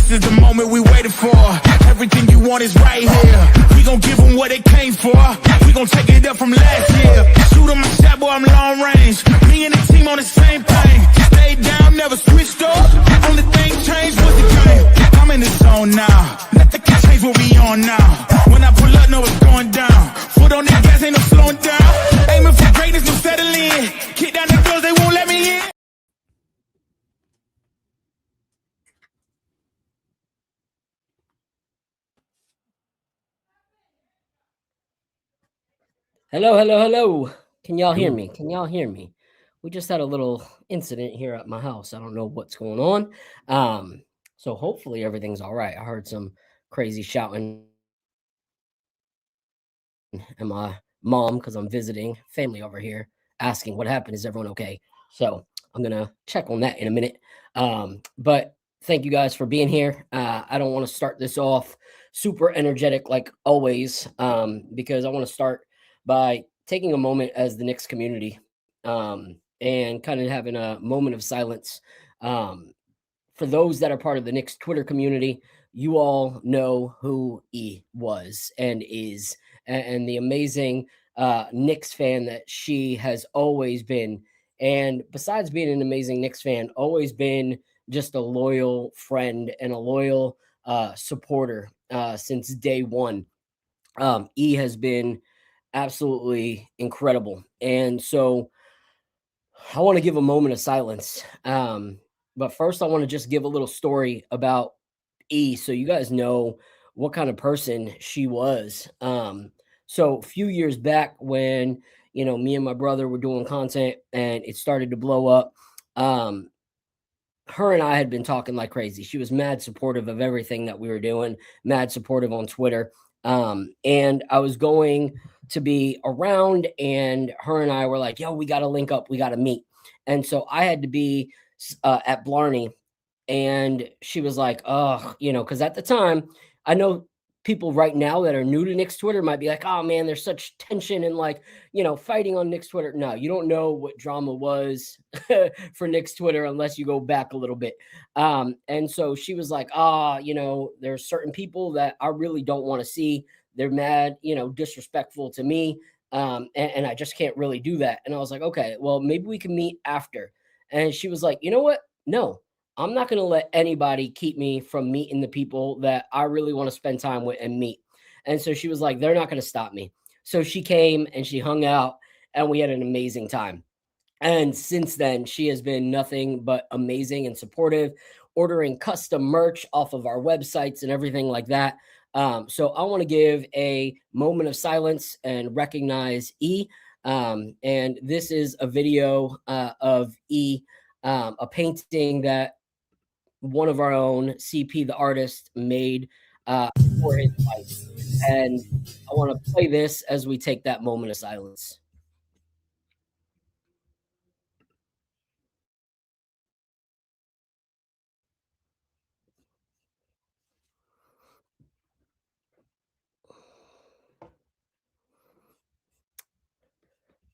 This is the moment we waited for. Everything you want is right here. We gon' give them what they came for. We gon' take it up from last year. Shoot 'em my shot, boy, I'm long range. Me and the team on the same thing. Stayed down, never switched up. Only thing changed was the game. I'm in the zone now. Nothing can change what we on now. When I pull up, know it's going down. Foot on the gas, ain't no slowing down. Aiming for greatness, no settling. Kick down the doors, they won't let me in. Hello, hello, hello. Can y'all hear me? Can y'all hear me? We just had a little incident here at my house. I don't know what's going on. So hopefully everything's all right. I heard some crazy shouting. And my mom, because I'm visiting family over here, asking what happened. Is everyone okay? So I'm going to check on that in a minute. But thank you guys for being here. I don't want to start this off super energetic like always, because I want to start by taking a moment as the Knicks community and kind of having a moment of silence. For those that are part of the Knicks Twitter community, you all know who E was and is, and the amazing Knicks fan that she has always been. And besides being an amazing Knicks fan, always been just a loyal friend and a loyal supporter since day one. E has been absolutely incredible. And so I want to give a moment of silence. But first, I want to just give a little story about E so you guys know what kind of person she was. So a few years back when, me and my brother were doing content and it started to blow up, her and I had been talking like crazy. She was mad supportive of everything that we were doing, mad supportive on Twitter. And I was going to be around and her and I were like, yo, we got to link up. We got to meet. And so I had to be at Blarney and she was like, oh, because at the time I know people right now that are new to Knicks Twitter might be like, oh man, there's such tension and like, fighting on Knicks Twitter. No, you don't know what drama was for Knicks Twitter unless you go back a little bit. And so she was like, there's certain people that I really don't want to see. They're mad, disrespectful to me. And I just can't really do that. And I was like, okay, well, maybe we can meet after. And she was like, you know what? No, I'm not going to let anybody keep me from meeting the people that I really want to spend time with and meet. And so she was like, they're not going to stop me. So she came and she hung out and we had an amazing time. And since then, she has been nothing but amazing and supportive, ordering custom merch off of our websites and everything like that. So I want to give a moment of silence and recognize E. And this is a video of E, a painting that one of our own, CP the artist, made for his wife. And I want to play this as we take that moment of silence.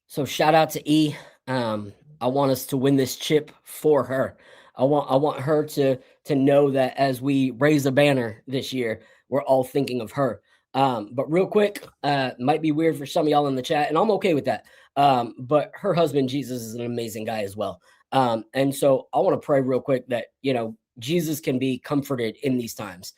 So shout out to E. I want us to win this chip for her. I want her to know that as we raise a banner this year, we're all thinking of her. But real quick, might be weird for some of y'all in the chat, and I'm okay with that. But her husband, Jesus, is an amazing guy as well. And so I want to pray real quick that, Jesus can be comforted in these times,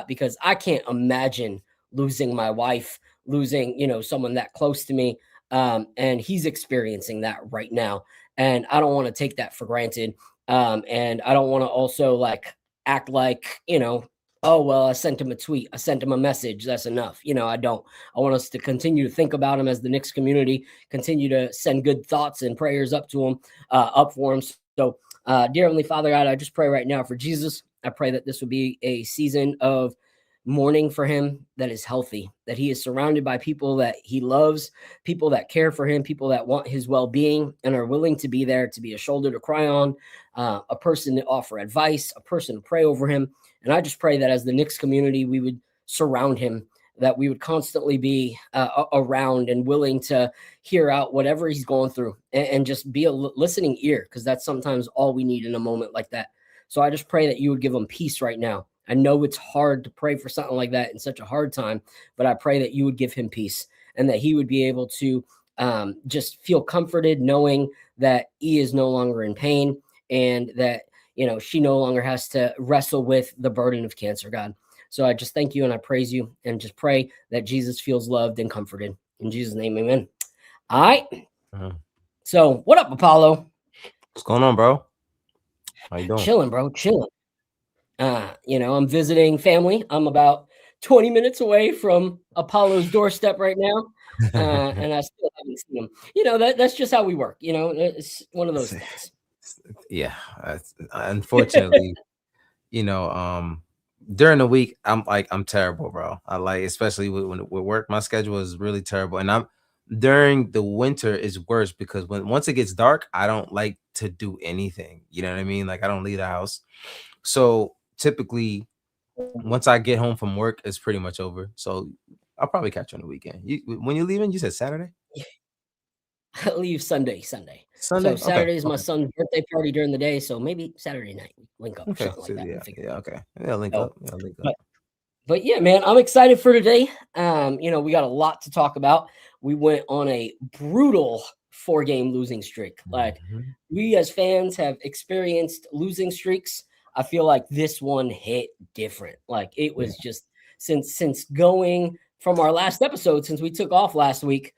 because I can't imagine losing my wife, losing, someone that close to me. And he's experiencing that right now. And I don't want to take that for granted. And I don't want to also act like, oh, well, I sent him a tweet. I sent him a message. That's enough. I don't. I want us to continue to think about him as the Knicks community, continue to send good thoughts and prayers up to him, up for him. So, dear Heavenly Father, God, I just pray right now for Jesus. I pray that this would be a season of mourning for him that is healthy, that he is surrounded by people that he loves, people that care for him, people that want his well-being and are willing to be there, to be a shoulder to cry on, a person to offer advice, a person to pray over him. And I just pray that as the Knicks community, we would surround him, that we would constantly be around and willing to hear out whatever he's going through and just be a listening ear, because that's sometimes all we need in a moment like that. So I just pray that you would give him peace right now. I know it's hard to pray for something like that in such a hard time, but I pray that you would give him peace and that he would be able to just feel comforted knowing that he is no longer in pain and that, she no longer has to wrestle with the burden of cancer, God. So I just thank you and I praise you and just pray that Jesus feels loved and comforted. In Jesus' name, amen. All right. So what up, Apollo? What's going on, bro? How you doing? Chilling, bro. Chilling. I'm visiting family. I'm about 20 minutes away from Apollo's doorstep right now. And I still haven't seen him. That's just how we work. It's one of those things. Yeah. Unfortunately, during the week, I'm terrible, bro. Especially with work, my schedule is really terrible. And during the winter is worse because once it gets dark, I don't like to do anything. You know what I mean? Like I don't leave the house. So typically once I get home from work, it's pretty much over. So I'll probably catch you on the weekend. When you're leaving, you said Saturday? I leave Sunday. Sunday? So Saturday is my son's birthday party during the day. So maybe Saturday night we link up or something like that. Yeah, okay. Yeah, link up. But yeah, man, I'm excited for today. We got a lot to talk about. We went on a brutal 4-game losing streak. Like we as fans have experienced losing streaks. I feel like this one hit different. Like it was just since going from our last episode, since we took off last week,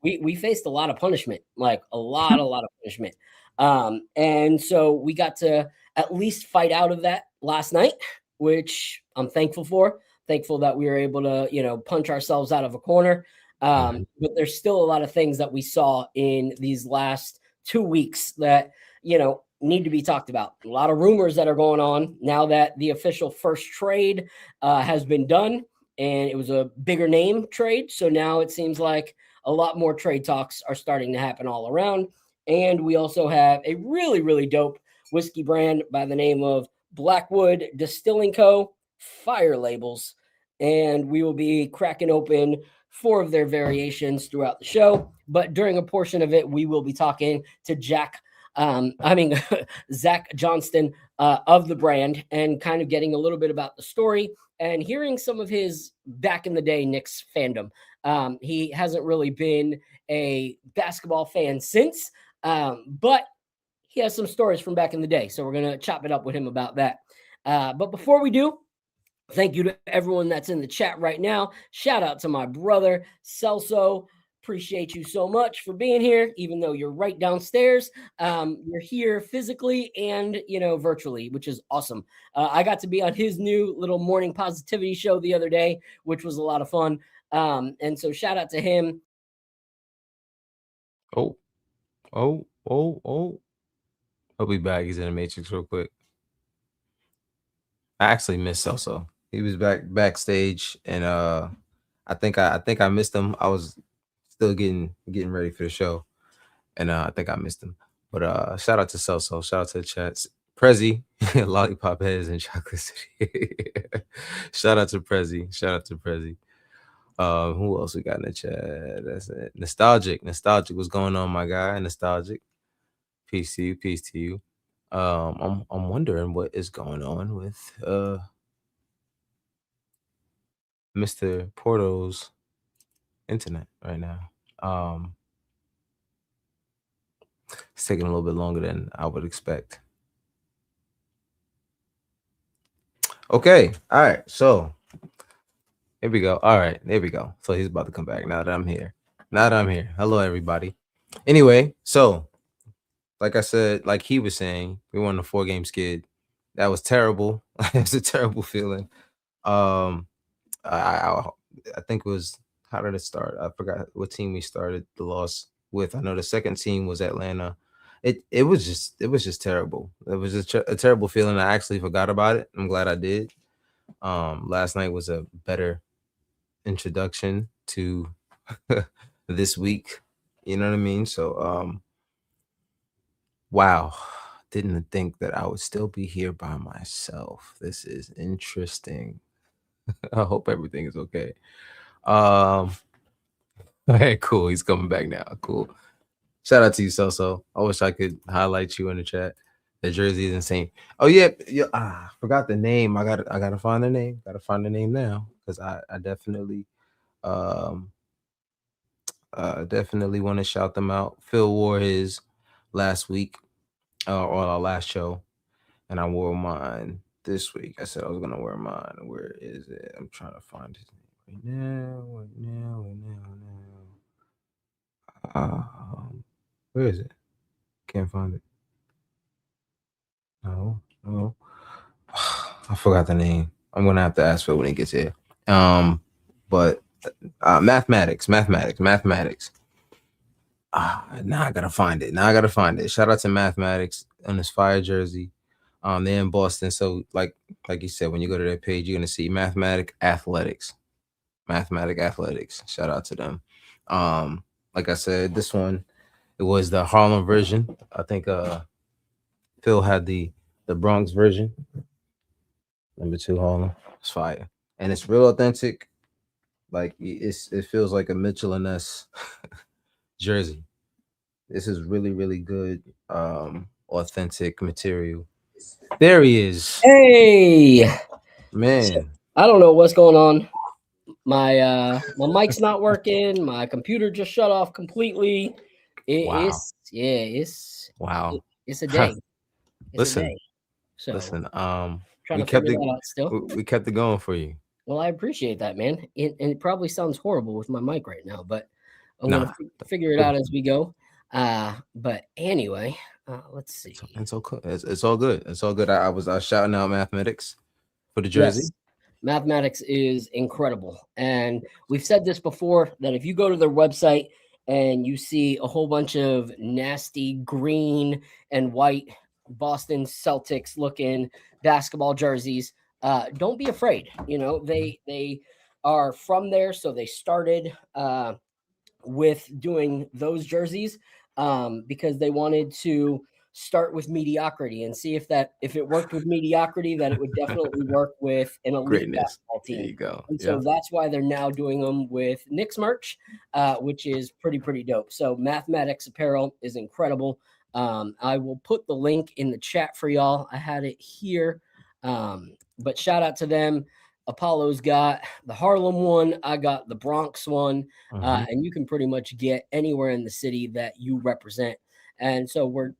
we faced a lot of punishment, like a lot of punishment. And so we got to at least fight out of that last night, which I'm thankful for. Thankful that we were able to, punch ourselves out of a corner. But there's still a lot of things that we saw in these last 2 weeks that, need to be talked about. A lot of rumors that are going on now that the official first trade has been done, and it was a bigger name trade. So now it seems like a lot more trade talks are starting to happen all around. And we also have a really, really dope whiskey brand by the name of Blackwood Distilling Co. Fire labels. And we will be cracking open 4 of their variations throughout the show. But during a portion of it, we will be talking to Zach Johnston of the brand and kind of getting a little bit about the story and hearing some of his back in the day Knicks fandom. He hasn't really been a basketball fan since, but he has some stories from back in the day. So we're going to chop it up with him about that. But before we do, thank you to everyone that's in the chat right now. Shout out to my brother, Celso. Appreciate you so much for being here, even though you're right downstairs. You're here physically and, virtually, which is awesome. I got to be on his new little morning positivity show the other day, which was a lot of fun. And so shout out to him. Oh. I'll be back. He's in the Matrix real quick. I actually missed Celso. He was backstage, and I think I missed him. I was still getting ready for the show, and I think I missed him. But shout out to Celso. Shout out to the chats. Prezi, Lollipop Heads and Chocolate City. Shout out to Prezi. Who else we got in the chat? That's it. Nostalgic. What's going on, my guy? Nostalgic. Peace to you. I'm wondering what is going on with Mr. Porto's internet right now. It's taking a little bit longer than I would expect. Okay, all right, so here we go. All right, there we go. So he's about to come back now that I'm here. Hello, everybody. Anyway, so like I said, like he was saying, we won a 4-game skid. That was terrible. It was a terrible feeling. I think it was, how did it start? I forgot what team we started the loss with. I know the second team was Atlanta. It was just terrible. It was just a terrible feeling. I actually forgot about it. I'm glad I did. Last night was a better introduction to this week. You know what I mean? So wow. Didn't think that I would still be here by myself. This is interesting. I hope everything is okay. Okay, cool. He's coming back now. Cool. Shout out to you, Celso. I wish I could highlight you in the chat. The jersey is insane. Oh yeah, yeah. Forgot the name. I gotta find the name. Gotta find the name now because I um definitely want to shout them out. Phil wore his last week or our last show, and I wore mine this week. I said I was gonna wear mine. Where is it? I'm trying to find it right now. Right now. Right now. Right now. Where is it? Can't find it. No, no. I forgot the name. I'm gonna have to ask Phil when he gets here. But mathematics. Now I gotta find it. Shout out to mathematics on this fire jersey. They're in Boston, so like you said, when you go to their page, you're gonna see Mathematic Athletics. Shout out to them. Like I said, this one it was the Harlem version. I think Phil had the Bronx version. Number 2 Harlem. It's fire. And it's real authentic. Like it feels like a Mitchell and Ness jersey. This is really, really good authentic material. There he is. Hey, Man. I don't know what's going on. My mic's not working. My computer just shut off completely. Wow. Wow. It's a day. It's a Listen. day. So Listen. trying We to kept figure it that out still. we kept it going for you. Well, I appreciate that, man. And it probably sounds horrible with my mic right now, but I'm Nah. gonna figure it out as we go. But anyway, let's see. It's okay. It's all good. It's all good. I was shouting out mathematics for the jersey. Yes. Mathematics is incredible. And we've said this before that if you go to their website and you see a whole bunch of nasty green and white Boston Celtics looking basketball jerseys, don't be afraid. You know, they are from there, so they started with doing those jerseys because they wanted to start with mediocrity and see if it worked with mediocrity, that it would definitely work with an elite Greatness. basketball There team. you go. And so that's why they're now doing them with Knicks merch, which is pretty dope. So Mathematics apparel is incredible. I will put the link in the chat for y'all. I had it here, but shout out to them. Apollo's got the Harlem one. I got the Bronx one. And you can pretty much get anywhere in the city that you represent. And so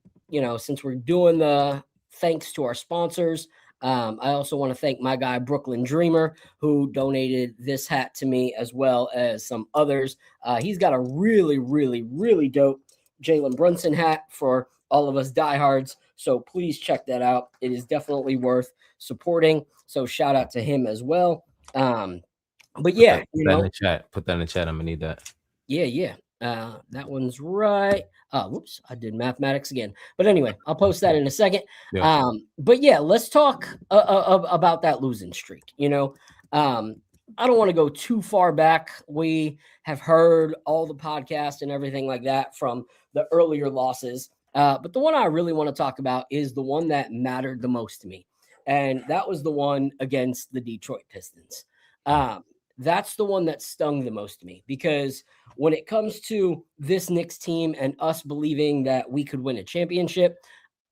since we're doing the thanks to our sponsors, I also want to thank my guy, Brooklyn Dreamer, who donated this hat to me as well as some others. He's got a really, really, really dope Jalen Brunson hat for all of us diehards. So please check that out. It is definitely worth supporting. So shout out to him as well. But yeah, put that in the chat. Put that in the chat. I'm gonna need that. Yeah. That one's right. Whoops, I did mathematics again. But anyway, I'll post that in a second. Yeah. But yeah, let's talk about that losing streak. I don't want to go too far back. We have heard all the podcasts and everything like that from the earlier losses. But the one I really want to talk about is the one that mattered the most to me. And that was the one against the Detroit Pistons. That's the one that stung the most to me because when it comes to this Knicks team and us believing that we could win a championship,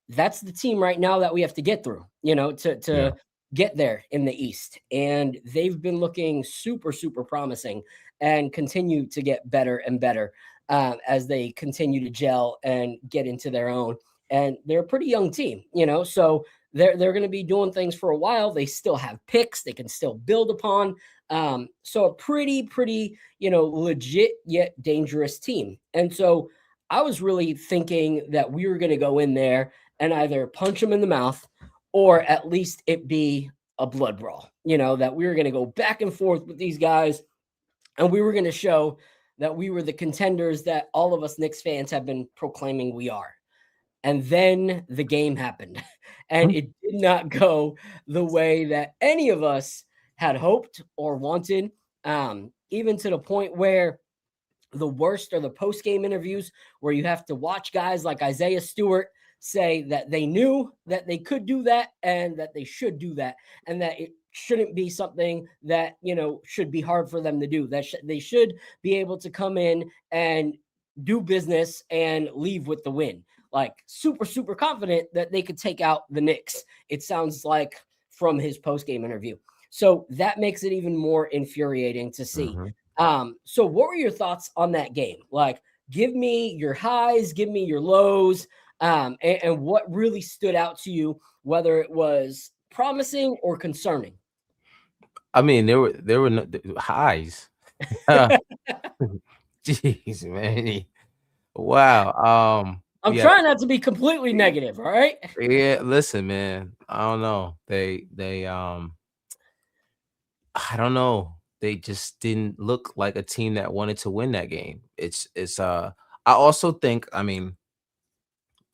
that's the team right now that we have to get through, to get there in the East. And they've been looking super, super promising and continue to get better and better as they continue to gel and get into their own. And they're a pretty young team, so they're going to be doing things for a while. They still have picks they can still build upon. So a pretty, legit yet dangerous team. And so I was really thinking that we were going to go in there and either punch them in the mouth or at least it be a blood brawl, that we were going to go back and forth with these guys and we were going to show that we were the contenders that all of us Knicks fans have been proclaiming we are. And then the game happened and it did not go the way that any of us had hoped or wanted, even to the point where the worst are the post-game interviews where you have to watch guys like Isaiah Stewart say that they knew that they could do that and that they should do that and that it shouldn't be something that, should be hard for them to do, that they should be able to come in and do business and leave with the win. like super, super confident that they could take out the Knicks. It sounds like from his post-game interview. So that makes it even more infuriating to see. So what were your thoughts on that game? Like, give me your highs, give me your lows, and what really stood out to you, whether it was promising or concerning. I mean, there were no highs. Jeez, man. Wow. I'm Yeah, trying not to be completely negative, all right? yeah. Listen, man. I don't know. I don't know. They just didn't look like a team that wanted to win that game. I also think, I mean,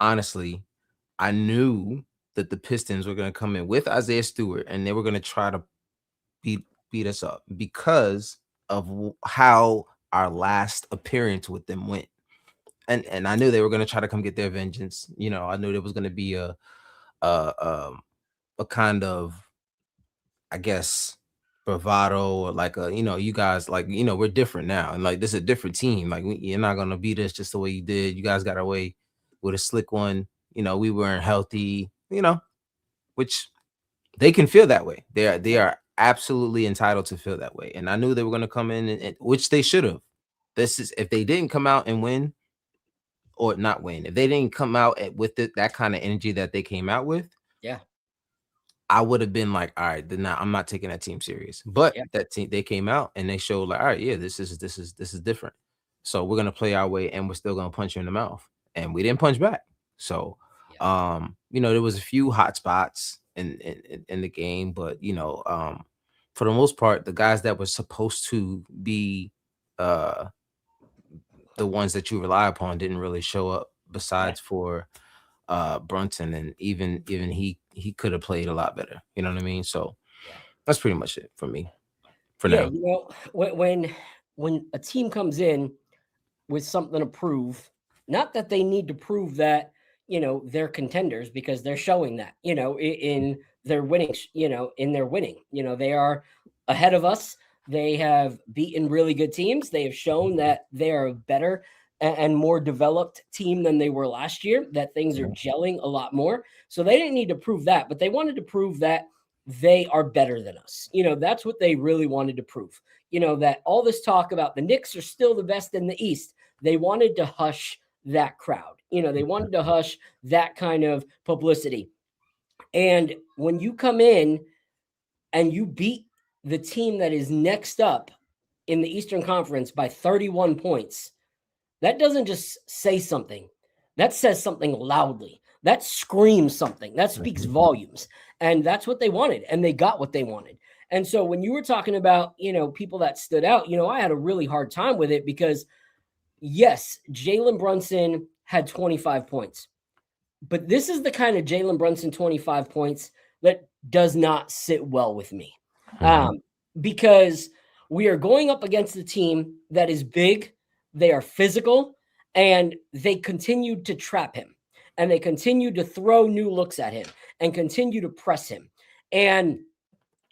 honestly, I knew that the Pistons were going to come in with Isaiah Stewart and they were going to try to beat us up because of how our last appearance with them went. And I knew they were going to try to come get their vengeance. You know, I knew there was going to be a kind of, I guess, bravado, or like you guys, like, we're different now, and like this is a different team. Like, you're not gonna beat us just the way you did. You guys got away with a slick one. We weren't healthy. Which they can feel that way. They are absolutely entitled to feel that way. And I knew they were gonna come in, and which they should have. This is if they didn't come out and win, or not win. If they didn't come out with that kind of energy that they came out with, Yeah. I would have been like, all right, then I'm not taking that team serious. But Yeah. that team, they came out and they showed like, all right, yeah, this is different. So we're gonna play our way, and we're still gonna punch you in the mouth. And we didn't punch back. So, there was a few hot spots in the game, but for the most part, the guys that were supposed to be the ones that you rely upon didn't really show up. Besides for Brunson, and even he could have played a lot better. You know what I mean? So that's pretty much it for me for now. When a team comes in with something to prove, not that they need to prove that they're contenders, because they're showing that in their winning, in their winning, they are ahead of us. They have beaten really good teams. They have shown that they are better and more developed team than they were last year, that things are gelling a lot more. So they didn't need to prove that, but they wanted to prove that they are better than us. That's what they really wanted to prove. That all this talk about the Knicks are still the best in the East, they wanted to hush that crowd. They wanted to hush that kind of publicity. And when you come in and you beat the team that is next up in the Eastern Conference by 31 points, that doesn't just say something. That says something loudly. That screams something. That speaks volumes. And that's what they wanted. And they got what they wanted. And so when you were talking about, people that stood out, I had a really hard time with it because, yes, Jalen Brunson had 25 points. But this is the kind of Jalen Brunson 25 points that does not sit well with me. Because we are going up against a team that is big, they are physical, and they continued to trap him. And they continued to throw new looks at him and continue to press him. And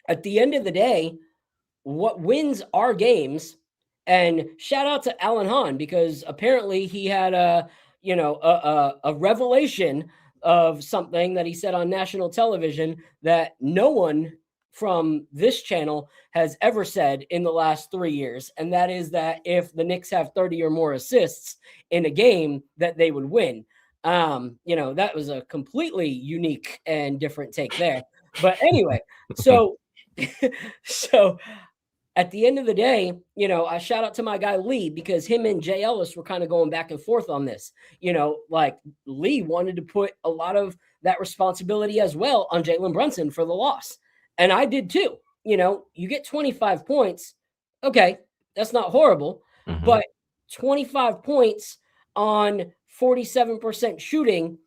at the end of the day, what wins our games, and shout out to Alan Hahn, because apparently he had a revelation of something that he said on national television that no one from this channel has ever said in the last 3 years. And that is that if the Knicks have 30 or more assists in a game, that they would win. That was a completely unique and different take there. But anyway, so at the end of the day, I shout out to my guy Lee, because him and Jay Ellis were kind of going back and forth on this. Like Lee wanted to put a lot of that responsibility as well on Jalen Brunson for the loss. And I did too. You get 25 points. Okay, that's not horrible. But 25 points on 47% shooting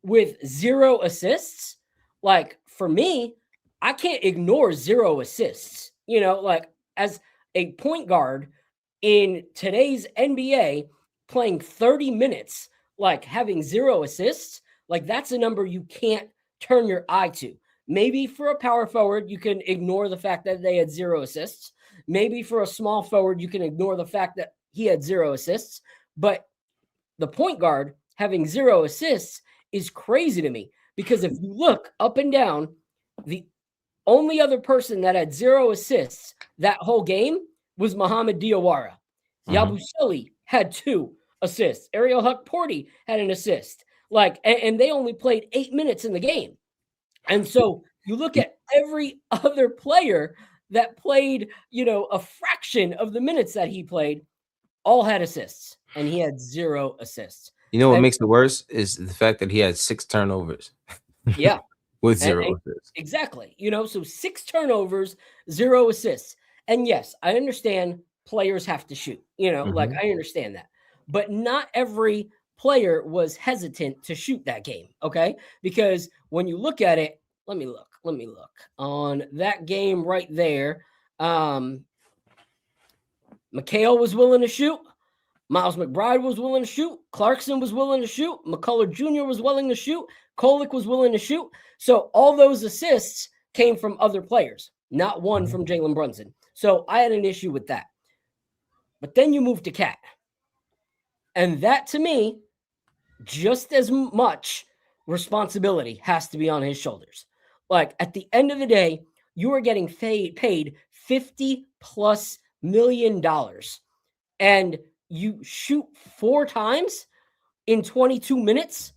with 0 assists. Like, for me, I can't ignore 0 assists. Like, as a point guard in today's NBA, playing 30 minutes, like having 0 assists, like that's a number you can't turn your eye to. Maybe for a power forward, you can ignore the fact that they had 0 assists. Maybe for a small forward, you can ignore the fact that he had 0 assists. But the point guard having 0 assists is crazy to me, because if you look up and down, the only other person that had 0 assists that whole game was Mohamed Diawara. Yabusele had 2 assists. Ariel Huck-Porty had an assist. Like, and they only played 8 minutes in the game. And so you look at every other player that played, a fraction of the minutes that he played, all had assists, and he had 0 assists. You know what makes it worse is the fact that he had 6 turnovers. Yeah. With 0 assists. Exactly. So 6 turnovers, 0 assists. And yes, I understand players have to shoot, like I understand that. But not every player was hesitant to shoot that game, okay? Because when you look at it, let me look on that game right there. McHale was willing to shoot. Miles McBride was willing to shoot. Clarkson was willing to shoot. McCullough Jr. was willing to shoot. Kolick was willing to shoot. So all those assists came from other players, not one from Jalen Brunson. So I had an issue with that. But then you move to Cat. And that, to me, just as much responsibility has to be on his shoulders. Like, at the end of the day, you are getting paid $50+ million. And you shoot 4 times in 22 minutes,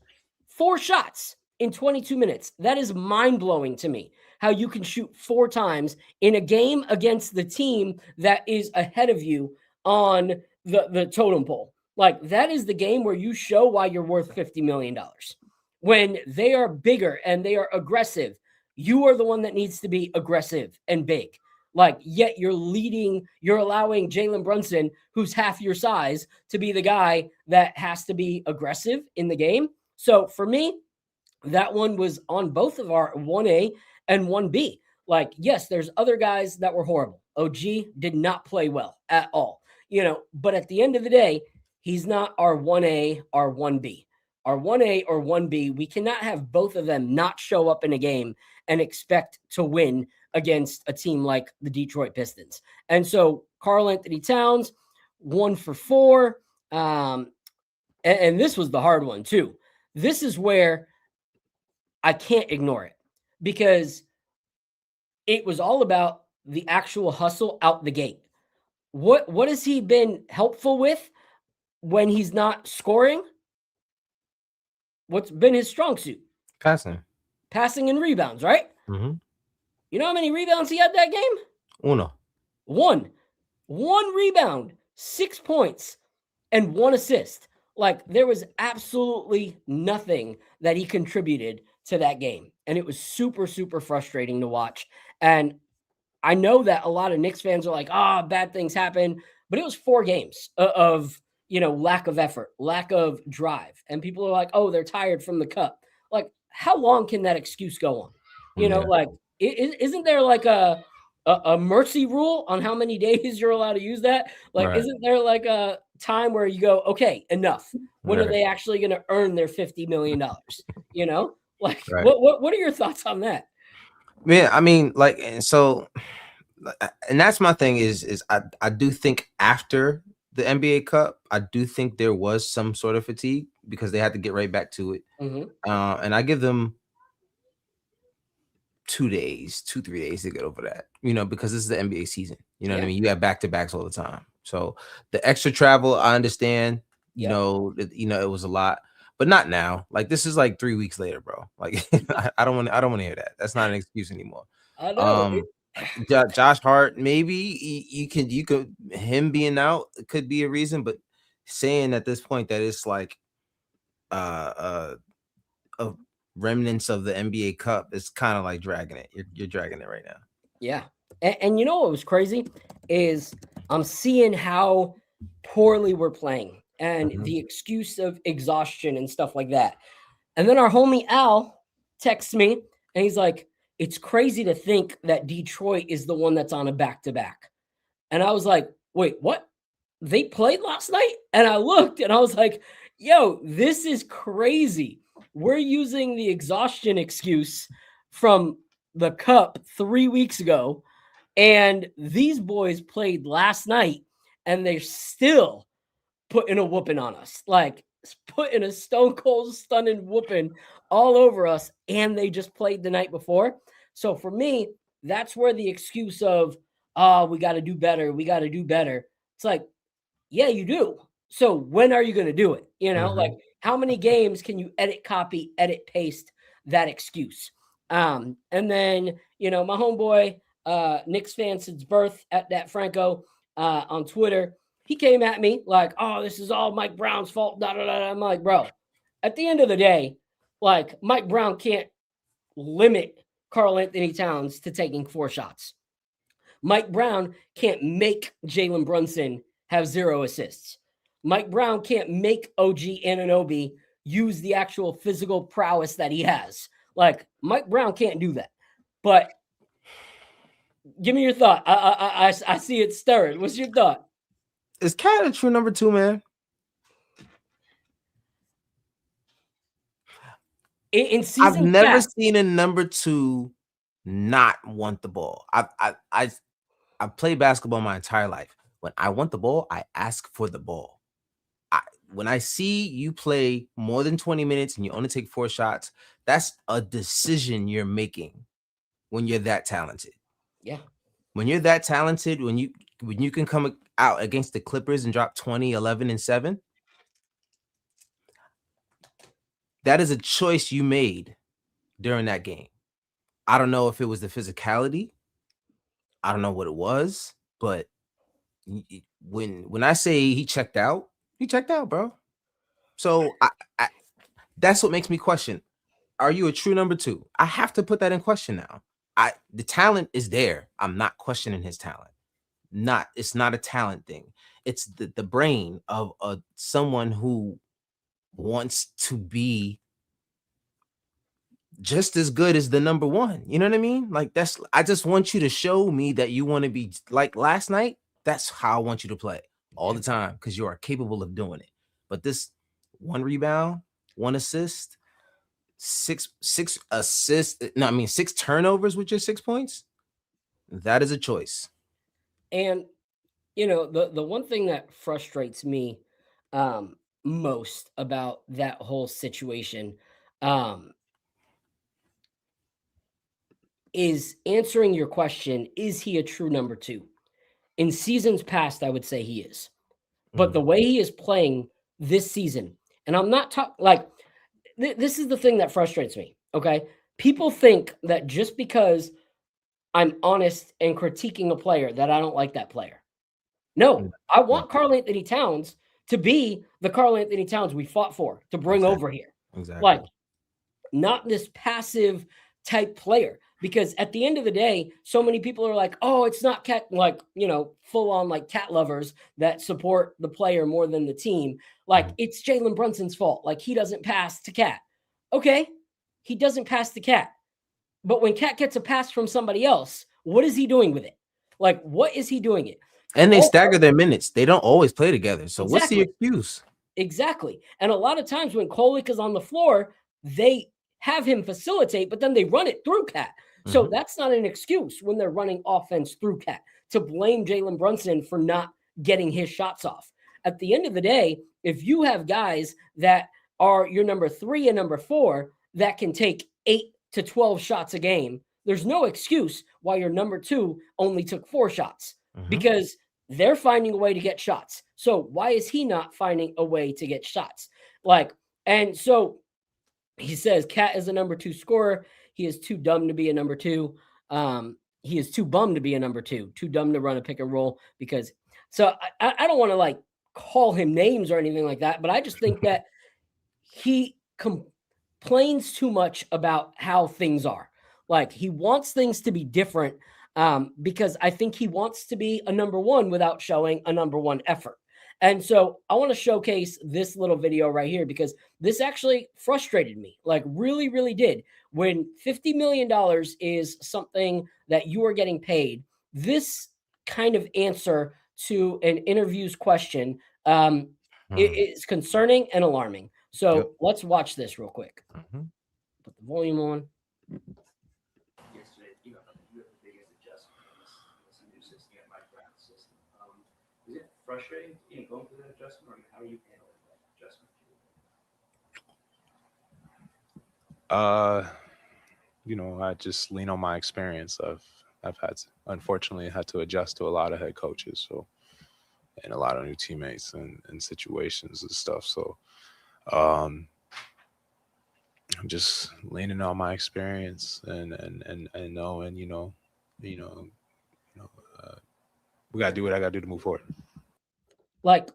4 shots in 22 minutes. That is mind-blowing to me, how you can shoot 4 times in a game against the team that is ahead of you on the totem pole. Like, that is the game where you show why you're worth $50 million. When they are bigger and they are aggressive, you are the one that needs to be aggressive and big. Like, yet you're allowing Jalen Brunson, who's half your size, to be the guy that has to be aggressive in the game. So for me, that one was on both of our 1A and 1B. Like, yes, there's other guys that were horrible. OG did not play well at all, but at the end of the day, he's not our 1A, our 1B. Our 1A or 1B, we cannot have both of them not show up in a game and expect to win against a team like the Detroit Pistons. And so Karl Anthony Towns, 1 for 4. And this was the hard one too. This is where I can't ignore it, because it was all about the actual hustle out the gate. What has he been helpful with when he's not scoring? What's been his strong suit? Passing and rebounds, right? Mm-hmm. You know how many rebounds he had that game? 1 rebound, 6 points, and 1 assist. Like, there was absolutely nothing that he contributed to that game. And it was super, super frustrating to watch. And I know that a lot of Knicks fans are like, bad things happen. But it was 4 games of lack of effort, lack of drive. And people are like, they're tired from the cup. Like, how long can that excuse go on? Like, isn't there like a mercy rule on how many days you're allowed to use that? Like, right. Isn't there like a time where you go, okay, enough? When are they actually going to earn their $50 million? Like, right. What are your thoughts on that? Yeah, I mean, like, so, and that's my thing is I do think after the NBA Cup, I do think there was some sort of fatigue because they had to get right back to it. And I give them 3 days to get over that, because this is the NBA season. You know what I mean? You have back-to-backs all the time. So the extra travel, I understand, it was a lot, but not now. Like, this is like 3 weeks later, bro. Like, I don't want to hear that. That's not an excuse anymore. I know. Josh Hart, maybe you could him being out could be a reason, but saying at this point that it's like a remnants of the NBA Cup is kind of like dragging it. You're dragging it right now. Yeah. And you know what was crazy is I'm seeing how poorly we're playing and the excuse of exhaustion and stuff like that. And then our homie Al texts me and he's like, it's crazy to think that Detroit is the one that's on a back-to-back. And I was like, wait, what? They played last night? And I looked and I was like, yo, this is crazy. We're using the exhaustion excuse from the Cup 3 weeks ago. And these boys played last night and they're still putting a whooping on us. Like, putting a stone cold stunning whooping all over us, and they just played the night before. So for me, that's where the excuse of, oh, we got to do better, we got to do better. It's like, yeah, you do. So when are you going to do it? You know, like how many games can you edit, copy, edit, paste that excuse? And then, you know, my homeboy, Knicks fan since birth at that Franco on Twitter, he came at me like, oh, this is all Mike Brown's fault. Da, da, da. I'm like, bro, at the end of the day, like Mike Brown can't limit Karl Anthony Towns to taking 4 shots. Mike Brown can't make Jalen Brunson have 0 assists. Mike Brown can't make OG Anunoby use the actual physical prowess that he has. Like Mike Brown can't do that. But give me your thought. I see it stirring. What's your thought? Is Cat a true number 2, man? In season, I've never seen a number 2 not want the ball. I've played basketball my entire life. When I want the ball, I ask for the ball. When I see you play more than 20 minutes and you only take 4 shots, that's a decision you're making when you're that talented. Yeah. When you're that talented, when you can come out against the Clippers and drop 20, 11, and 7, that is a choice you made during that game. I don't know if it was the physicality. I don't know what it was, but when I say he checked out, bro. So I that's what makes me question, are you a true number 2? I have to put that in question now. The talent is there. I'm not questioning his talent. It's not a talent thing. It's the brain of someone who wants to be just as good as the number 1. You know what I mean? Like I just want you to show me that you want to be like last night. That's how I want you to play all the time, because you are capable of doing it. But this 1 rebound, 1 assist, 6 assists, 6 turnovers with your 6 points, that is a choice. And you know, the one thing that frustrates me most about that whole situation is answering your question, is he a true number 2? In seasons past, I would say he is. But the way he is playing this season, and I'm not talking like this is the thing that frustrates me. Okay. People think that just because I'm honest and critiquing a player that I don't like that player. No, I want Karl Anthony Towns to be the Karl Anthony Towns we fought for to bring over here. Exactly. Like, not this passive type player. Because at the end of the day, so many people are like, oh, it's not cat, like, you know, full on like cat lovers that support the player more than the team. Like, it's Jalen Brunson's fault. Like, he doesn't pass to Cat. Okay, he doesn't pass to Cat. But when Cat gets a pass from somebody else, what is he doing with it? Like, what is he doing it? And they stagger their minutes. They don't always play together. So what's the excuse? Exactly. And a lot of times when Kolek is on the floor, they have him facilitate, but then they run it through Cat. So that's not an excuse when they're running offense through Cat to blame Jalen Brunson for not getting his shots off. At the end of the day, if you have guys that are your number 3 and number 4 that can take 8 to 12 shots a game, there's no excuse why your number 2 only took 4 shots because they're finding a way to get shots. So why is he not finding a way to get shots? Like, and so he says Cat is a number 2 scorer. He is too dumb to be a number 2. He is too bummed to be a number 2, too dumb to run a pick and roll because so I don't want to like call him names or anything like that, but I just think that he complains too much about how things are. Like he wants things to be different because I think he wants to be a number 1 without showing a number 1 effort. And so I want to showcase this little video right here because this actually frustrated me, like really, really did. When $50 million is something that you are getting paid, this kind of answer to an interview's question is concerning and alarming. So let's watch this real quick. Put the volume on. Yesterday, you have the biggest adjustment in this new system, you have Mike Brown's system. Is it frustrating, going through that adjustment, or how are you handling that adjustment? You know, I just lean on my experience. I've unfortunately had to adjust to a lot of head coaches, so, and a lot of new teammates and situations and stuff. So I'm just leaning on my experience and knowing, we gotta do what I gotta do to move forward. Like,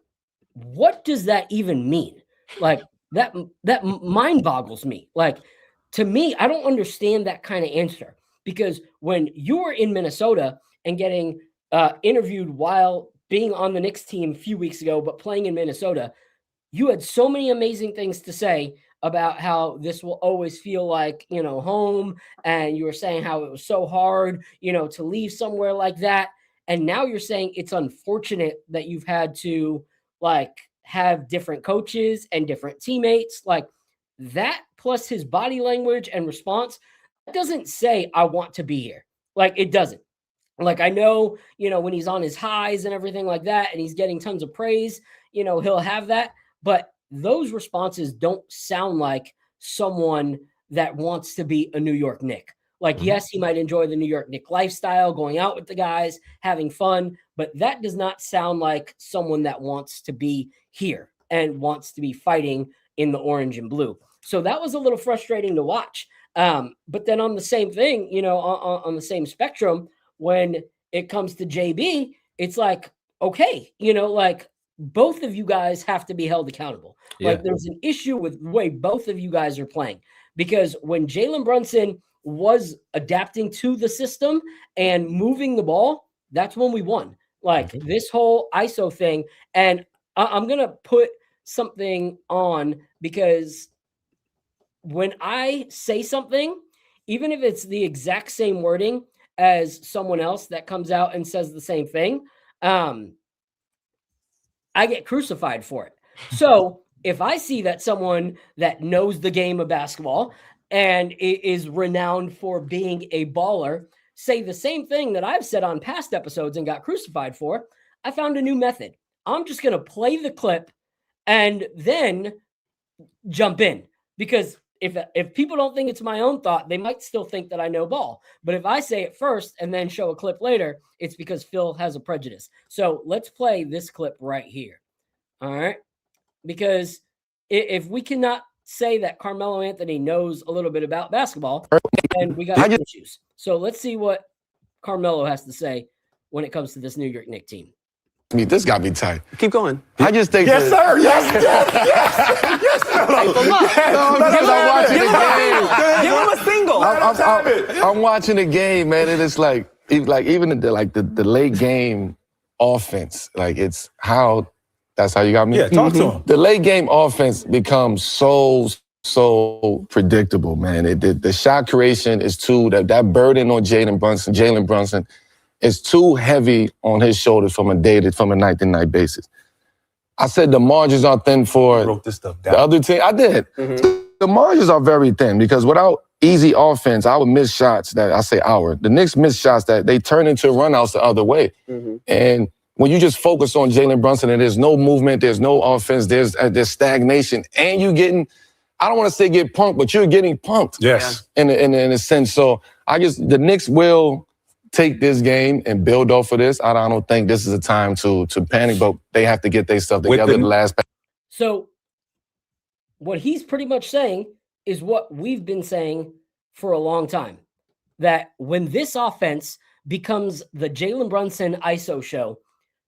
what does that even mean? Like, that mind boggles me. Like, to me, I don't understand that kind of answer, because when you were in Minnesota and getting interviewed while being on the Knicks team a few weeks ago, but playing in Minnesota, you had so many amazing things to say about how this will always feel like, home. And you were saying how it was so hard, to leave somewhere like that. And now you're saying it's unfortunate that you've had to, like, have different coaches and different teammates. Like, that plus his body language and response, that doesn't say I want to be here. Like, it doesn't. Like, I know, when he's on his highs and everything like that, and he's getting tons of praise, he'll have that. But those responses don't sound like someone that wants to be a New York Knick. Like, yes, he might enjoy the New York Knick lifestyle, going out with the guys, having fun, but that does not sound like someone that wants to be here and wants to be fighting in the orange and blue. So that was a little frustrating to watch. But then on the same thing, on the same spectrum, when it comes to JB, it's like, okay, like, both of you guys have to be held accountable. Yeah. Like, there's an issue with the way both of you guys are playing, because when Jalen Brunson was adapting to the system and moving the ball, that's when we won. Like, this whole ISO thing. And I'm going to put something on, because when I say something, even if it's the exact same wording as someone else that comes out and says the same thing, I get crucified for it. So if I see that someone that knows the game of basketball and is renowned for being a baller say the same thing that I've said on past episodes and got crucified for, I found a new method. I'm just going to play the clip and then jump in, because if people don't think it's my own thought, they might still think that I know ball. But if I say it first and then show a clip later, it's because Phil has a prejudice. So let's play this clip right here. All right. Because if we cannot say that Carmelo Anthony knows a little bit about basketball, then we got issues. So let's see what Carmelo has to say when it comes to this New York Knicks team. I mean, this got me tight. Keep going. I just think Yes, sir. Yes, Give him a single. I'm watching the game, man, and it's like even the late game offense, like it's how. That's how you got me? Yeah, talk to him. The late game offense becomes so predictable, man. The shot creation is too, that burden on Jalen Brunson is too heavy on his shoulders from a night-to-night basis. I said the margins are thin for wrote this stuff down. The other team. I did. The margins are very thin, because without easy offense, I would miss shots the Knicks miss shots that they turn into runouts the other way. And when you just focus on Jalen Brunson and there's no movement, there's no offense, there's stagnation, and you getting, I don't want to say get punked, but you're getting punked. Yes. In a sense. So the Knicks will take this game and build off of this. I don't think this is a time to panic, but they have to get their stuff together in the last. So what he's pretty much saying is what we've been saying for a long time, that when this offense becomes the Jalen Brunson ISO show,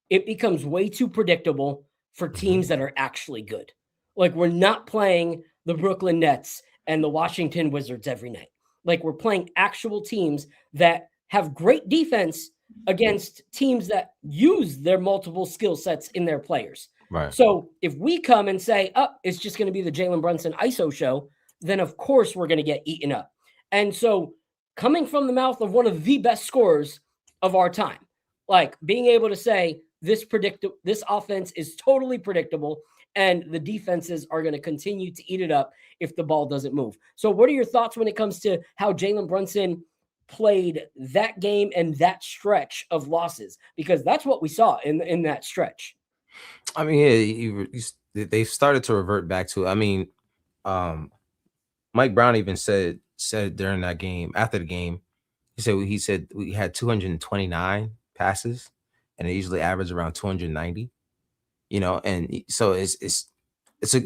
it becomes way too predictable for teams that are actually good. Like, we're not playing the Brooklyn Nets and the Washington Wizards every night. Like, we're playing actual teams that have great defense against teams that use their multiple skill sets in their players. Right. So if we come and say, it's just going to be the Jalen Brunson ISO show, then of course we're going to get eaten up. And so, coming from the mouth of one of the best scorers of our time, like, being able to say, this offense is totally predictable, and the defenses are going to continue to eat it up if the ball doesn't move. So what are your thoughts when it comes to how Jalen Brunson played that game and that stretch of losses? Because that's what we saw in that stretch. I mean, yeah, they've started to revert back to, I mean, Mike Brown even said during that game, after the game, he said we had 229 passes, and they usually average around 290. You know, and so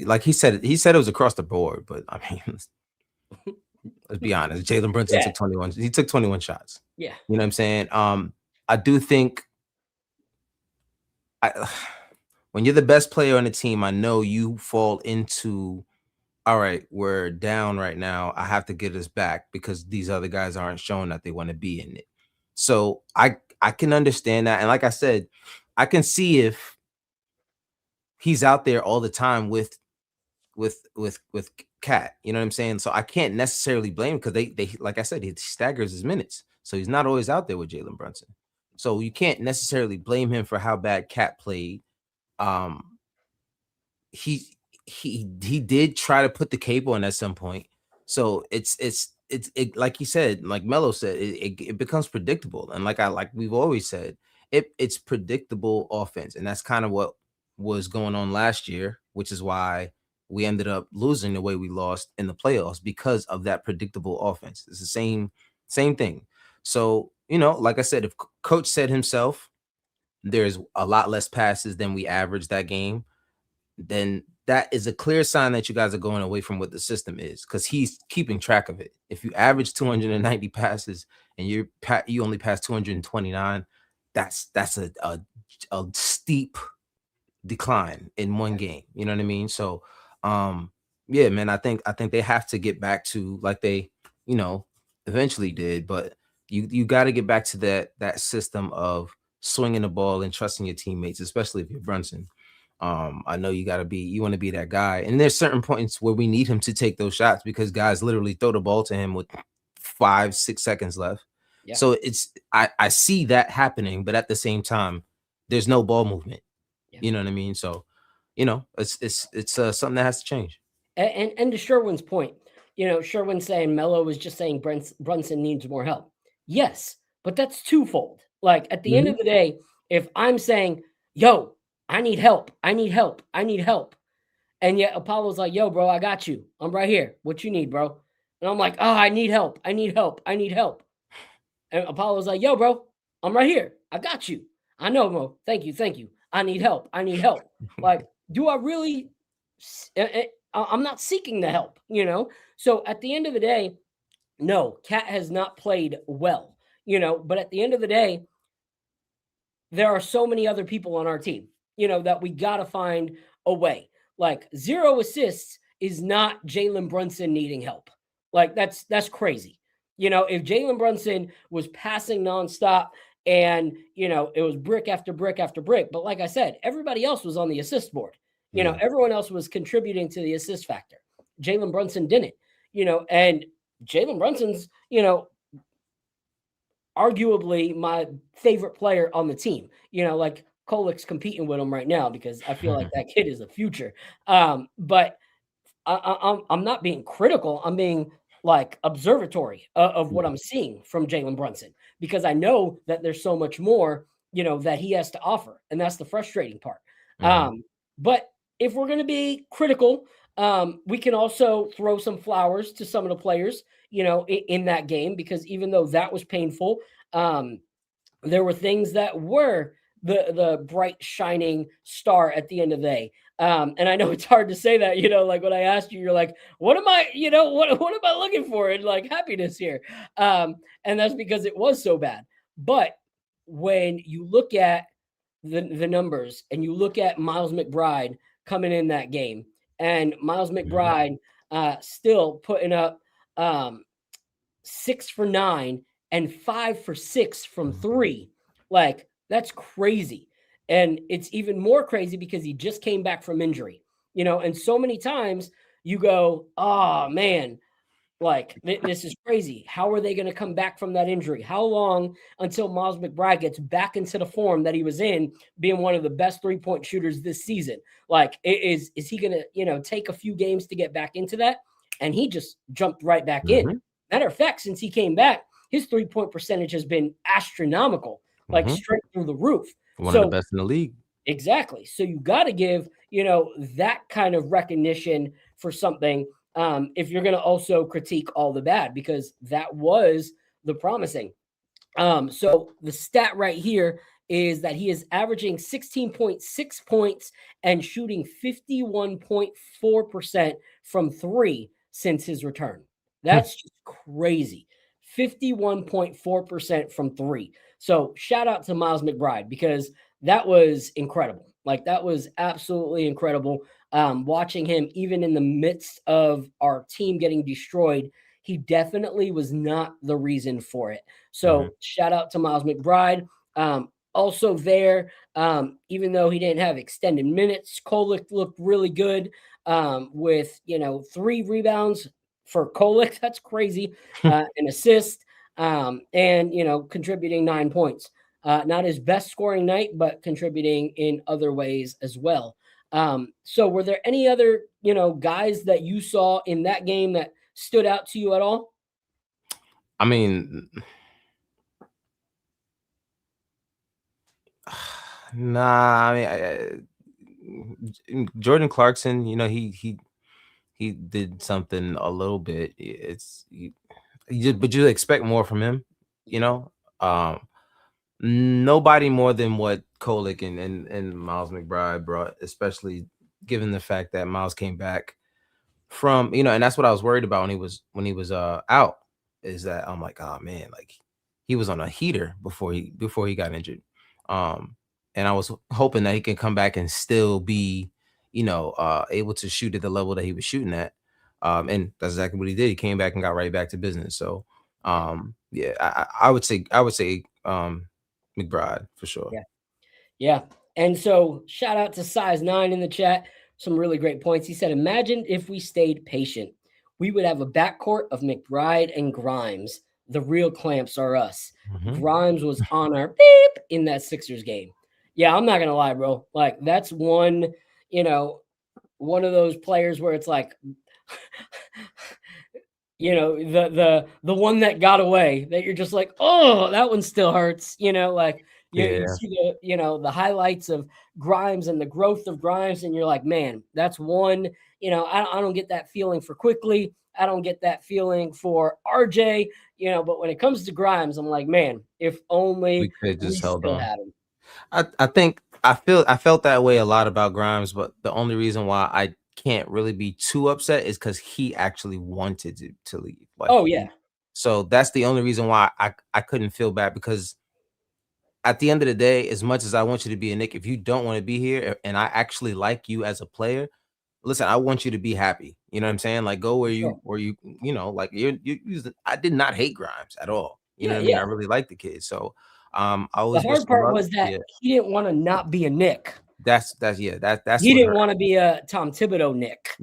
like he said it was across the board, but I mean, let's be honest. Jalen Brunson took 21. He took 21 shots. Yeah. You know what I'm saying? I do think when you're the best player on the team, I know you fall into, all right, we're down right now. I have to get us back because these other guys aren't showing that they want to be in it. So I can understand that. And like I said, I can see if he's out there all the time with Cat, you know what I'm saying? So I can't necessarily blame him because they like I said, he staggers his minutes. So he's not always out there with Jalen Brunson. So you can't necessarily blame him for how bad Cat played. He did try to put the cape on at some point. So it's like he said, like Melo said, it becomes predictable. And like we've always said, it's predictable offense. And that's kind of what was going on last year, which is why we ended up losing the way we lost in the playoffs because of that predictable offense. It's the same thing. So, you know, like I said, if Coach said himself, there's a lot less passes than we averaged that game, then that is a clear sign that you guys are going away from what the system is, because he's keeping track of it. If you average 290 passes and you only pass 229, that's a steep decline in one game. You know what I mean? So yeah, man, I think they have to get back to like they, you know, eventually did, but you got to get back to that system of swinging the ball and trusting your teammates, especially if you're Brunson. I know you want to be that guy, and there's certain points where we need him to take those shots because guys literally throw the ball to him with 5-6 seconds left. Yeah. So I see that happening, but at the same time, there's no ball movement. Yeah. You know what I mean? So, you know, it's something that has to change. And to Sherwin's point, you know, Sherwin saying Melo was just saying Brunson needs more help. Yes, but that's twofold. Like at the end of the day, if I'm saying, yo, I need help, and yet Apollo's like, yo, bro, I got you. I'm right here. What you need, bro? And I'm like, oh, I need help. And Apollo's like, yo, bro, I'm right here. I got you. I know, bro. Thank you. I need help. Like, do I really? I'm not seeking the help, you know? So at the end of the day, no, Cat has not played well, you know, but at the end of the day, there are so many other people on our team, you know, that we got to find a way. Like 0 assists is not Jalen Brunson needing help. Like that's crazy. You know, if Jalen Brunson was passing nonstop and, you know, it was brick after brick after brick, but like I said, everybody else was on the assist board. You know, everyone else was contributing to the assist factor. Jalen Brunson didn't, you know, and Jalen Brunson's, you know, arguably my favorite player on the team. You know, like Kolik's competing with him right now because I feel like that kid is the future. But I'm not being critical. I'm being like observatory of what I'm seeing from Jalen Brunson, because I know that there's so much more, you know, that he has to offer. And that's the frustrating part. But if we're going to be critical, we can also throw some flowers to some of the players, you know, in that game, because even though that was painful, there were things that were the bright shining star at the end of the day. And I know it's hard to say that, you know, like when I asked you, you're like, what am I, you know, what am I looking for in like happiness here? And that's because it was so bad. But when you look at the numbers and you look at Miles McBride coming in that game, and Miles McBride still putting up 6 for 9 and 5 for 6 from 3, like that's crazy. And it's even more crazy because he just came back from injury, you know, and so many times you go, oh man, like this is crazy. How are they going to come back from that injury? How long until Miles McBride gets back into the form that he was in, being one of the best 3-point shooters this season? Like, is he going to, you know, take a few games to get back into that? And he just jumped right back in. Matter of fact, since he came back, his 3-point percentage has been astronomical, like straight through the roof. One of the best in the league. Exactly. So you got to give, you know, that kind of recognition for something. if you're going to also critique all the bad, because that was the promising. So the stat right here is that he is averaging 16.6 points and shooting 51.4% from three since his return. That's just crazy. 51.4% from three. So shout out to Miles McBride, because that was incredible. Like, that was absolutely incredible. Watching him, even in the midst of our team getting destroyed, he definitely was not the reason for it. So shout out to Miles McBride. Also there, even though he didn't have extended minutes, Kolek looked really good with, 3 rebounds for Kolek. That's crazy. An assist, and, contributing 9 points. Not his best scoring night, but contributing in other ways as well. So were there any other, guys that you saw in that game that stood out to you at all? I mean, nah. Jordan Clarkson, he did something a little bit. But you expect more from him, Nobody more than what Kolek and Miles McBride brought, especially given the fact that Miles came back from, and that's what I was worried about when he was out, is that I'm like, oh man, like he was on a heater before he got injured. And I was hoping that he can come back and still be, able to shoot at the level that he was shooting at. And that's exactly what he did. He came back and got right back to business. So yeah, I would say McBride for sure. Yeah. And so shout out to Size 9 in the chat. Some really great points. He said, imagine if we stayed patient. We would have a backcourt of McBride and Grimes. The real clamps are us. Grimes was on our beep in that Sixers game. Yeah, I'm not going to lie, bro. Like, that's one of those players where it's like, the one that got away, that you're just like, oh, that one still hurts, you see the highlights of Grimes and the growth of Grimes, and you're like, man, that's one. I don't get that feeling for Quickly. I don't get that feeling for RJ. But when it comes to Grimes, I'm like, man, if only We could just held still on. had him. I think I felt that way a lot about Grimes, but the only reason why I can't really be too upset is because he actually wanted to leave. Like, oh yeah. So that's the only reason why I couldn't feel bad, because at the end of the day, as much as I want you to be a Knick, if you don't want to be here and I actually like you as a player, listen, I want you to be happy. You know what I'm saying? Like, go where you like I did not hate Grimes at all. You know what I mean? I really like the kid. So I always the hard part was that he didn't want to not be a Knick. That's he didn't want to be a Tom Thibodeau Knick.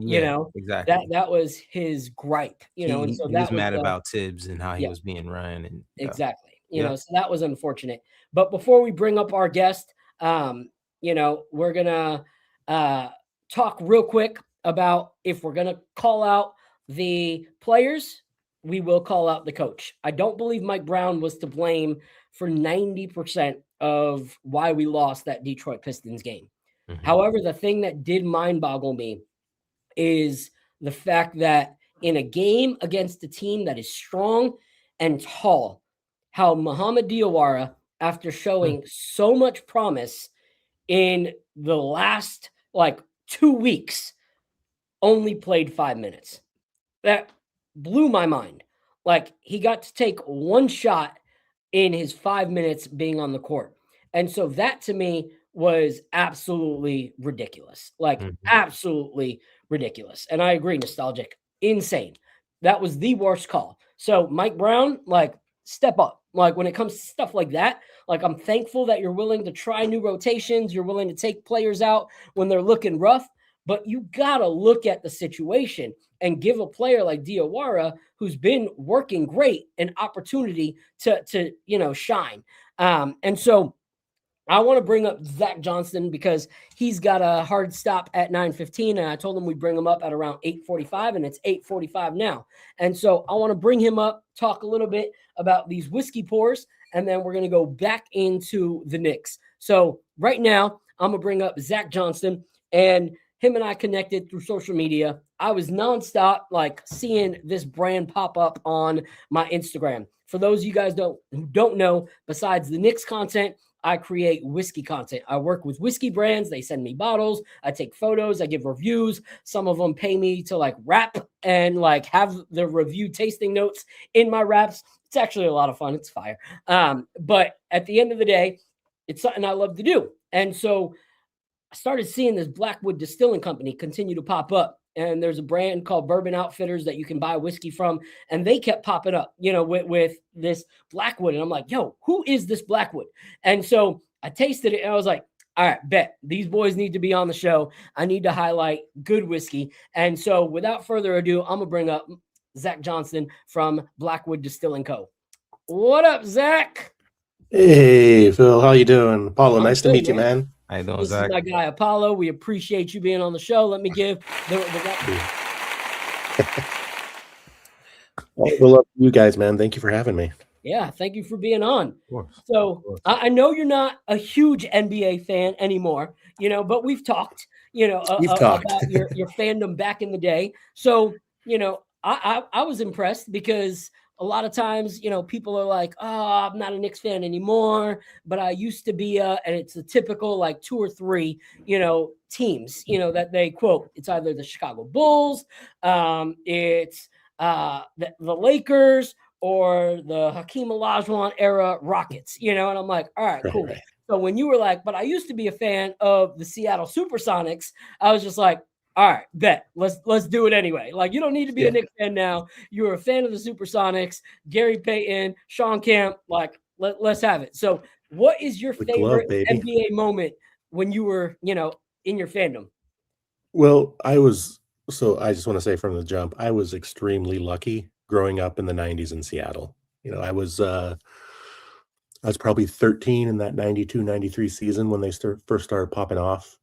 Exactly. That was his gripe. And so he that was mad about Tibbs and how he was being run, and exactly. So that was unfortunate. But before we bring up our guest, we're gonna talk real quick about if we're gonna call out the players, we will call out the coach. I don't believe Mike Brown was to blame for 90% of why we lost that Detroit Pistons game. However, the thing that did mind boggle me is the fact that in a game against a team that is strong and tall, how Muhammad Diawara, after showing so much promise in the last 2 weeks, only played 5 minutes. That blew my mind. Like, he got to take one shot in his 5 minutes being on the court. And so that to me was absolutely ridiculous. Absolutely ridiculous. And I agree, nostalgic, insane. That was the worst call. So Mike Brown, step up. When it comes to stuff like that, I'm thankful that you're willing to try new rotations. You're willing to take players out when they're looking rough, but you got to look at the situation and give a player like Diawara, who's been working great, an opportunity to shine. And so I want to bring up Zach Johnston because he's got a hard stop at 9:15, and I told him we'd bring him up at around 8:45, and it's 8:45 now. And so I want to bring him up, talk a little bit about these whiskey pours, and then we're going to go back into the Knicks. So right now, I'm going to bring up Zach Johnston, and him and I connected through social media, I was nonstop like seeing this brand pop up on my Instagram. For those of you guys who don't know, besides the Knicks content, I create whiskey content. I work with whiskey brands. They send me bottles. I take photos. I give reviews. Some of them pay me to like rap and like have the review tasting notes in my raps. It's actually a lot of fun. It's fire. But at the end of the day, it's something I love to do. And so I started seeing this Blackwood Distilling Company continue to pop up. And there's a brand called Bourbon Outfitters that you can buy whiskey from. And they kept popping up, with this Blackwood. And I'm like, yo, who is this Blackwood? And so I tasted it and I was like, all right, bet these boys need to be on the show. I need to highlight good whiskey. And so without further ado, I'm going to bring up Zach Johnston from Blackwood Distilling Co. What up, Zach? Hey, Phil, how you doing? Apollo, nice to good, meet you, man. man. How you doing, This Zach? is my guy, Apollo. We appreciate you being on the show. Let me give the Well, love you guys, man. Thank you for having me. Yeah, thank you for being on. Of course. So I know you're not a huge NBA fan anymore, but we've talked, We've talked. about your fandom back in the day. So, I was impressed because a lot of times, people are like, oh, I'm not a Knicks fan anymore, but I used to be and it's a typical like 2 or 3, teams, that they quote. It's either the Chicago Bulls, it's the Lakers, or the Hakeem Olajuwon era Rockets, and I'm like, all right, cool. Right. So when you were like, but I used to be a fan of the Seattle Supersonics, I was just like, all right, bet. Let's do it anyway. Like, you don't need to be a Knicks fan now. You're a fan of the Supersonics, Gary Payton, Sean Kemp. Like, let's have it. So what is your favorite NBA moment when you were, in your fandom? Well, I just want to say from the jump, I was extremely lucky growing up in the 90s in Seattle. I was probably 13 in that 92-93 season when they first started popping off.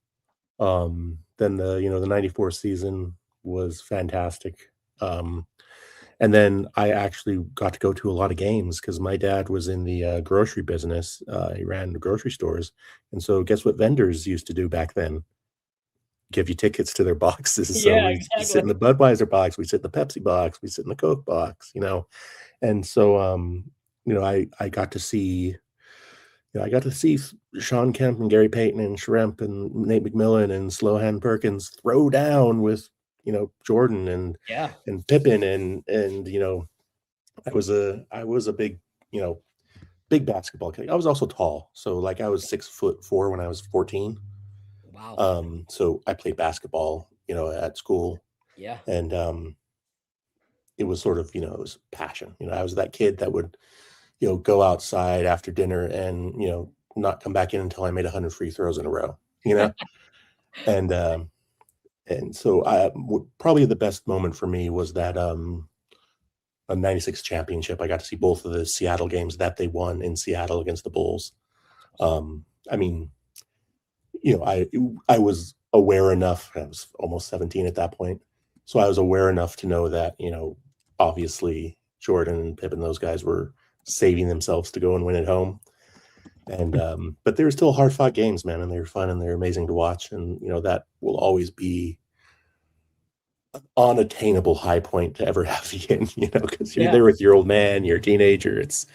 Then the 94 season was fantastic. And then I actually got to go to a lot of games because my dad was in the grocery business. He ran the grocery stores. And so guess what vendors used to do back then? Give you tickets to their boxes. So Yeah, we exactly. sit in the Budweiser box, we sit in the Pepsi box, we sit in the Coke box, And so, I got to see Sean Kemp and Gary Payton and Schrempf and Nate McMillan and Slohan Perkins throw down with, Jordan and Pippen and I was a big, big basketball kid. I was also tall. So like I was 6'4" when I was 14. Wow. So I played basketball, at school. Yeah. And it was sort of, it was passion. I was that kid that would, go outside after dinner and, not come back in until I made 100 free throws in a row, and so probably the best moment for me was that a 96 championship. I got to see both of the Seattle games that they won in Seattle against the Bulls. I mean, I was aware enough. I was almost 17 at that point. So I was aware enough to know that, obviously Jordan and Pippen, those guys were saving themselves to go and win at home. And, but they were still hard fought games, man. And they were fun and they're amazing to watch. And, that will always be an unattainable high point to ever have again, because you're there with your old man, you're a teenager. It's,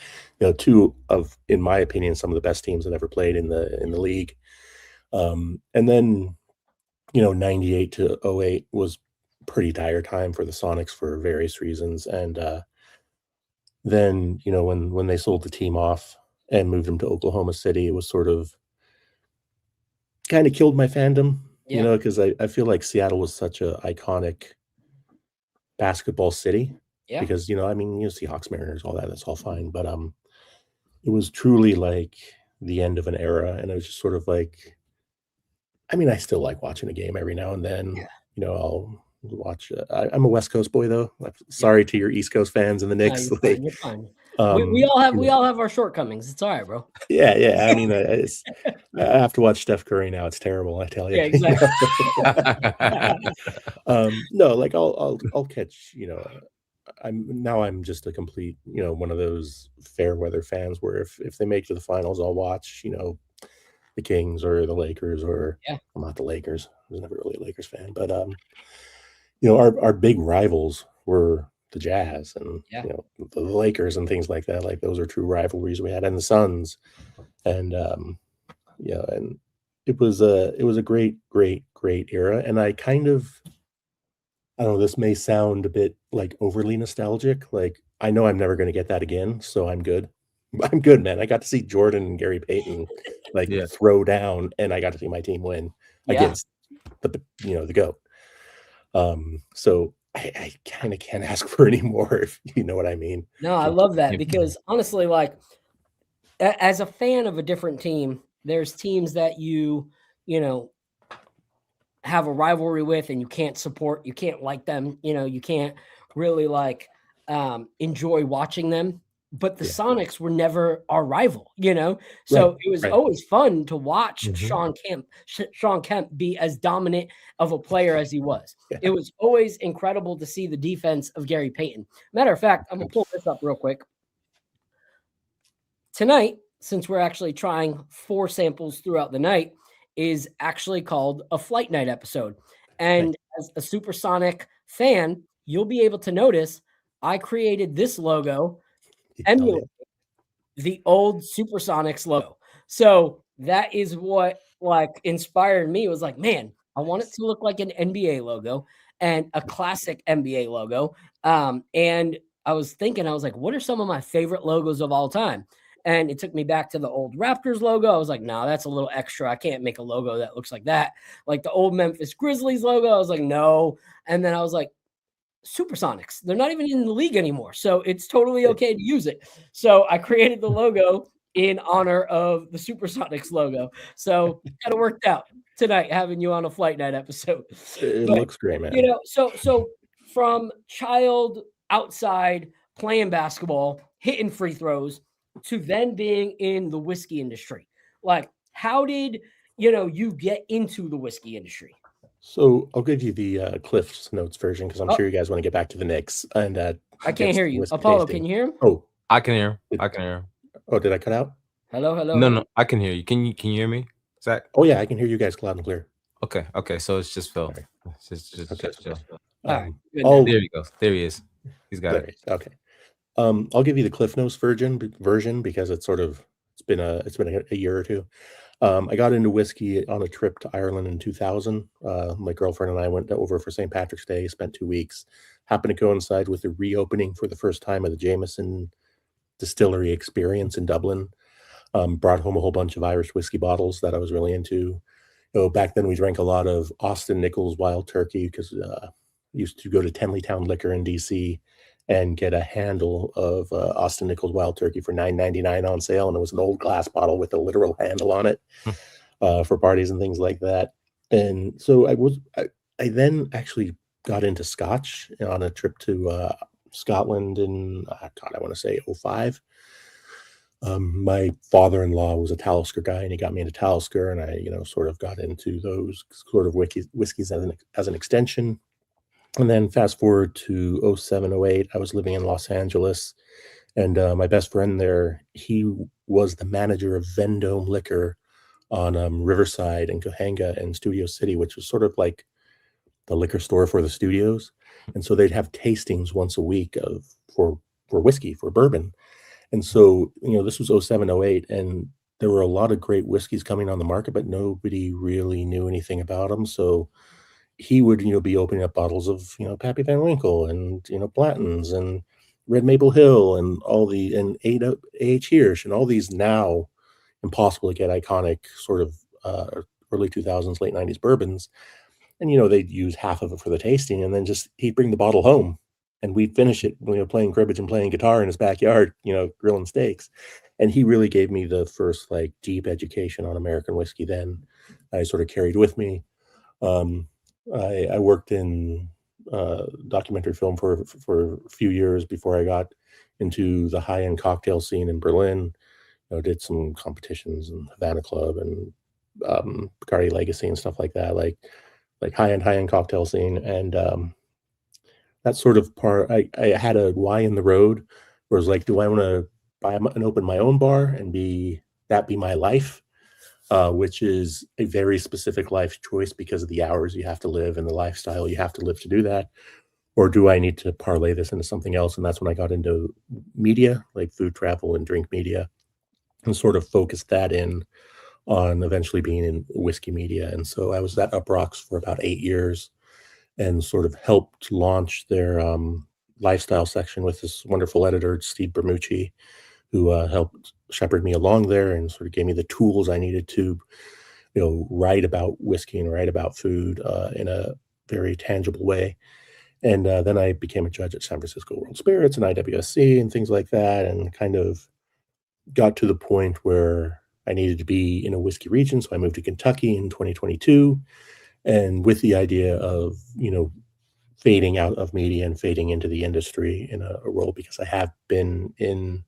two of, in my opinion, some of the best teams that ever played in the league. And then, 98 to 08 was pretty dire time for the Sonics for various reasons. And then, when they sold the team off and moved them to Oklahoma City, it was sort of kind of killed my fandom, because I feel like Seattle was such a iconic basketball city. Yeah. Because, Seahawks, Mariners, all that, that's all fine. But it was truly like the end of an era. And it was just sort of like, I still like watching a game every now and then. Yeah. I'll watch. I'm a West Coast boy, though. Sorry to your East Coast fans and the Knicks. No, you're fine. We all have our shortcomings. It's all right, bro. Yeah. I have to watch Steph Curry now. It's terrible, I tell you. Yeah, exactly. No, like I'll catch. I'm just a complete, one of those fair weather fans where if they make it to the finals, I'll watch. The Kings or the Lakers, or I'm not the Lakers. I was never really a Lakers fan, but our big rivals were the Jazz and Yeah. the Lakers and things like that. Like those are true rivalries we had, and the Suns, and and it was a great era. And I kind of, I don't know, this may sound a bit like overly nostalgic. Like I know I'm never going to get that again, so I'm good. I'm good, man. I got to see Jordan and Gary Payton Yeah. throw down, and I got to see my team win Yeah. against the GOAT. So I kind of can't ask for any more, if you know what I mean. No, I love that Yeah. because honestly, like as a fan of a different team, there's teams that you know, have a rivalry with and you can't support, you can't like them, you can't really like enjoy watching them. But the Yeah. Sonics were never our rival, so Right, it was right. always fun to watch Mhm. Sean Kemp be as dominant of a player as he was. Yeah. It was always incredible to see the defense of Gary Payton. Matter of fact, I'm gonna pull this up real quick. Tonight, since we're actually trying 4 samples throughout the night, is actually called a Flight Night episode. And as a Supersonic fan, you'll be able to notice I created this logo emulating the old Supersonics logo. So that is what like inspired me. It was like, man, I want it to look like an NBA logo and a classic NBA logo. And I was thinking, I was like, what are some of my favorite logos of all time? And it took me back to the old Raptors logo. I was like, no, that's a little extra. I can't make a logo that looks like that. Like the old Memphis Grizzlies logo. I was like, no. And then I was like, Supersonics. They're not even in the league anymore. So it's totally okay to use it. So I created the logo in honor of the Supersonics logo. So kind of worked out tonight having you on a Flight Night episode. It But, looks great, man. So from child outside playing basketball, hitting free throws to then being in the whiskey industry. Like, how did you get into the whiskey industry? So I'll give you the Cliff's Notes version because I'm Oh. sure you guys want to get back to the Knicks. And I get can't hear some you. whiskey Apollo, tasting. can you hear him? Oh, I can hear him. I can hear him. oh, did I cut out? Hello. No, I can hear you. Can you hear me, Zach? Oh yeah, I can hear you guys loud and clear. Okay. So it's just Phil. Right. It's just Okay. Phil. All right. Good Oh, There he goes. There he is. He's got there it. it is. Okay. I'll give you the Cliff Notes version because it's been a year or two. I got into whiskey on a trip to Ireland in 2000. My girlfriend and I went over for St. Patrick's Day, spent 2 weeks. Happened to coincide with the reopening for the first time of the Jameson distillery experience in Dublin. Brought home a whole bunch of Irish whiskey bottles that I was really into. Back then we drank a lot of Austin Nichols Wild Turkey because used to go to Tenleytown Liquor in DC and get a handle of Austin Nichols Wild Turkey for $9.99 on sale, and it was an old glass bottle with a literal handle on it for parties and things like that. And so I then actually got into Scotch on a trip to Scotland in I want to say 2005. My father-in-law was a Talisker guy, and he got me into Talisker, and I, sort of got into those sort of whiskeys as an extension. And then fast forward to 07, 08, I was living in Los Angeles, and my best friend there, he was the manager of Vendome Liquor on Riverside and Cahuenga and Studio City, which was sort of like the liquor store for the studios. And so they'd have tastings once a week for whiskey, for bourbon. And so, this was 07, 08, and there were a lot of great whiskeys coming on the market, but nobody really knew anything about them. So he would, be opening up bottles of, Pappy Van Winkle and, Blanton's and Red Maple Hill and and A.H. Hirsch and all these now impossible to get iconic sort of early 2000s, late 90s bourbons. And, they'd use half of it for the tasting, and then he'd bring the bottle home. And we'd finish it, playing cribbage and playing guitar in his backyard, grilling steaks. And he really gave me the first deep education on American whiskey. Then I sort of carried with me. I worked in documentary film for a few years before I got into the high-end cocktail scene in Berlin. Did some competitions in Havana Club and Bacardi Legacy and stuff like that, like high-end cocktail scene. And that sort of part, I had a why in the road where it was like, do I want to buy and open my own bar and be my life? which is a very specific life choice because of the hours you have to live and the lifestyle you have to live to do that? Or do I need to parlay this into something else? And that's when I got into media, like food, travel, and drink media, and sort of focused that in on eventually being in whiskey media. And so I was at Up Rocks for about 8 years and sort of helped launch their lifestyle section with this wonderful editor, Steve Bermucci, who helped shepherd me along there and sort of gave me the tools I needed to, write about whiskey and write about food in a very tangible way. And then I became a judge at San Francisco World Spirits and IWSC and things like that, and kind of got to the point where I needed to be in a whiskey region. So I moved to Kentucky in 2022, and with the idea of, fading out of media and fading into the industry in a role, because I have been in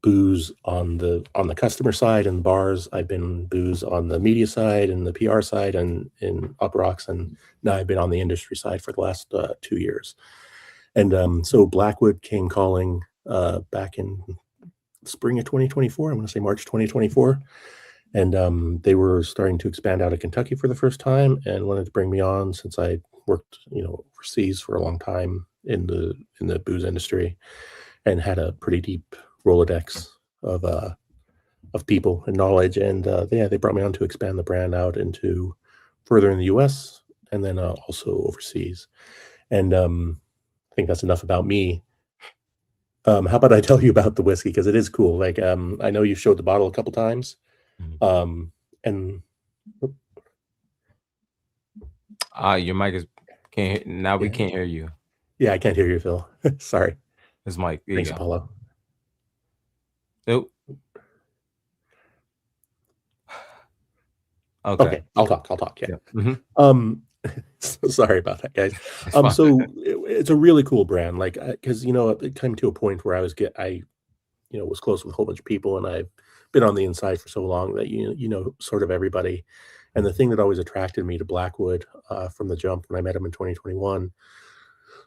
booze on the customer side and bars. I've been booze on the media side and the PR side and in Up Rocks, and now I've been on the industry side for the last 2 years. And so Blackwood came calling back in spring of 2024. I'm going to say March 2024. And they were starting to expand out of Kentucky for the first time and wanted to bring me on, since I worked, overseas for a long time in the booze industry and had a pretty deep Rolodex of people and knowledge. And they brought me on to expand the brand out into further in the US and then also overseas. And I think that's enough about me. How about I tell you about the whiskey, because it is cool. Like, I know you showed the bottle a couple times. And your mic is can't now. We can't hear you. Yeah, I can't hear you, Phil. Sorry. This mic. Thanks, Apollo. Nope. Okay, I'll talk. Yeah. Mm-hmm. So sorry about that, guys. So it's a really cool brand, like, because it came to a point where I was close with a whole bunch of people, and I've been on the inside for so long that sort of everybody. And the thing that always attracted me to Blackwood from the jump when I met him in 2021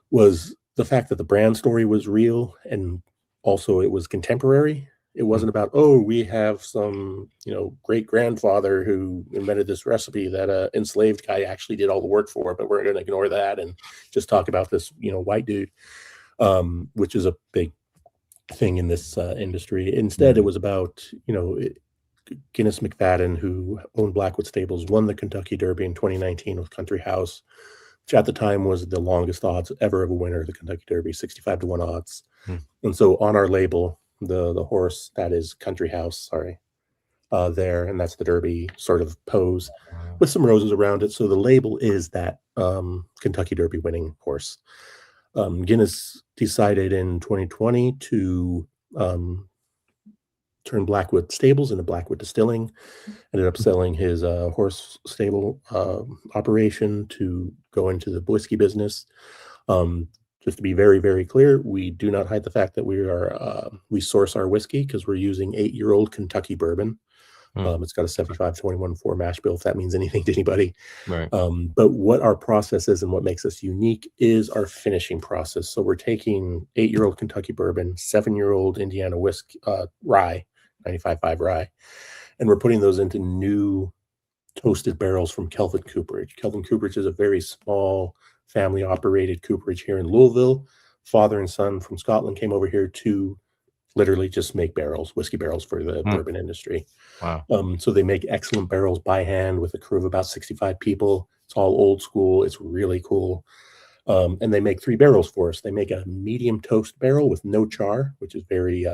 was the fact that the brand story was real, and also it was contemporary. It wasn't about, we have some, great grandfather who invented this recipe that a enslaved guy actually did all the work for, but we're going to ignore that and just talk about this, white dude, which is a big thing in this industry. Instead, it was about, Guinness McFadden, who owned Blackwood Stables, won the Kentucky Derby in 2019 with Country House, which at the time was the longest odds ever of a winner of the Kentucky Derby, 65-1 odds. And so on our label, the horse that is Country House, there, and that's the Derby sort of pose with some roses around it. So the label is that Kentucky Derby winning horse. Guinness decided in 2020 to turn Blackwood Stables into Blackwood Distilling, ended up selling his horse stable operation to go into the whiskey business. Just to be very, very clear, we do not hide the fact that we source our whiskey because we're using 8-year-old Kentucky bourbon. It's got a 75-21-4 mash bill, if that means anything to anybody. Right. But what our process is and what makes us unique is our finishing process. So we're taking 8-year-old Kentucky bourbon, 7-year-old Indiana whiskey, rye, 95.5 rye, and we're putting those into new toasted barrels from Kelvin Cooperage. Kelvin Cooperage is a very small family-operated cooperage here in Louisville. Father and son from Scotland came over here to literally just make barrels, whiskey barrels for the bourbon industry. Wow. So they make excellent barrels by hand with a crew of about 65 people. It's all old school. It's really cool. And they make 3 barrels for us. They make a medium toast barrel with no char, which is very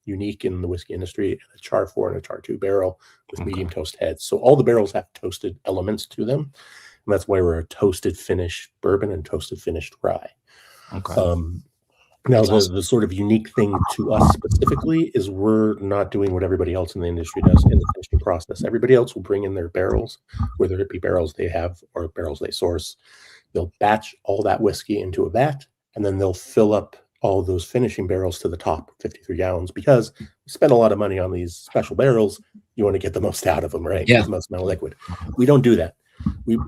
unique in the whiskey industry, and a char 4 and a char 2 barrel with medium toast heads. So all the barrels have toasted elements to them. And that's why we're a toasted finished bourbon and toasted finished rye. Okay. Now, the sort of unique thing to us specifically is we're not doing what everybody else in the industry does in the finishing process. Everybody else will bring in their barrels, whether it be barrels they have or barrels they source. They'll batch all that whiskey into a vat, and then they'll fill up all of those finishing barrels to the top, 53 gallons, because you spend a lot of money on these special barrels. You want to get the most out of them, right? Yeah. Get the most amount of liquid. We don't do that.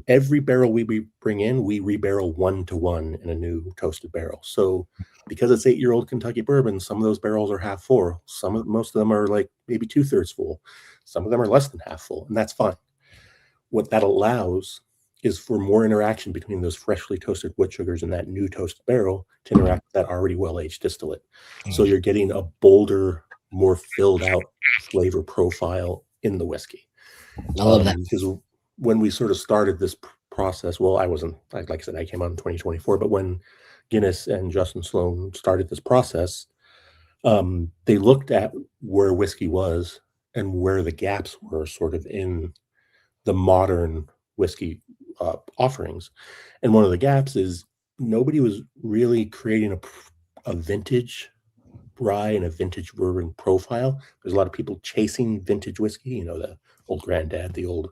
Every barrel we bring in, we rebarrel 1-to-1 in a new toasted barrel. So because it's 8-year-old Kentucky bourbon, some of those barrels are half full. Most of them are like maybe 2/3 full. Some of them are less than half full, and that's fine. What that allows is for more interaction between those freshly toasted wood sugars and that new toasted barrel to interact with that already well-aged distillate. So you're getting a bolder, more filled out flavor profile in the whiskey. I love that. Because when we sort of started this process, well, I wasn't, like I said, I came on in 2024, but when Guinness and Justin Sloan started this process, they looked at where whiskey was and where the gaps were sort of in the modern whiskey offerings. And one of the gaps is nobody was really creating a vintage rye and a vintage bourbon profile. There's a lot of people chasing vintage whiskey, you know, the old Granddad, the old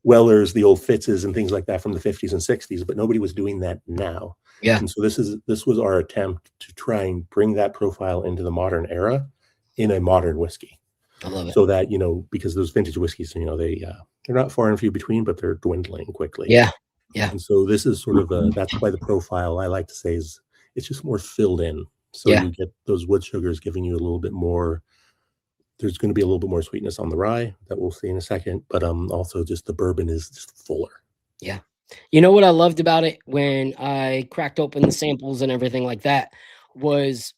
Wellers, the old Fitzes and things like that from the 50s and 60s, but nobody was doing that now. Yeah. And so this was our attempt to try and bring that profile into the modern era in a modern whiskey. I love it. So that, you know, because those vintage whiskeys, you know, they're not far and few between, but they're dwindling quickly. Yeah. Yeah. And so this is sort of that's why the profile, I like to say, is it's just more filled in. So you get those wood sugars giving you a little bit more. There's going to be a little bit more sweetness on the rye that we'll see in a second, but also just the bourbon is just fuller. Yeah. You know what I loved about it when I cracked open the samples and everything like that was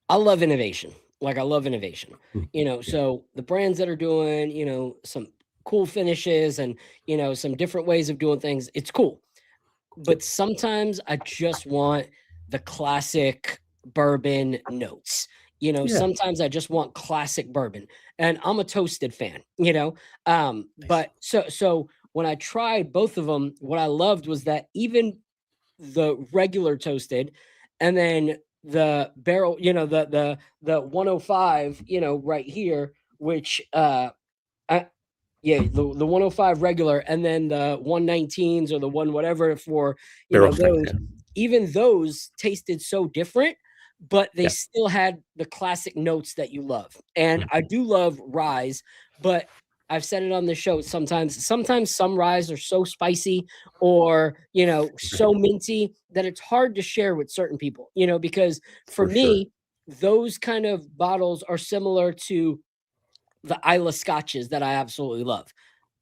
I love innovation. Like I love innovation, you know, so the brands that are doing, you know, some cool finishes and, you know, some different ways of doing things, it's cool. But sometimes I just want the classic bourbon notes. You know, sometimes I just want classic bourbon, and I'm a toasted fan, you know. But so when I tried both of them, what I loved was that even the regular toasted and then the barrel, you know, the 105, you know, right here, which the 105 regular and then the 119s or the one whatever for you know those, even those tasted so different, but they still had the classic notes that you love. And I do love ryes, but I've said it on the show sometimes some ryes are so spicy or, you know, so minty that it's hard to share with certain people, you know, because for me, those kind of bottles are similar to the Isla scotches that I absolutely love.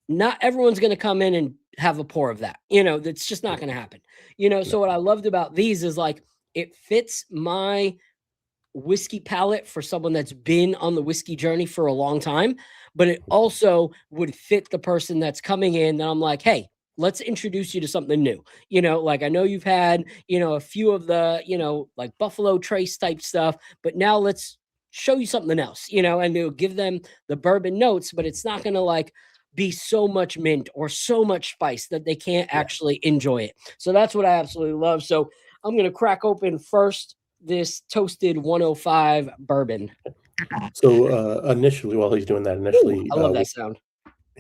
Not everyone's going to come in and have a pour of that, you know, that's just not going to happen, you know. So what I loved about these is like, it fits my whiskey palate for someone that's been on the whiskey journey for a long time, but it also would fit the person that's coming in. And I'm like, hey, let's introduce you to something new. You know, like I know you've had, you know, a few of the, you know, like Buffalo Trace type stuff, but now let's show you something else, you know, and it'll give them the bourbon notes, but it's not going to like be so much mint or so much spice that they can't actually enjoy it. So that's what I absolutely love. So I'm going to crack open first this toasted 105 bourbon. So initially, while he's doing that, I love that sound.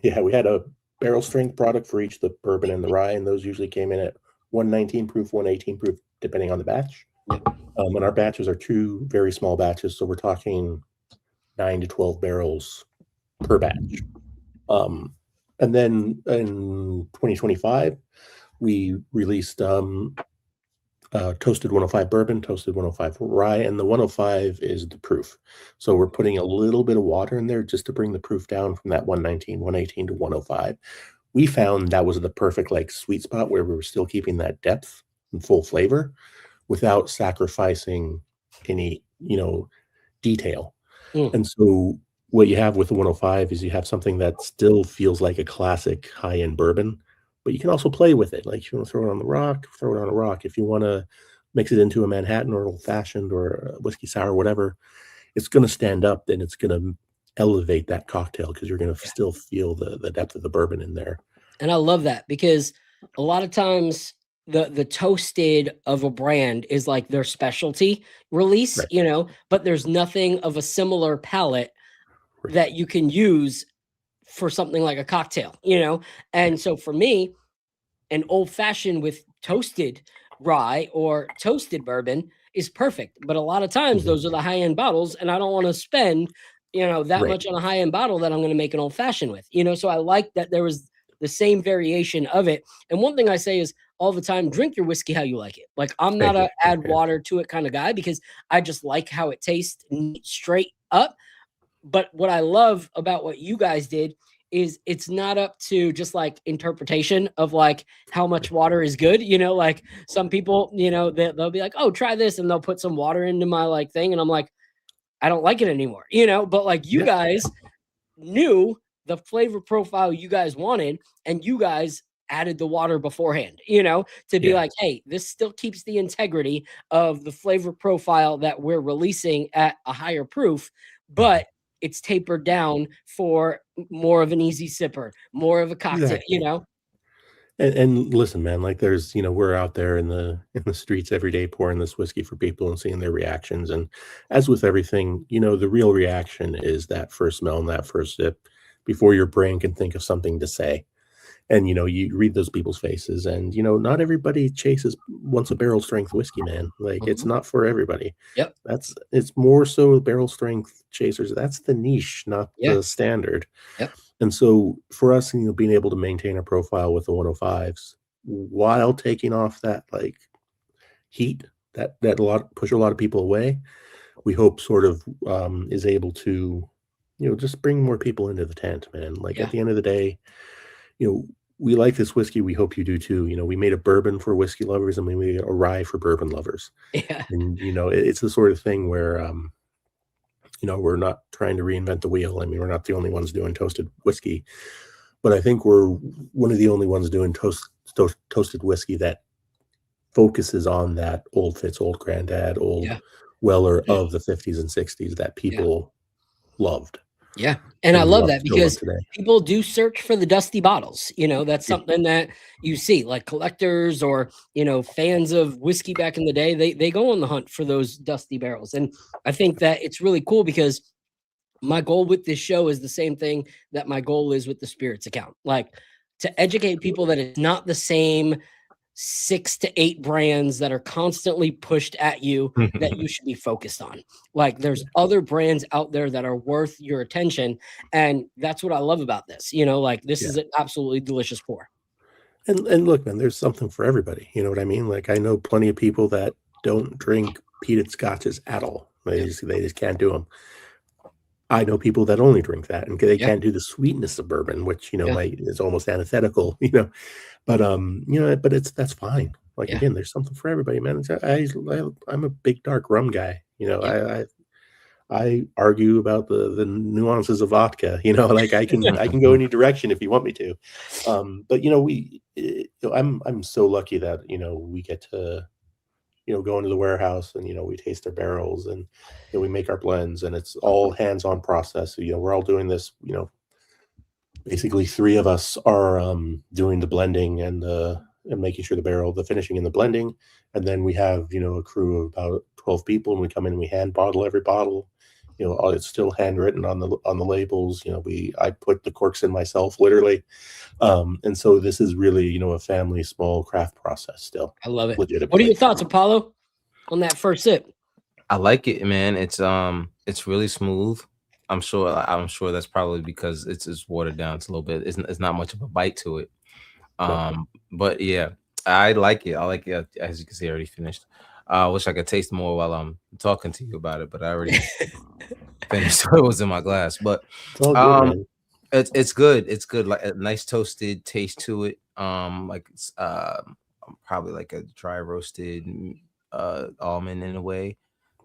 Yeah, we had a barrel strength product for each, the bourbon and the rye, and those usually came in at 119 proof, 118 proof, depending on the batch. And our batches are two very small batches, so we're talking 9 to 12 barrels per batch. And then in 2025, we released toasted 105 bourbon, toasted 105 rye, and the 105 is the proof. So we're putting a little bit of water in there just to bring the proof down from that 119, 118 to 105. We found that was the perfect like sweet spot where we were still keeping that depth and full flavor without sacrificing any, you know, detail. And so what you have with the 105 is you have something that still feels like a classic high-end bourbon, but you can also play with it. Like if you want to throw it on the rock, throw it on a rock. If you want to mix it into a Manhattan or old-fashioned or a whiskey sour, whatever, it's going to stand up and it's going to elevate that cocktail because you're going to still feel the depth of the bourbon in there. And I love that because a lot of times the toasted of a brand is like their specialty release, you know, but there's nothing of a similar palette that you can use for something like a cocktail, you know? And so for me, an old fashioned with toasted rye or toasted bourbon is perfect. But a lot of times those are the high end bottles and I don't want to spend, you know, that much on a high end bottle that I'm going to make an old fashioned with, you know? So I like that there was the same variation of it. And one thing I say is all the time, drink your whiskey how you like it. Like I'm not a add water to it kind of guy because I just like how it tastes straight up. But what I love about what you guys did is it's not up to just like interpretation of like how much water is good. You know, like some people, you know, they'll be like, oh, try this. And they'll put some water into my like thing. And I'm like, I don't like it anymore, you know, but like you guys knew the flavor profile you guys wanted and you guys added the water beforehand, you know, to be like, hey, this still keeps the integrity of the flavor profile that we're releasing at a higher proof, but it's tapered down for more of an easy sipper, more of a cocktail, you know? And listen, man, like there's, you know, we're out there in the streets every day pouring this whiskey for people and seeing their reactions. And as with everything, you know, the real reaction is that first smell and that first sip before your brain can think of something to say. And, you know, you read those people's faces and, you know, not everybody wants a barrel strength whiskey, man. Like it's not for everybody. Yep. It's more so barrel strength chasers. That's the niche, not the standard. Yep. And so for us, you know, being able to maintain a profile with the 105s while taking off that like heat that push a lot of people away, we hope sort of is able to, you know, just bring more people into the tent, man. Like at the end of the day, you know, we like this whiskey. We hope you do too. You know, we made a bourbon for whiskey lovers and we made a rye for bourbon lovers. Yeah. And, you know, it's the sort of thing where, you know, we're not trying to reinvent the wheel. I mean, we're not the only ones doing toasted whiskey, but I think we're one of the only ones doing toasted whiskey that focuses on that old Fitz, old Granddad, old Weller of the 50s and 60s that people loved. Yeah. And I love that because people do search for the dusty bottles. You know, that's something that you see like collectors or, you know, fans of whiskey back in the day, they go on the hunt for those dusty barrels. And I think that it's really cool because my goal with this show is the same thing that my goal is with the Spirits account, like to educate people that it's not the same 6 to 8 brands that are constantly pushed at you that you should be focused on. Like there's other brands out there that are worth your attention. And that's what I love about this, you know, like this is an absolutely delicious pour. And look, man, there's something for everybody. You know what I mean? Like I know plenty of people that don't drink peated scotches at all. They just can't do them. I know people that only drink that and they can't do the sweetness of bourbon, which, you know, is almost antithetical, you know, but, you know, but that's fine. Like, again, there's something for everybody, man. I'm a big dark rum guy. You know, I argue about the nuances of vodka, you know, like I can go any direction if you want me to. But, you know, I'm so lucky that, you know, we get to, you know, go into the warehouse and, you know, we taste their barrels and, you know, we make our blends and it's all hands-on process. So, you know, we're all doing this, you know, basically 3 of us are doing the blending and making sure the finishing and the blending. And then we have, you know, a crew of about 12 people and we come in and we hand bottle every bottle. You know, it's still handwritten on the labels. You know, I put the corks in myself, literally. And so this is really, you know, a family small craft process still. I love it. What are your thoughts, Apollo, on that first sip? I like it, man. It's really smooth. I'm sure that's probably because it's watered down. It's a little bit. It's not much of a bite to it. But yeah, I like it. As you can see, I already finished. I wish I could taste more while I'm talking to you about it, but I already finished what was in my glass. But it's all good, it's good. It's good. Like a nice toasted taste to it. Like it's probably like a dry roasted almond in a way.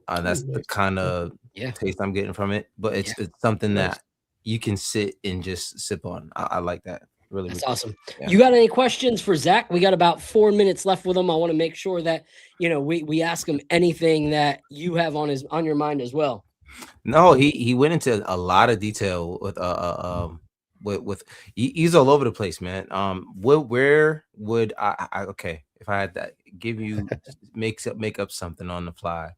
That's the kind of taste I'm getting from it. But it's something that you can sit and just sip on. I like that. Really, that's awesome. You got any questions for Zach? We got about 4 minutes left with him. I want to make sure that, you know, we ask him anything that you have on your mind as well. No, he went into a lot of detail with he's all over the place, man. Where would I okay, if I had that give you make up something on the fly,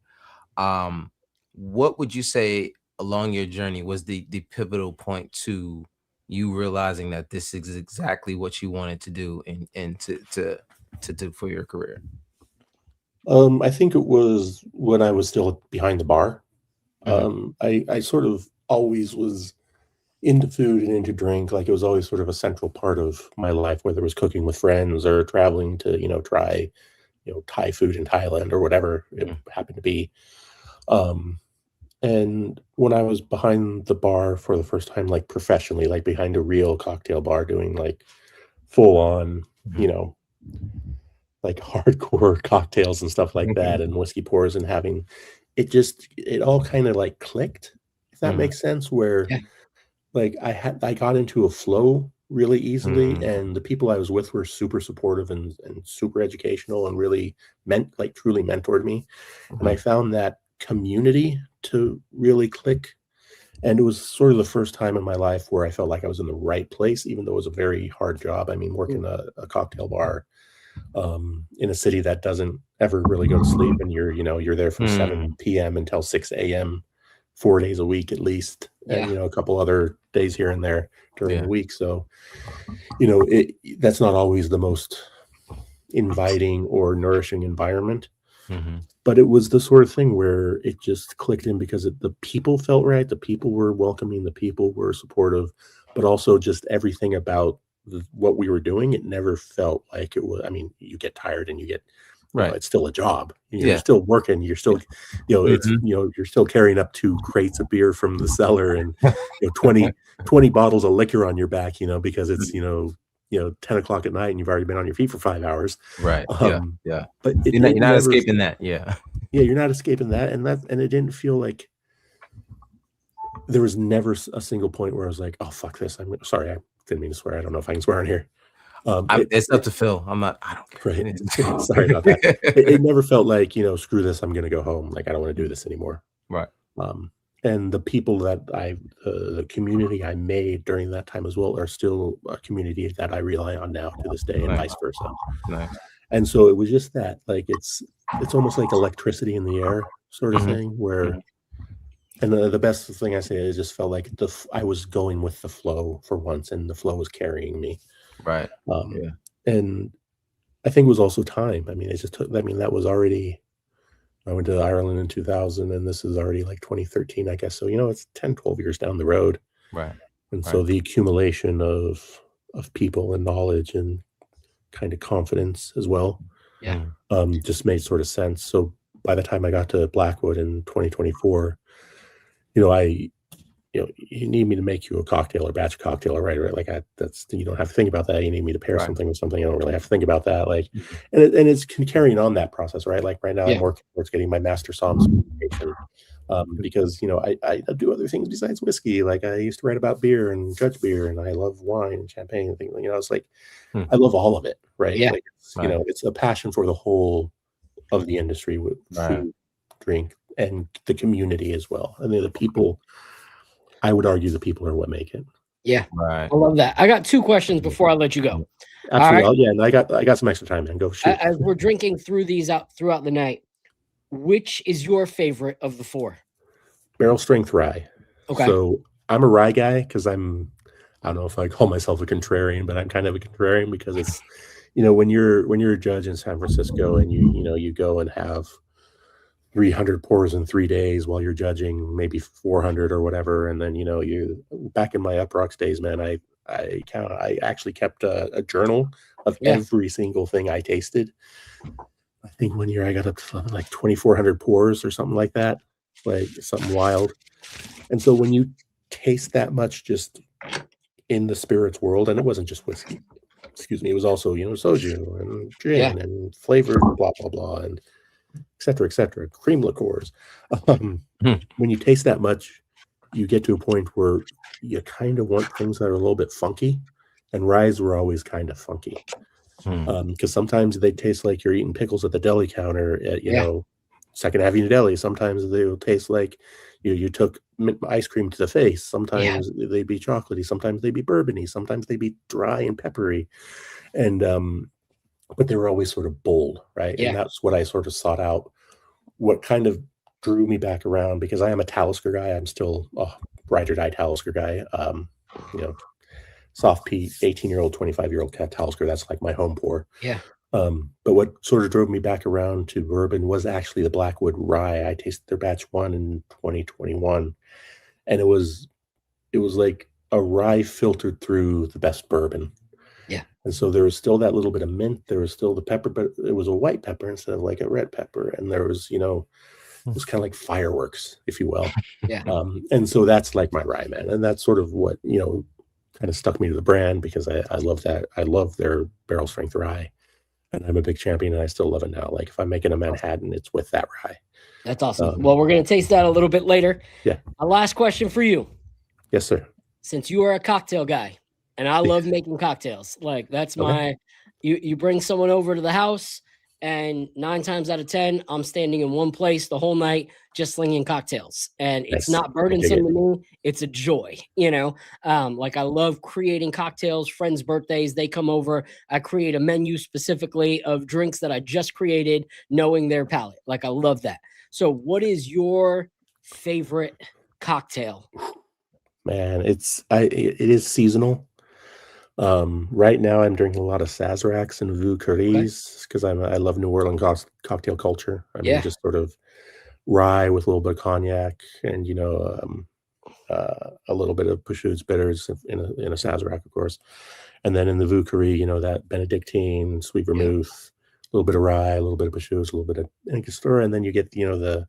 what would you say along your journey was the pivotal point to you realizing that this is exactly what you wanted to do and to do for your career? I think it was when I was still behind the bar. I sort of always was into food and into drink. Like it was always sort of a central part of my life, whether it was cooking with friends or traveling to, try, Thai food in Thailand or whatever it happened to be. And when I was behind the bar for the first time, like professionally, like behind a real cocktail bar doing like full on, like hardcore cocktails and stuff like that and whiskey pours and having it all kind of like clicked, if that makes sense, where Yeah. like I got into a flow really easily and the people I was with were super supportive and super educational and really truly mentored me. And I found that community to really click. And it was sort of the first time in my life where I felt like I was in the right place, even though it was a very hard job. I mean, working a cocktail bar in a city that doesn't ever really go to sleep, and you're there from 7 p.m. until 6 a.m. 4 days a week at least, and a couple other days here and there during the week. So, that's not always the most inviting or nourishing environment. But it was the sort of thing where it just clicked in because the people felt right. The people were welcoming. The people were supportive, but also just everything about what we were doing. It never felt like it was. I mean, you get tired and you get, it's still a job. You're still working. You're still, it's, you're still carrying up 2 crates of beer from the cellar and 20 bottles of liquor on your back, because it's, 10 o'clock at night and you've already been on your feet for 5 hours. Right. Yeah. But you're not escaping that. Yeah. Yeah. You're not escaping that. And it didn't feel like there was never a single point where I was like, oh, fuck this. I'm sorry. I didn't mean to swear. I don't know if I can swear on here. It's up to Phil. I don't care. Right. Sorry about that. It never felt like, screw this. I'm going to go home. Like, I don't want to do this anymore. Right. And the people that the community I made during that time as well are still a community that I rely on now to this day, and vice versa. Nice. And so it was just that, like, it's almost like electricity in the air sort of thing where, and the best thing I say is just felt like I was going with the flow for once, and the flow was carrying me. Right. And I think it was also time. I mean, it just took, that was already, I went to Ireland in 2000 and this is already like 2013, I guess. So, it's 10, 12 years down the road. Right. And so the accumulation of people and knowledge and kind of confidence as well, just made sort of sense. So by the time I got to Blackwood in 2024, you need me to make you a cocktail or batch cocktail, right? Like that's, you don't have to think about that. You need me to pair something with something. I don't really have to think about that. Like, and it's carrying on that process, right? Like right now I'm working towards getting my master somm certification, because, I do other things besides whiskey. Like I used to write about beer and judge beer, and I love wine and champagne and things. It's like, I love all of it, right? Yeah. Like, it's a passion for the whole of the industry with food, drink, and the community as well. I mean, the people, I would argue the people are what make it. Yeah. Right. I love that. I got 2 questions before I let you go. Absolutely. Yeah. And I got some extra time, man. Go shoot. As we're drinking throughout the night, which is your favorite of the 4? Barrel strength rye. Okay. So I'm a rye guy because I don't know if I call myself a contrarian, but I'm kind of a contrarian because it's, when you're a judge in San Francisco and you go and have 300 pours in 3 days while you're judging maybe 400 or whatever. And then, you back in my Up Rocks days, man, I actually kept a journal of every single thing I tasted. I think one year I got up to like 2,400 pours or something like that, like something wild. And so when you taste that much just in the spirits world, and it wasn't just whiskey, it was also, soju and gin and flavored blah, blah, blah, and et cetera, cream liqueurs. When you taste that much, you get to a point where you kind of want things that are a little bit funky, and ryes were always kind of funky. Because sometimes they taste like you're eating pickles at the deli counter at, Second Avenue Deli. Sometimes they will taste like you took ice cream to the face. Sometimes they'd be chocolatey. Sometimes they'd be bourbony. Sometimes they'd be dry and peppery. And, but they were always sort of bold, right? Yeah. And that's what I sort of sought out. What kind of drew me back around, because I am a Talisker guy. I'm still a ride or die Talisker guy. Soft peat, 18-year-old, 25-year-old cat Talisker. That's like my home pour. Yeah. But what sort of drove me back around to bourbon was actually the Blackwood Rye. I tasted their batch 1 in 2021, and it was like a rye filtered through the best bourbon. Yeah. And so there was still that little bit of mint. There was still the pepper, but it was a white pepper instead of like a red pepper. And there was, it was kind of like fireworks, if you will. Yeah. And so that's like my rye, man. And that's sort of what, kind of stuck me to the brand, because I love that. I love their barrel strength rye. And I'm a big champion, and I still love it now. Like if I'm making a Manhattan, it's with that rye. That's awesome. Well, we're going to taste that a little bit later. Yeah. A last question for you. Yes, sir. Since you are a cocktail guy, and I love making cocktails, like that's you bring someone over to the house, and 9 times out of 10, I'm standing in one place the whole night just slinging cocktails, and it's not burdensome to me. It's a joy, like I love creating cocktails, friends' birthdays, they come over. I create a menu specifically of drinks that I just created, knowing their palate. Like I love that. So what is your favorite cocktail? Man, it is seasonal. Right now I'm drinking a lot of Sazeracs and Vieux Carrés because I love New Orleans cocktail culture. I mean, just sort of rye with a little bit of cognac and a little bit of Peugeot's bitters in a Sazerac, of course, and then in the Vieux Carré, that Benedictine, sweet vermouth, a little bit of rye, a little bit of Peugeot's, a little bit of Angostura, and then you get the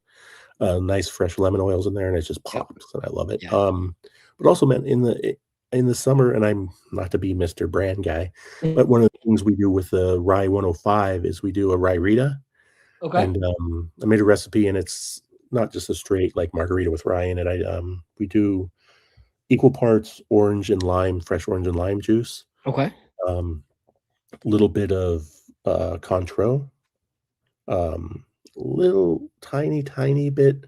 nice fresh lemon oils in there, and it just pops, and I love it. But also, man, in the summer, and I'm not to be Mr. Brand guy, but one of the things we do with the Rye 105 is we do a Rye Rita. Okay. And I made a recipe, and it's not just a straight like margarita with rye in it. We do equal parts orange and lime, fresh orange and lime juice. Okay. Little bit of Cointreau, little tiny bit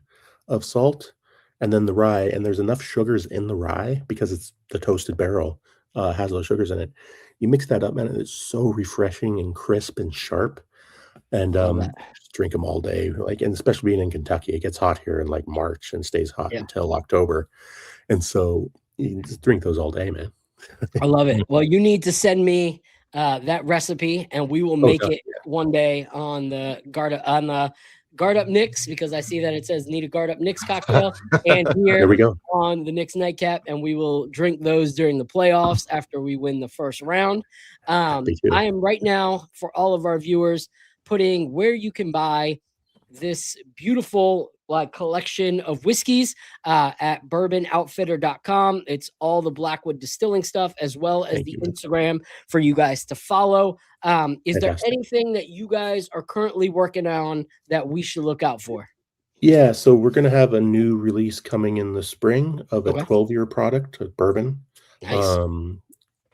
of salt, and then the rye. And there's enough sugars in the rye because it's the toasted barrel has those sugars in it. You mix that up, man, and it's so refreshing and crisp and sharp. And just drink them all day. Like, and especially being in Kentucky, it gets hot here in like March and stays hot until October. And so you just drink those all day, man. I love it. Well, you need to send me that recipe, and we will make it one day on the Guard Up Knicks, because I see that it says need a Guard Up Knicks cocktail, and here we go on the Knicks Nightcap, and we will drink those during the playoffs after we win the first round. I am right now, for all of our viewers, putting where you can buy this beautiful collection of whiskeys at bourbonoutfitter.com. It's all the Blackwood Distilling stuff, as well as the Instagram for you guys to follow. Is there anything that you guys are currently working on that we should look out for? Yeah, so we're going to have a new release coming in the spring of a 12-year product of bourbon. Nice.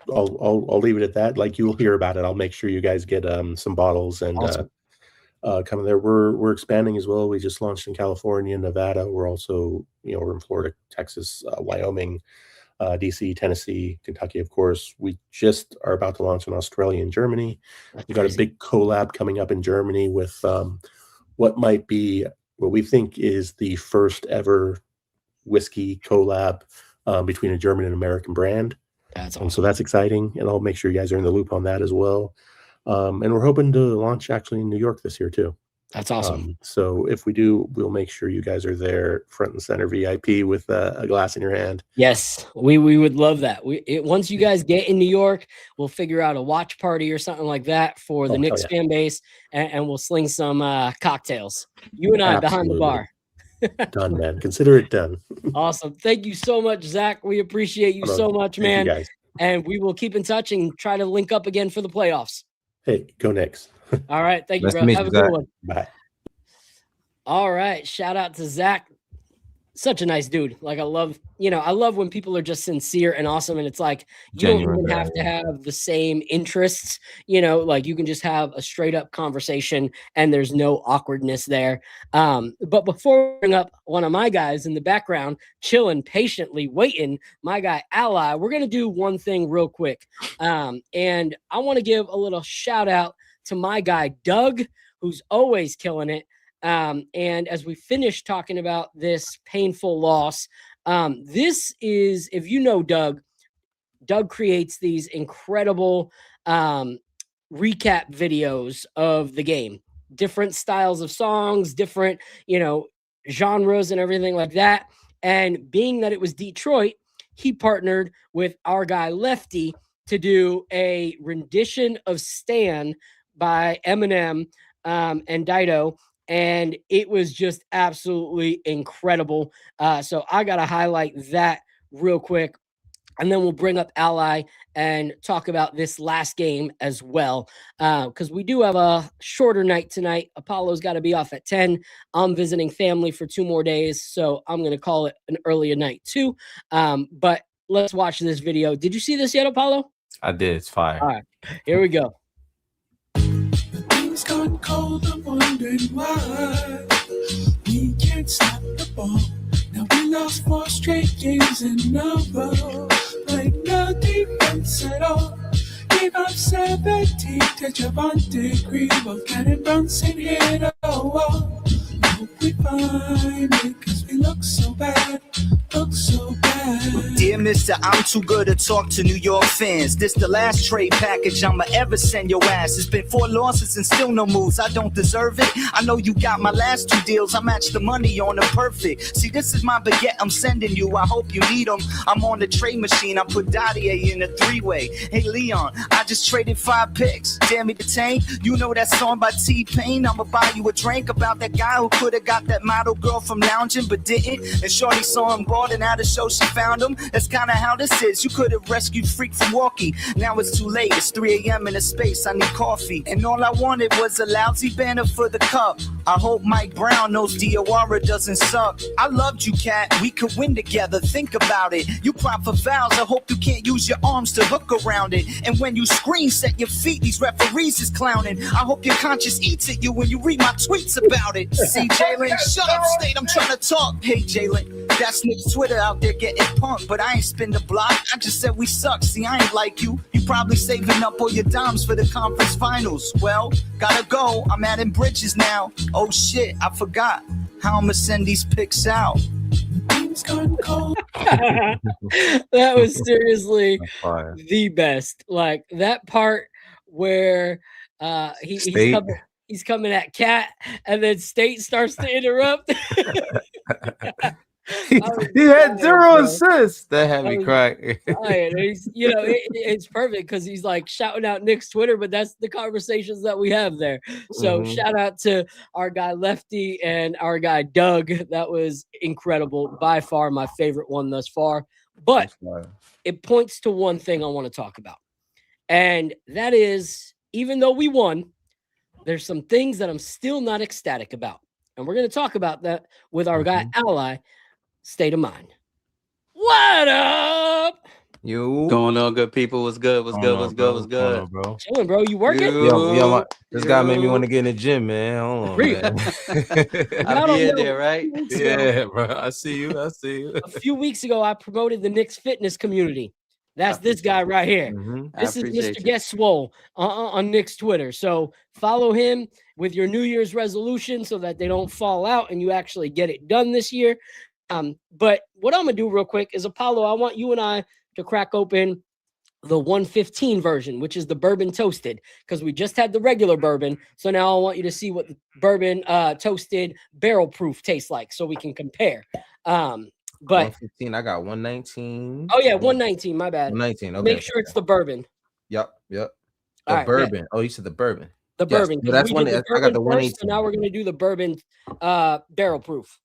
I'll leave it at that. Like, you'll hear about it. I'll make sure you guys get some bottles and coming there. We're expanding as well. We just launched in California, Nevada. We're also, we're in Florida, Texas, Wyoming, DC, Tennessee, Kentucky, of course. We just are about to launch in Australia and Germany. We've got a big collab coming up in Germany with what might be what we think is the first ever whiskey collab between a German and American brand. That's awesome. And so that's exciting, and I'll make sure you guys are in the loop on that as well. And we're hoping to launch actually in New York this year too. That's awesome. So if we do, we'll make sure you guys are there front and center VIP with a glass in your hand. Yes, we would love that. Once you guys get in New York, we'll figure out a watch party or something like that for the Knicks fan base, and we'll sling some cocktails. You and I behind the bar. Done, man. Consider it done. Awesome. Thank you so much, Zach. We appreciate you so much, man. Thank you, guys. And we will keep in touch and try to link up again for the playoffs. Hey, go Knicks. All right. Thank you, bro. Have a good one. Bye. All right. Shout out to Zach. Such a nice dude. Like, I love when people are just sincere and awesome. And it's like, you don't even have to have the same interests, like you can just have a straight up conversation and there's no awkwardness there. But before we bring up one of my guys in the background, chilling, patiently waiting, my guy Ally, we're going to do one thing real quick. And I want to give a little shout out to my guy, Doug, who's always killing it. And as we finish talking about this painful loss, this is, if you know Doug creates these incredible recap videos of the game, different styles of songs, different, genres and everything like that. And being that it was Detroit, he partnered with our guy Lefty to do a rendition of Stan by Eminem and Dido. And it was just absolutely incredible. So I got to highlight that real quick. And then we'll bring up Ally and talk about this last game as well. Because we do have a shorter night tonight. Apollo's got to be off at 10. I'm visiting family for 2 more days. So I'm going to call it an earlier night too. But let's watch this video. Did you see this yet, Apollo? I did. It's fire. All right. Here we go. Things gone cold, I'm wondering why we can't stop the ball. Now we lost 4 straight games in a row. Like no defense at all. Gave up 17 to Javante Green. Both Cannon Brunson hit a wall. Hope we find it, cause we look so bad. Look so bad. Dear mister, I'm too good to talk to New York fans. This the last trade package I'ma ever send your ass. It's been 4 losses and still no moves. I don't deserve it. I know you got my last 2 deals. I matched the money on them perfect. See, this is my baguette I'm sending you. I hope you need them. I'm on the trade machine. I put Dottier in a 3-way. Hey, Leon, I just traded 5 picks. Damn it, the tank. You know that song by T-Pain? I'ma buy you a drink about that guy who could've got that model girl from lounging but didn't. And Shorty saw him balling out of show. She found him. That's kinda how this is. You could've rescued Freak from Walkie. Now it's too late. It's 3 a.m. in a space. I need coffee. And all I wanted was a lousy banner for the cup. I hope Mike Brown knows Diawara doesn't suck. I loved you, Cat. We could win together. Think about it. You prop for fouls. I hope you can't use your arms to hook around it. And when you scream, set your feet. These referees is clowning. I hope your conscience eats at you when you read my tweets about it. See, Jalen, shut up, State. I'm trying to talk. Hey, Jalen, that's Nick's Twitter out there getting punked. But I ain't spin the block. I just said we suck. See, I ain't like you. You probably saving up all your dimes for the conference finals. Well, gotta go. I'm adding bridges now. Oh shit, I forgot how I'ma send these pics out. That was seriously the best. Like that part where he's coming at Cat and then State starts to interrupt. He had 0 assists. That had me crying. It's perfect because he's like shouting out Nick's Twitter, but that's the conversations that we have there. So shout out to our guy Lefty and our guy Doug. That was incredible. By far my favorite one thus far. But it points to one thing I want to talk about. And that is, even though we won, there's some things that I'm still not ecstatic about. And we're going to talk about that with our guy Ally. State of mind. What up? You going on, good people? What's good? What's good? What's good? What's good, bro? Chilling, bro. You working? This guy made me want to get in the gym, man. Hold on, man. I'll be in there, right? Yeah, bro. I see you. A few weeks ago, I promoted the Knicks fitness community. That's this guy right here. This is Mr. Get Swole on Knicks Twitter. So follow him with your New Year's resolution so that they don't fall out and you actually get it done this year. But what I'm gonna do real quick is, Apollo, I want you and I to crack open the 115 version, which is the bourbon toasted, because we just had the regular bourbon. So now I want you to see what the bourbon toasted barrel proof tastes like so we can compare. But 115, I got 119. Oh yeah, 119. My bad. 119. Okay. Make sure it's the bourbon. Yep. The right, bourbon. Yeah. Oh, you said the bourbon. The bourbon. So that's one. I got the 118. So now we're gonna do the bourbon barrel proof.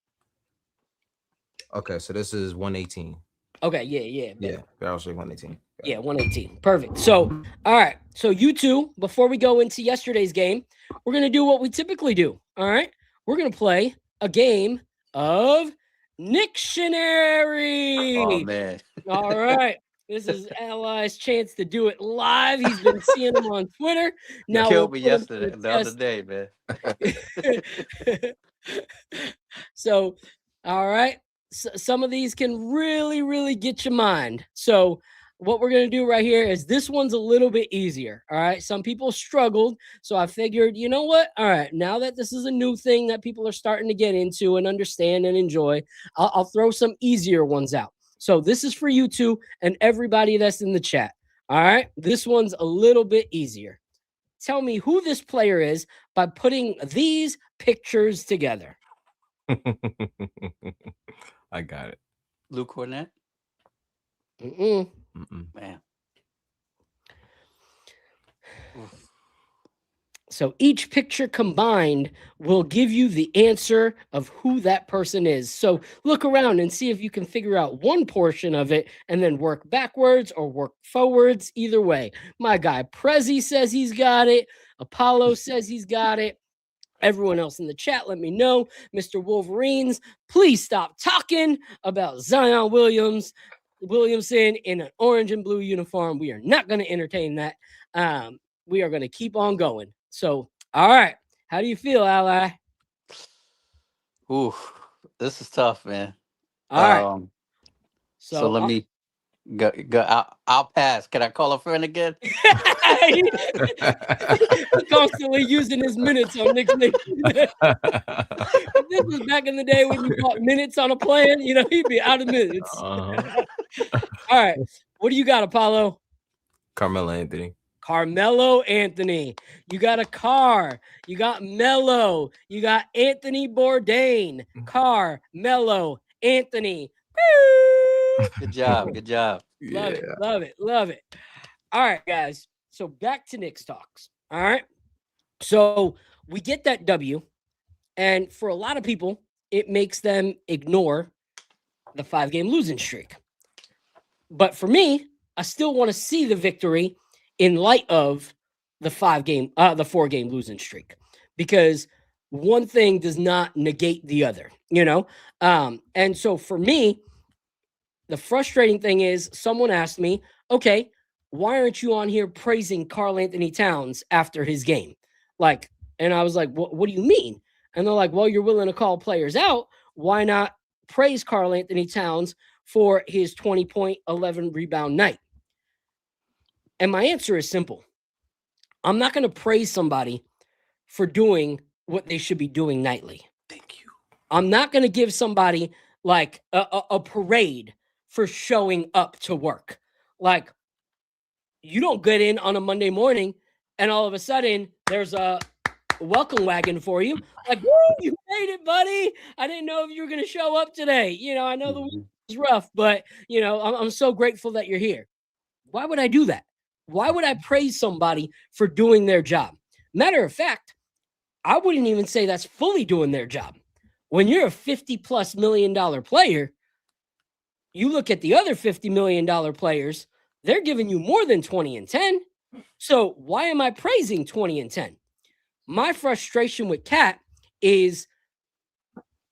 Okay, so this is 118. Okay, yeah. Barrel straight 118. Yeah, 118. Perfect. So, all right. So you two, before we go into yesterday's game, we're gonna do what we typically do. All right, we're gonna play a game of Nictionary. Oh man. All right. This is Ally's chance to do it live. He's been seeing him on Twitter. Now killed me yesterday, the other day, man. So, all right. Some of these can really, really get your mind. So what we're going to do right here is this one's a little bit easier. All right. Some people struggled. So I figured, you know what? All right. Now that this is a new thing that people are starting to get into and understand and enjoy, I'll throw some easier ones out. So this is for you two and everybody that's in the chat. All right. This one's a little bit easier. Tell me who this player is by putting these pictures together. I got it. Lou Cornett. Man. So each picture combined will give you the answer of who that person is. So look around and see if you can figure out one portion of it and then work backwards or work forwards. Either way, my guy Prezi says he's got it. Apollo says he's got it. Everyone else in the chat, let me know. Mr. Wolverines, please stop talking about Zion Williamson in an orange and blue uniform. We are not going to entertain that. We are going to keep on going. So, all right. How do you feel, Ally? Ooh, this is tough, man. All right. So let me go. I'll pass. Can I call a friend again? Constantly using his minutes on Knicks Nation. If this was back in the day when you bought minutes on a plan, he'd be out of minutes. All right. What do you got, Apollo? Carmelo Anthony. Carmelo Anthony. You got a car. You got Melo. You got Anthony Bourdain. Carmelo Anthony. Good job. Good job. Love it. Love it. Love it. All right, guys. So back to Knicks talks. All right. So we get that W. And for a lot of people, it makes them ignore the 5-game losing streak. But for me, I still want to see the victory in light of the 4-game losing streak, because one thing does not negate the other, And so for me, the frustrating thing is someone asked me, okay, why aren't you on here praising Karl Anthony Towns after his game? And I was like, what do you mean? And they're like, well, you're willing to call players out. Why not praise Karl Anthony Towns for his 20-point, 11 rebound night? And my answer is simple. I'm not going to praise somebody for doing what they should be doing nightly. Thank you. I'm not going to give somebody like a parade for showing up to work. Like, you don't get in on a Monday morning and all of a sudden there's a welcome wagon for you. Like, woo, you made it, buddy. I didn't know if you were going to show up today. I know the week was rough, but, I'm so grateful that you're here. Why would I do that? Why would I praise somebody for doing their job? Matter of fact, I wouldn't even say that's fully doing their job. When you're a $50+ million player, you look at the other $50 million players, they're giving you more than 20 and 10. So why am I praising 20 and 10? My frustration with Cat is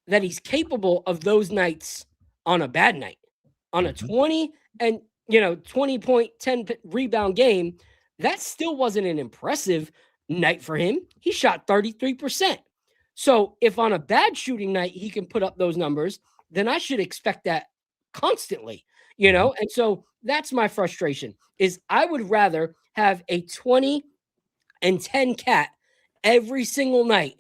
that he's capable of those nights on a bad night. On a 20 and 20-point, 10 rebound game, that still wasn't an impressive night for him. He shot 33%. So if on a bad shooting night he can put up those numbers, then I should expect that constantly, And so that's my frustration, is I would rather have a 20 and 10 Cat every single night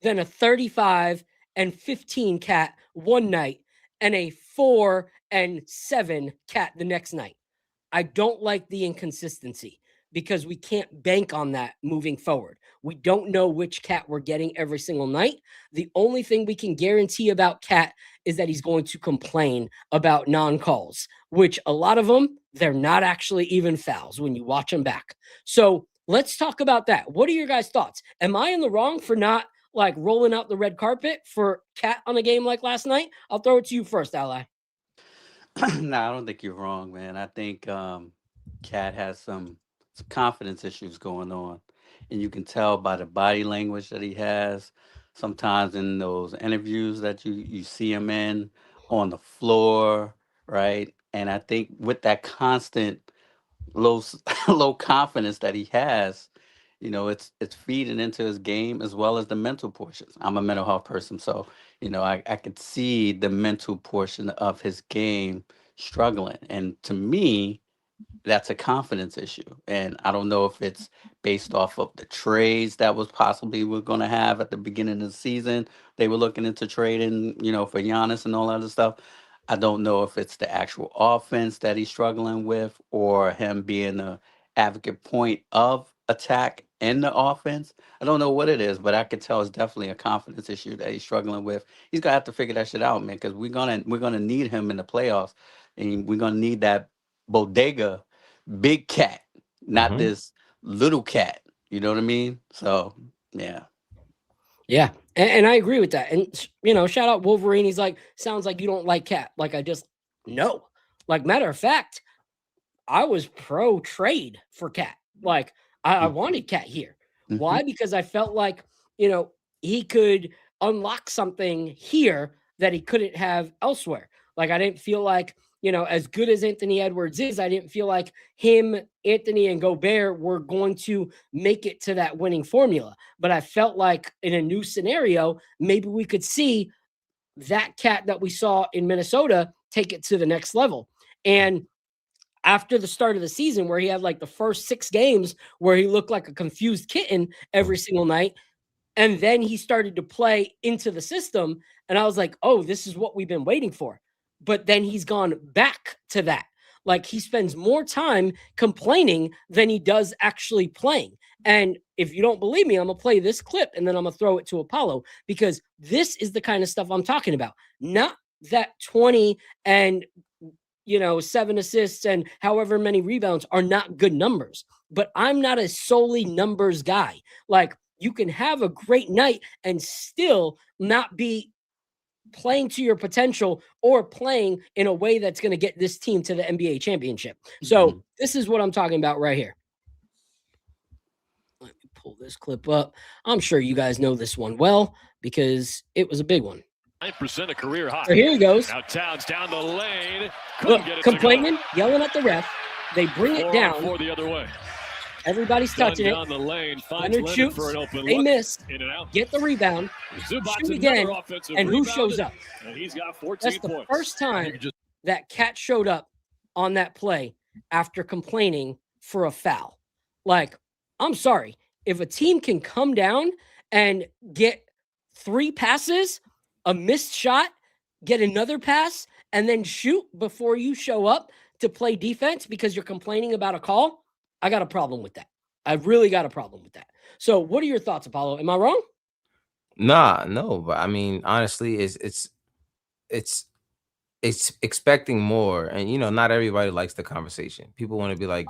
than a 35 and 15 Cat one night and a 4 and 7 Cat the next night. I don't like the inconsistency because we can't bank on that moving forward. We don't know which Cat we're getting every single night. The only thing we can guarantee about Cat is that he's going to complain about non-calls, which a lot of them, they're not actually even fouls when you watch them back. So let's talk about that. What are your guys' thoughts? Am I in the wrong for not rolling out the red carpet for Cat on a game like last night? I'll throw it to you first, Ally. No, I don't think you're wrong, man. I think Cat has some confidence issues going on, and you can tell by the body language that he has. Sometimes in those interviews that you see him in on the floor, right? And I think with that constant low confidence that he has, it's feeding into his game as well as the mental portions. I'm a mental health person, so I could see the mental portion of his game struggling, and to me, that's a confidence issue. And I don't know if it's based off of the trades that was possibly we're going to have at the beginning of the season. They were looking into trading, for Giannis and all that other stuff. I don't know if it's the actual offense that he's struggling with or him being a advocate point of attack and the offense. I don't know what it is, but I could tell it's definitely a confidence issue that he's struggling with. He's gonna have to figure that shit out, man, because we're gonna need him in the playoffs, and we're gonna need that bodega big cat, not this little cat. You know what I mean? So yeah. Yeah, and I agree with that. And shout out Wolverine. He's like, sounds like you don't like Cat. Like, I just no. Like, matter of fact, I was pro trade for Cat. Like, I wanted Cat here. Why? Because I felt like he could unlock something here that he couldn't have elsewhere. Like, I didn't feel like as good as Anthony Edwards is, I didn't feel like him, Anthony, and Gobert were going to make it to that winning formula. But I felt like in a new scenario, maybe we could see that Cat that we saw in Minnesota take it to the next level. And after the start of the season, where he had like the first 6 games where he looked like a confused kitten every single night, and then he started to play into the system, and I was like, oh, this is what we've been waiting for. But then he's gone back to that. Like, he spends more time complaining than he does actually playing. And if you don't believe me, I'm going to play this clip and then I'm going to throw it to Apollo, because this is the kind of stuff I'm talking about. Not that 20 and 7 assists and however many rebounds are not good numbers. But I'm not a solely numbers guy. Like, you can have a great night and still not be playing to your potential or playing in a way that's going to get this team to the NBA championship. So this is what I'm talking about right here. Let me pull this clip up. I'm sure you guys know this one well because it was a big one. 9% of career high. So here he goes. Now Towns down the lane. Look, complaining, yelling at the ref. They bring it down. For the other way. Everybody's touching down the lane, Leonard shoots. For an open they look. miss. In and out. Get the rebound. Zubac shoot again. And who shows up? And he's got 14 That's the points. first time that Cat showed up on that play after complaining for a foul. Like, I'm sorry. If a team can come down and get 3 passes, a missed shot, get another pass, and then shoot before you show up to play defense because you're complaining about a call, I got a problem with that. I've really got a problem with that. So what are your thoughts, Apollo? Am I wrong? Nah, no, but I mean, honestly, it's expecting more, and not everybody likes the conversation. People want to be like,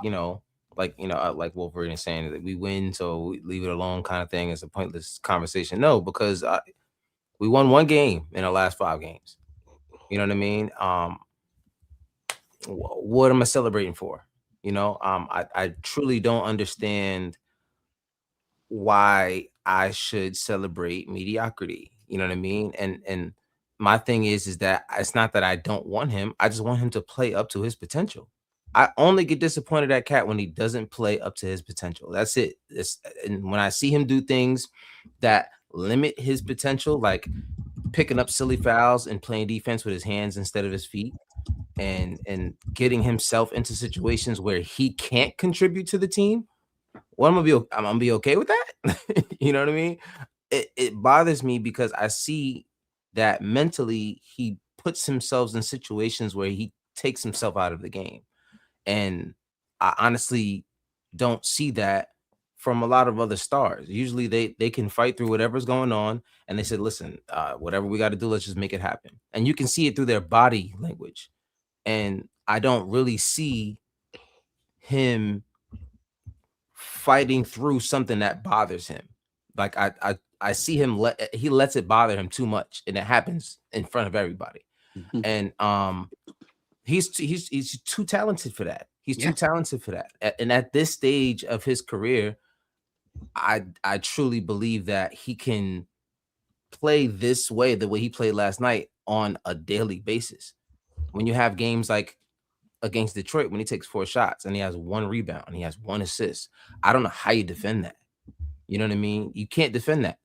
like Wolverine is saying that we win, so we leave it alone, kind of thing. It's a pointless conversation. No, because we won 1 game in the last 5 games. You know what I mean? What am I celebrating for? I truly don't understand why I should celebrate mediocrity. You know what I mean? And my thing is that it's not that I don't want him. I just want him to play up to his potential. I only get disappointed at Cat when he doesn't play up to his potential. That's it. And when I see him do things that limit his potential, like picking up silly fouls and playing defense with his hands instead of his feet, and getting himself into situations where he can't contribute to the team, well, I'm gonna be okay with that. You know what I mean? It bothers me because I see that mentally he puts himself in situations where he takes himself out of the game, and I honestly don't see that from a lot of other stars. Usually they can fight through whatever's going on, and they said, listen, whatever we got to do, let's just make it happen. And you can see it through their body language. And I don't really see him fighting through something that bothers him. Like I see him he lets it bother him too much, and it happens in front of everybody. And he's too talented for that. He's too talented for that. And at this stage of his career, I truly believe that he can play this way, the way he played last night, on a daily basis. When you have games like against Detroit, when he takes 4 shots and he has 1 rebound and he has 1 assist, I don't know how you defend that. You know what I mean? You can't defend that.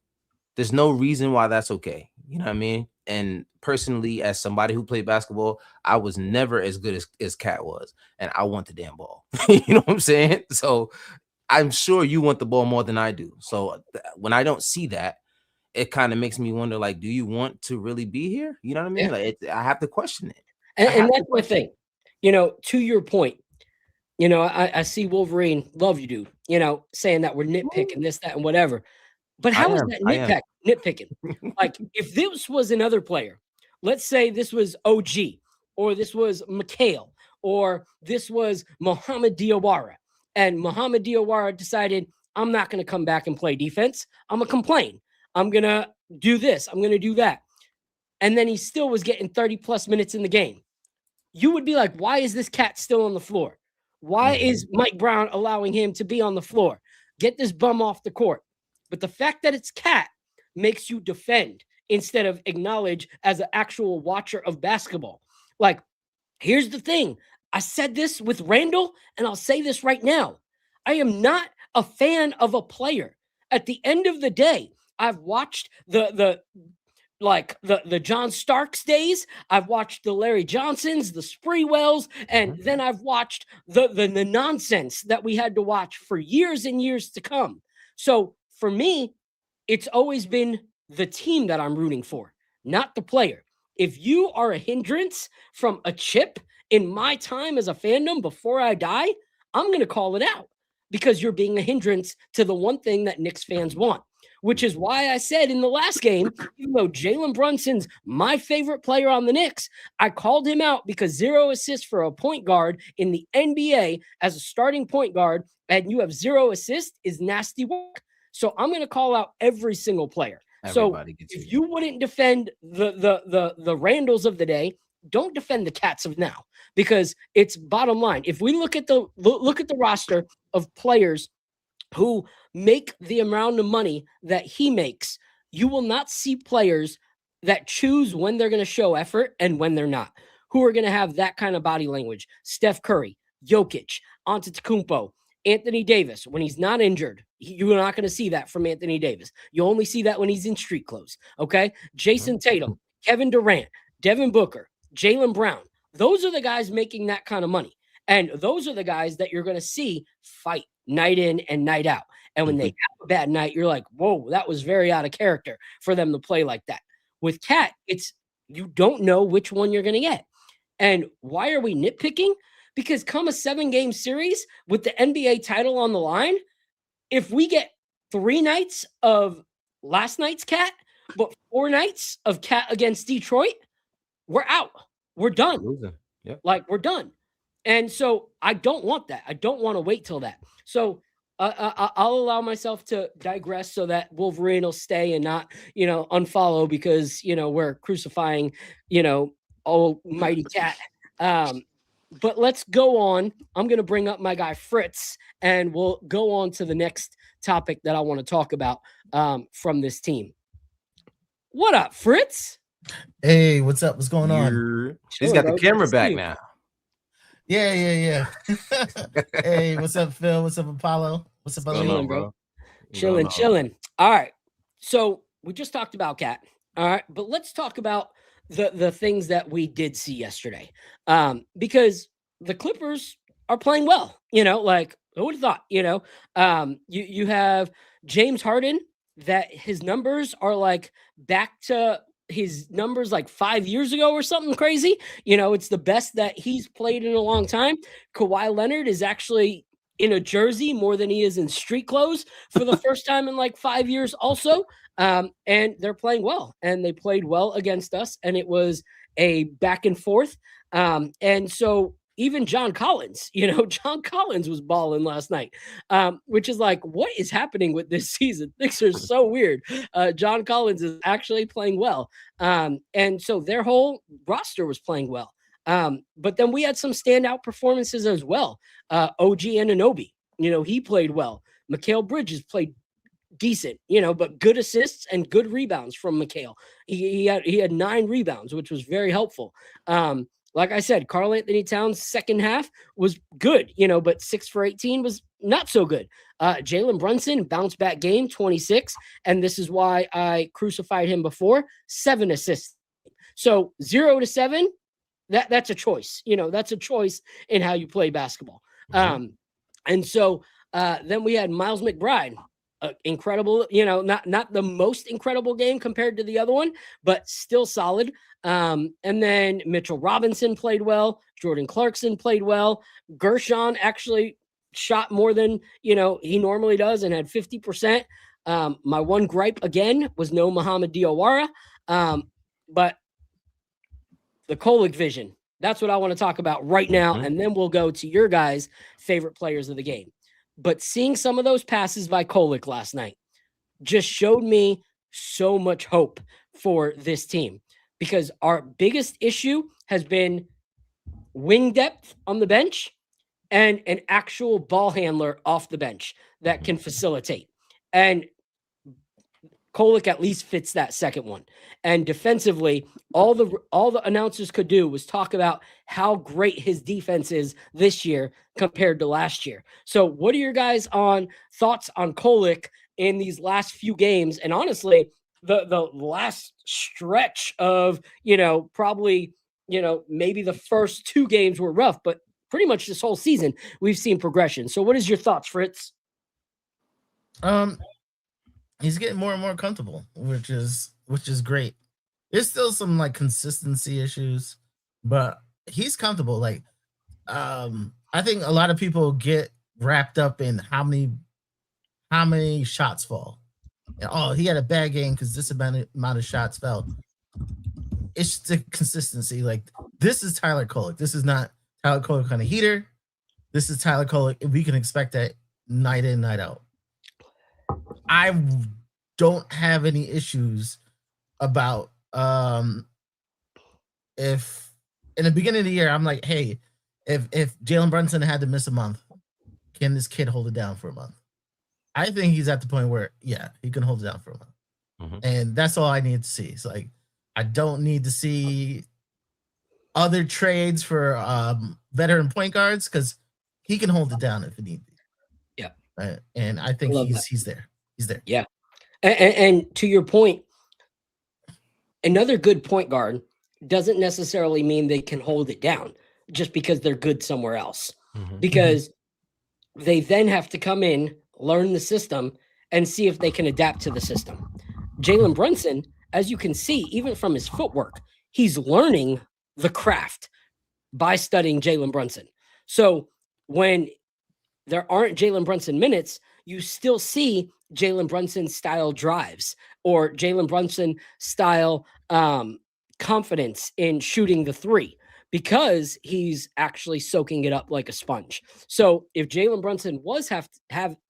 There's no reason why that's okay. You know what I mean? And personally, as somebody who played basketball, I was never as good as Cat was, and I want the damn ball. You know what I'm saying? So I'm sure you want the ball more than I do. So when I don't see that, it kind of makes me wonder, like, do you want to really be here? You know what I mean? Like, I have to question it. And that's my thing. To your point, You know, I see Wolverine, love you, dude, you know, saying that we're nitpicking this, that, and whatever. But how is that nitpicking? Like, if this was another player, let's say this was OG, or this was Mikhail, or this was Mohamed Diawara, and Mohamed Diawara decided, I'm not going to come back and play defense. I'm going to complain. I'm going to do this. I'm going to do that. And then he still was getting 30 plus minutes in the game. You would be like, why is this cat still on the floor? Why is Mike Brown allowing him to be on the floor? Get this bum off the court. But the fact that it's Cat makes you defend instead of acknowledge as an actual watcher of basketball. Like, here's the thing. I said this with Randall, and I'll say this right now. I am not a fan of a player. At the end of the day, I've watched the John Starks days. I've watched the Larry Johnsons, the Spreewells, and then I've watched the nonsense that we had to watch for years and years to come. So for me, it's always been the team that I'm rooting for, not the player. If you are a hindrance from a chip in my time as a fandom before I die, I'm going to call it out because you're being a hindrance to the one thing that Knicks fans want. Which is why I said in the last game, even though Jalen Brunson's my favorite player on the Knicks, I called him out because 0 assists for a point guard in the NBA as a starting point guard, and you have 0 assists is nasty work. So I'm going to call out every single player. Everybody so if you wouldn't defend the Randalls of the day, don't defend the Cats of now, because it's bottom line. If we look at the roster of players who make the amount of money that he makes, you will not see players that choose when they're going to show effort and when they're not, who are going to have that kind of body language. Steph Curry, Jokic, Antetokounmpo, Anthony Davis. When he's not injured, you're not going to see that from Anthony Davis. You only see that when he's in street clothes, okay? Jason Tatum, Kevin Durant, Devin Booker, Jaylen Brown. Those are the guys making that kind of money. And those are the guys that you're going to see fight night in and night out. And when they have a bad night, you're like, whoa, that was very out of character for them to play like that. With Cat, it's you don't know which one you're going to get. And why are we nitpicking? Because come a 7-game series with the NBA title on the line, if we get 3 nights of last night's Cat, but 4 nights of Cat against Detroit, we're out. We're done. Yep. Like, we're done. And so I don't want that. I don't want to wait till that. So I'll allow myself to digress so that Wolverine will stay and not, unfollow because, we're crucifying, almighty Cat. But let's go on. I'm going to bring up my guy Fritz, and we'll go on to the next topic that I want to talk about from this team. What up, Fritz? Hey, what's up? What's going on? He's got the camera back now. Yeah. Hey, what's up, Phil? What's up, Apollo? What's up, Chilling, bro? Chilling. All right. So we just talked about Cat. All right. But let's talk about the things that we did see yesterday. Because the Clippers are playing well. Like, who would have thought? You have James Harden, that his numbers are like back to his numbers like 5 years ago or something crazy. It's the best that he's played in a long time. Kawhi Leonard is actually in a jersey more than he is in street clothes for the first time in like 5 years also. And they're playing well, and they played well against us, and it was a back and forth. And so even John Collins, John Collins was balling last night, which is like, what is happening with this season? Things are so weird. John Collins is actually playing well. And so their whole roster was playing well. But then we had some standout performances as well. OG Anunoby, he played well. Mikal Bridges played decent, but good assists and good rebounds from Mikal. He had 9 rebounds, which was very helpful. Like I said, Karl Anthony Towns' second half was good, but 6 for 18 was not so good. Jalen Brunson, bounce back game, 26. And this is why I crucified him before, 7 assists. So 0 to 7, that's a choice. That's a choice in how you play basketball. And so then we had Miles McBride, incredible, not the most incredible game compared to the other one, but still solid. And then Mitchell Robinson played well. Jordan Clarkson played well. Gershon actually shot more than, he normally does and had 50%. My one gripe again was no Muhammad Diawara. But the Kolek vision, that's what I want to talk about right now. And then we'll go to your guys' favorite players of the game. But seeing some of those passes by Kolek last night just showed me so much hope for this team, because our biggest issue has been wing depth on the bench and an actual ball handler off the bench that can facilitate. And Kolek at least fits that second one. And defensively, all the announcers could do was talk about how great his defense is this year compared to last year. So what are your guys' thoughts on Kolek in these last few games? And honestly, the last stretch of, probably, maybe the first 2 games were rough, but pretty much this whole season we've seen progression. So what is your thoughts, Fritz? He's getting more and more comfortable, which is great. There's still some like consistency issues, but he's comfortable. Like, I think a lot of people get wrapped up in how many shots fall. And, he had a bad game because this amount of shots fell. It's the consistency. Like, this is Tyler Kolek. This is not Tyler Kolek on a heater. This is Tyler Kolek. We can expect that night in, night out. I don't have any issues about if in the beginning of the year I'm like, hey, if Jalen Brunson had to miss a month, can this kid hold it down for a month? I think he's at the point where, yeah, he can hold it down for a month. And that's all I need to see. It's like, I don't need to see other trades for veteran point guards, because he can hold it down if it need be. Yeah. And I think he's there. He's there. Yeah. And to your point, another good point guard doesn't necessarily mean they can hold it down just because they're good somewhere else. Because they then have to come in, learn the system, and see if they can adapt to the system. Jalen Brunson, as you can see, even from his footwork, he's learning the craft by studying Jalen Brunson. So when there aren't Jalen Brunson minutes, you still see Jalen Brunson style drives or Jalen Brunson style confidence in shooting the 3, because he's actually soaking it up like a sponge. So if Jalen Brunson was have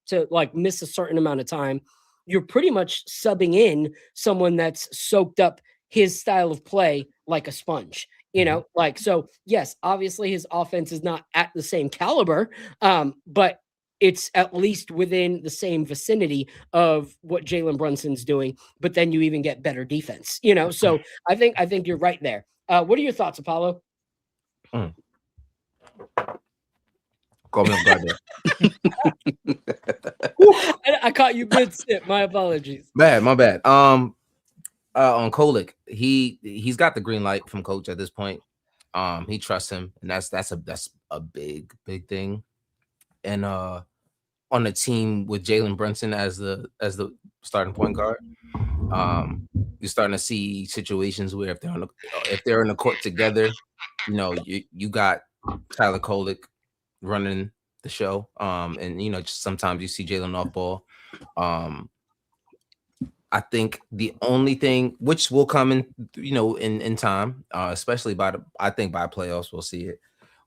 to like miss a certain amount of time, you're pretty much subbing in someone that's soaked up his style of play like a sponge. So yes, obviously his offense is not at the same caliber, but it's at least within the same vicinity of what Jalen Brunson's doing, but then you even get better defense, So I think you're right there. What are your thoughts, Apollo? Call me off guard there. I caught you mid-sip. My apologies. My bad. On Kolek, he's got the green light from coach at this point. He trusts him, and that's a big thing. And on the team with Jalen Brunson as the starting point guard, you're starting to see situations where if they're in the court together, you got Tyler Kolek running the show, and just sometimes you see Jalen off ball. I think the only thing which will come in time, especially by playoffs, we'll see it.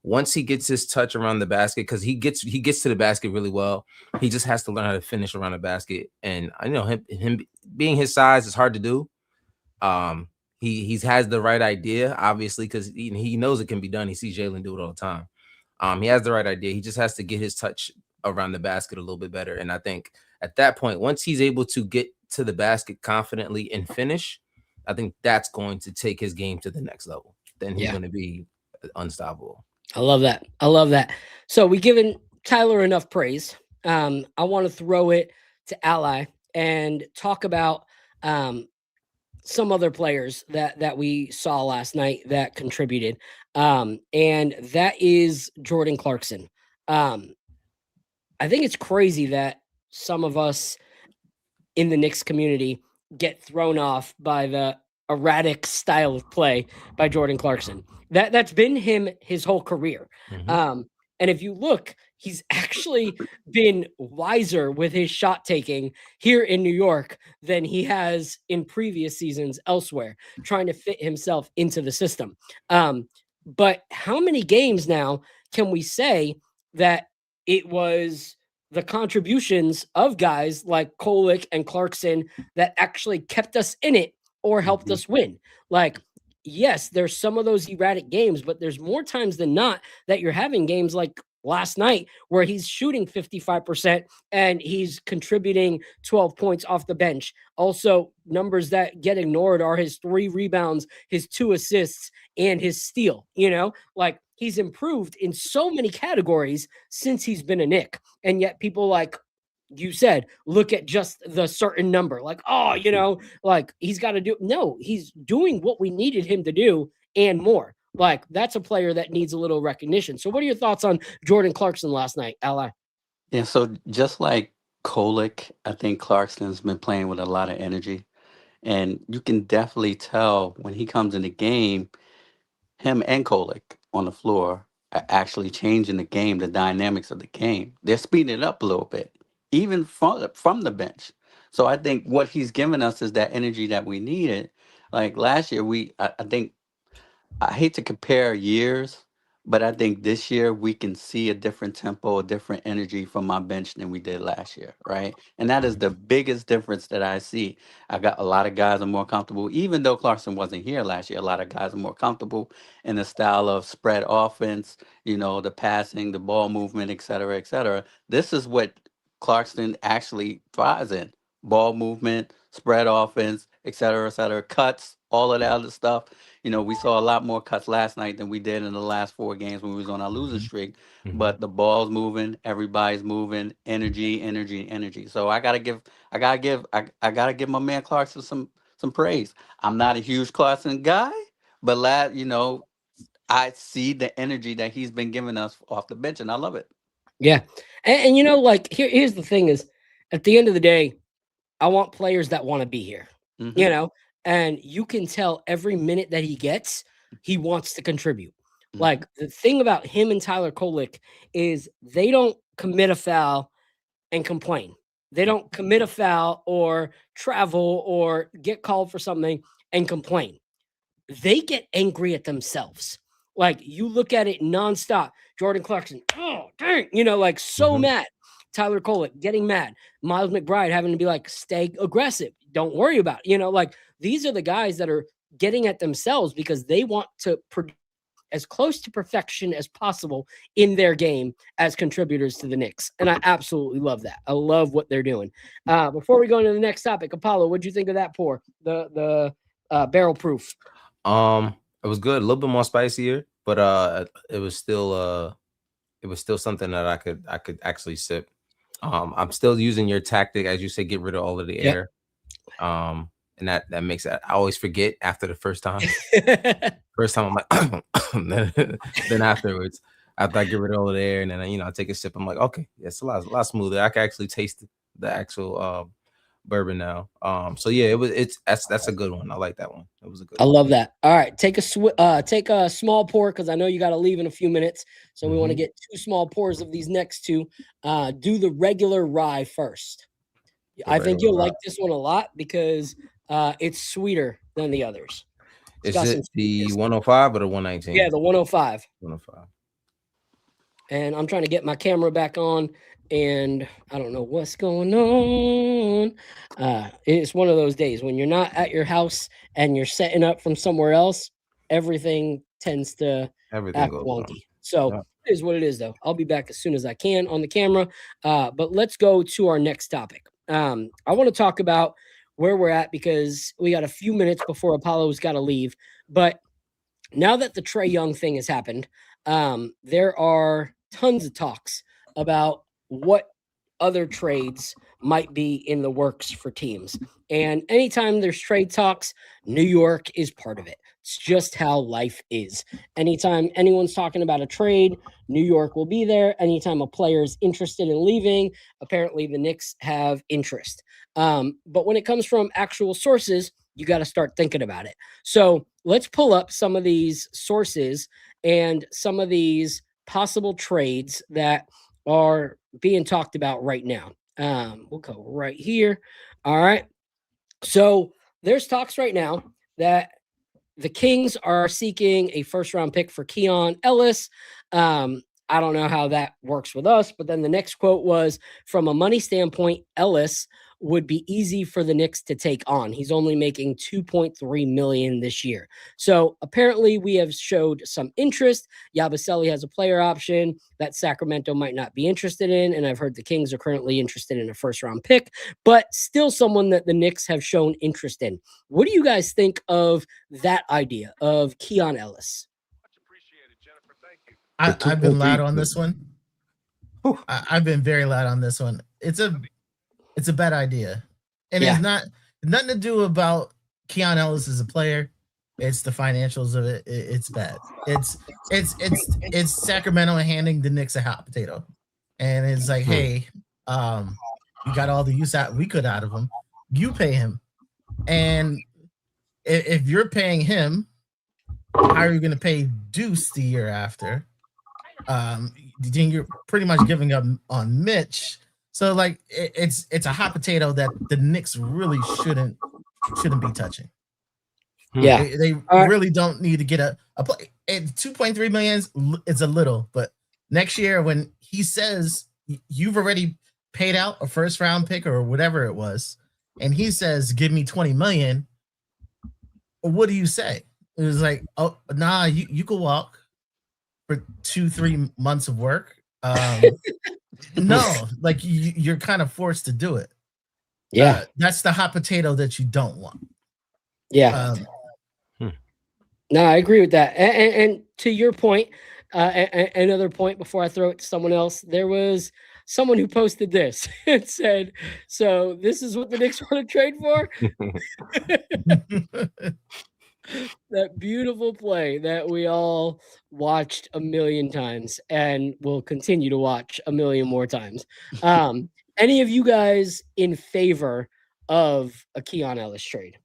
Once he gets his touch around the basket, because he gets to the basket really well. He just has to learn how to finish around the basket. And I know him being his size is hard to do. He has the right idea, obviously, because he knows it can be done. He sees Jalen do it all the time. He has the right idea. He just has to get his touch around the basket a little bit better. And I think at that point, once he's able to get to the basket confidently and finish, I think that's going to take his game to the next level. Then he's going to be unstoppable. I love that. So we've given Tyler enough praise. I want to throw it to Ally and talk about some other players that we saw last night that contributed. And that is Jordan Clarkson. I think it's crazy that some of us in the Knicks community get thrown off by the erratic style of play by Jordan Clarkson. That's been him his whole career. And if you look, he's actually been wiser with his shot taking here in New York than he has in previous seasons elsewhere, trying to fit himself into the system. But how many games now can we say that it was the contributions of guys like Kolek and Clarkson that actually kept us in it or helped us win? Like, yes, there's some of those erratic games, but there's more times than not that you're having games like last night where he's shooting 55% and he's contributing 12 points off the bench. Also, numbers that get ignored are his 3 rebounds, his 2 assists, and his steal. Like, he's improved in so many categories since he's been a Knick. And yet people, like you said, look at just the certain number, like, like he's got to do. No, he's doing what we needed him to do and more. Like, that's a player that needs a little recognition. So what are your thoughts on Jordan Clarkson last night, Ally? Yeah, so just like Kolek, I think Clarkson's been playing with a lot of energy. And you can definitely tell when he comes in the game, him and Kolek on the floor are actually changing the game, the dynamics of the game. They're speeding it up a little bit, even from the bench. So I think what he's given us is that energy that we needed. Like last year, I think, I hate to compare years, but I think this year we can see a different tempo, a different energy from my bench than we did last year, right? And that is the biggest difference that I see. I got a lot of guys are more comfortable, even though Clarkson wasn't here last year. A lot of guys are more comfortable in the style of spread offense, the passing, the ball movement, et cetera, et cetera. This is what Clarkson actually thrives in: ball movement, spread offense, et cetera, cuts, all of that other stuff. We saw a lot more cuts last night than we did in the last 4 games when we was on our losing streak. But the ball's moving, everybody's moving, energy, energy, energy. So I gotta give my man Clarkson some praise. I'm not a huge Clarkson guy, but I see the energy that he's been giving us off the bench, and I love it. Yeah. And like, here's the thing is, at the end of the day, I want players that want to be here, and you can tell every minute that he gets, he wants to contribute. Like, the thing about him and Tyler Kolek is they don't commit a foul and complain. They don't commit a foul or travel or get called for something and complain. They get angry at themselves. Like, you look at it nonstop. Jordan Clarkson, oh, dang, like so mad. Tyler Kolek getting mad. Miles McBride having to be like, stay aggressive. Don't worry about it. Like, these are the guys that are getting at themselves because they want to produce as close to perfection as possible in their game as contributors to the Knicks. And I absolutely love that. I love what they're doing. Before we go into the next topic, Apollo, what'd you think of that pour? The barrel proof. It was good, a little bit more spicier, but it was still something that I could actually sip. I'm still using your tactic, as you say, get rid of all of the air. And that makes it, I always forget after the first time. First time I'm like, then afterwards, after I get rid of all of the air, and then I take a sip, I'm like, okay, yeah, it's a lot smoother. I can actually taste the actual bourbon now. So yeah, that's a good one. I like that one. It was a good I one. love that. All right, take a small pour because I know you got to leave in a few minutes. So we want to get 2 small pours of these next 2. Do the regular rye first. I think you'll like this one a lot because it's sweeter than the others. Is it the 105 or the 119? Yeah, the 105. 105. And I'm trying to get my camera back on, and I don't know what's going on. It's one of those days when you're not at your house and you're setting up from somewhere else. Everything tends to act wonky. So it is what it is, though. I'll be back as soon as I can on the camera. But let's go to our next topic. I want to talk about where we're at because we got a few minutes before Apollo's got to leave. But now that the Trae Young thing has happened, there are tons of talks about what other trades might be in the works for teams. And anytime there's trade talks, New York is part of it. It's just how life is. Anytime anyone's talking about a trade, New York will be there. Anytime a player is interested in leaving, apparently the Knicks have interest. But when it comes from actual sources, you got to start thinking about it. So let's pull up some of these sources and some of these possible trades that are being talked about right now. We'll go right here. All right. So there's talks right now that the Kings are seeking a first-round pick for Keon Ellis. I don't know how that works with us, but then the next quote was, from a money standpoint, Ellis would be easy for the Knicks to take on. He's only making $2.3 million this year. So apparently we have showed some interest. Yabusele has a player option that Sacramento might not be interested in. And I've heard the Kings are currently interested in a first-round pick, but still someone that the Knicks have shown interest in. What do you guys think of that idea of Keon Ellis? I've been loud on this one. I've been very loud on this one. It's a bad idea, and it's not nothing to do about Keon Ellis as a player. It's the financials of it. It's bad. It's Sacramento handing the Knicks a hot potato, and it's like, hey, we got all the use out we could out of him. You pay him, and if you're paying him, how are you going to pay Deuce the year after? Then you're pretty much giving up on Mitch. So like it's a hot potato that the Knicks really shouldn't be touching. Yeah, they really don't need to get a play. 2.3 million is a little, but next year when he says you've already paid out a first round pick or whatever it was, and he says give me 20 million, what do you say? It was like, oh nah, you could walk for 2-3 months of work. No, like you're kind of forced to do it. Yeah, that's the hot potato that you don't want. Yeah. No, I agree with that. And to your point, another point before I throw it to someone else, there was someone who posted this and said, so this is what the Knicks want to trade for? That beautiful play that we all watched a million times and will continue to watch a million more times. Any of you guys in favor of a Keon Ellis trade?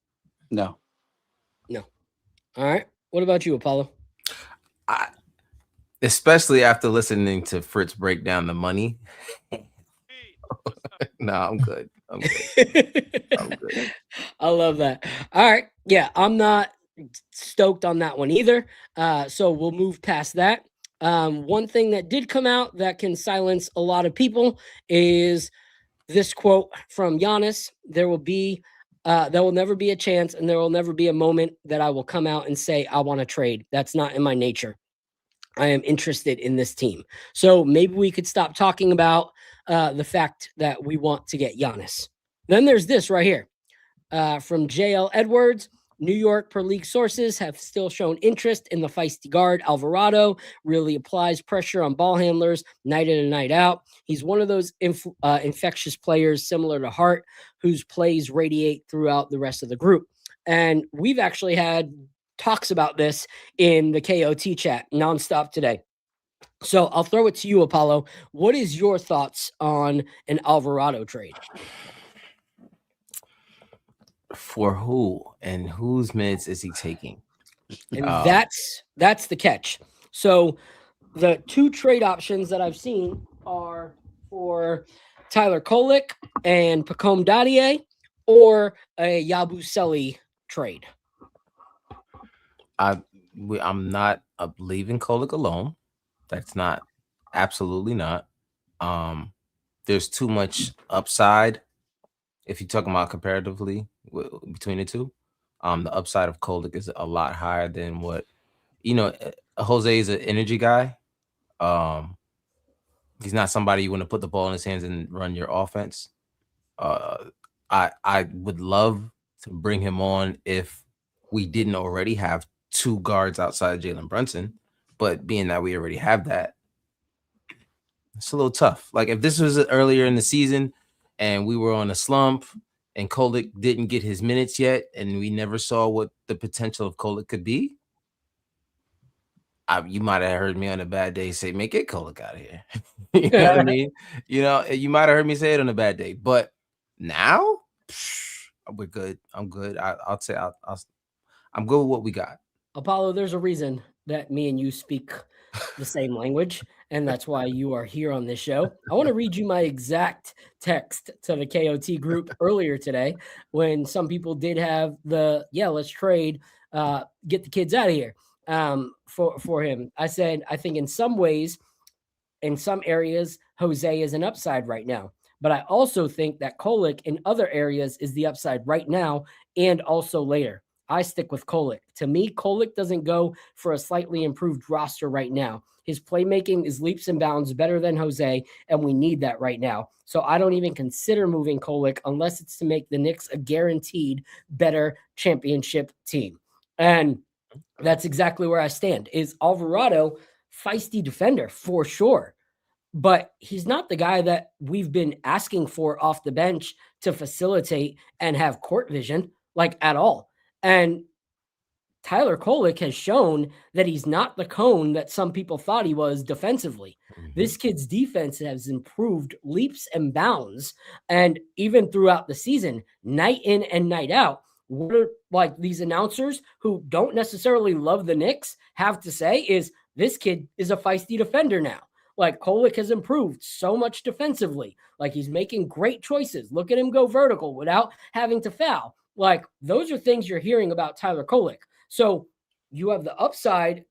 No. No. All right. What about you, Apollo? Especially after listening to Fritz break down the money. No, I'm good. I'm good. I love that. All right. Yeah, I'm not stoked on that one either. So we'll move past that. One thing that did come out that can silence a lot of people is this quote from Giannis. There will never be a chance and there will never be a moment that I will come out and say, I want to trade. That's not in my nature. I am interested in this team. So maybe we could stop talking about the fact that we want to get Giannis. Then there's this right here from JL Edwards. New York, per league sources, have still shown interest in the feisty guard. Alvarado really applies pressure on ball handlers night in and night out. He's one of those infectious players similar to Hart, whose plays radiate throughout the rest of the group. And we've actually had talks about this in the KOT chat nonstop today. So I'll throw it to you, Apollo. What is your thoughts on an Alvarado trade? For who and whose minutes is he taking? And that's the catch. So the two trade options that I've seen are for Tyler Kolek and Pacome Dadier, or a Yabusele trade. I'm not leaving Kolek alone. That's not, absolutely not. There's too much upside if you're talking about comparatively between the two. The upside of Kolek is a lot higher than what, Jose is an energy guy. He's not somebody you want to put the ball in his hands and run your offense. I would love to bring him on if we didn't already have two guards outside of Jalen Brunson, but being that we already have that, it's a little tough. Like if this was earlier in the season and we were on a slump and Kolek didn't get his minutes yet, and we never saw what the potential of Kolek could be, you might have heard me on a bad day say, "Man, get Kolek out of here." You know what I mean? You know, you might have heard me say it on a bad day, but now we're good. I'm good. I'll say I'm good with what we got. Apollo, there's a reason that me and you speak the same language, and that's why you are here on this show. I want to read you my exact text to the KOT group earlier today when some people did have the, let's trade, get the kids out of here for him. I said, I think in some ways, in some areas, Jose is an upside right now. But I also think that Kolek in other areas is the upside right now and also later. I stick with Kolek. To me, Kolek doesn't go for a slightly improved roster right now. His playmaking is leaps and bounds better than Jose, and we need that right now. So I don't even consider moving Kolek unless it's to make the Knicks a guaranteed better championship team. And that's exactly where I stand. Is Alvarado feisty defender for sure, but he's not the guy that we've been asking for off the bench to facilitate and have court vision like at all. And Tyler Kolek has shown that he's not the cone that some people thought he was defensively. This kid's defense has improved leaps and bounds. And even throughout the season, night in and night out, what are, like, these announcers who don't necessarily love the Knicks have to say is this kid is a feisty defender now. Like, Kolek has improved so much defensively. Like, he's making great choices. Look at him go vertical without having to foul. Like, those are things you're hearing about Tyler Kolek. So you have the upside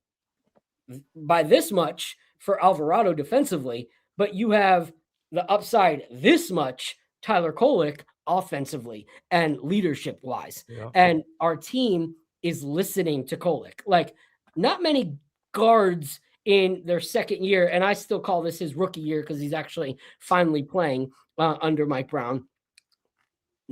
by this much for Alvarado defensively, but you have the upside this much Tyler Kolek offensively and leadership wise. Yeah. And our team is listening to Kolek. Like, not many guards in their second year, and I still call this his rookie year because he's actually finally playing under Mike Brown.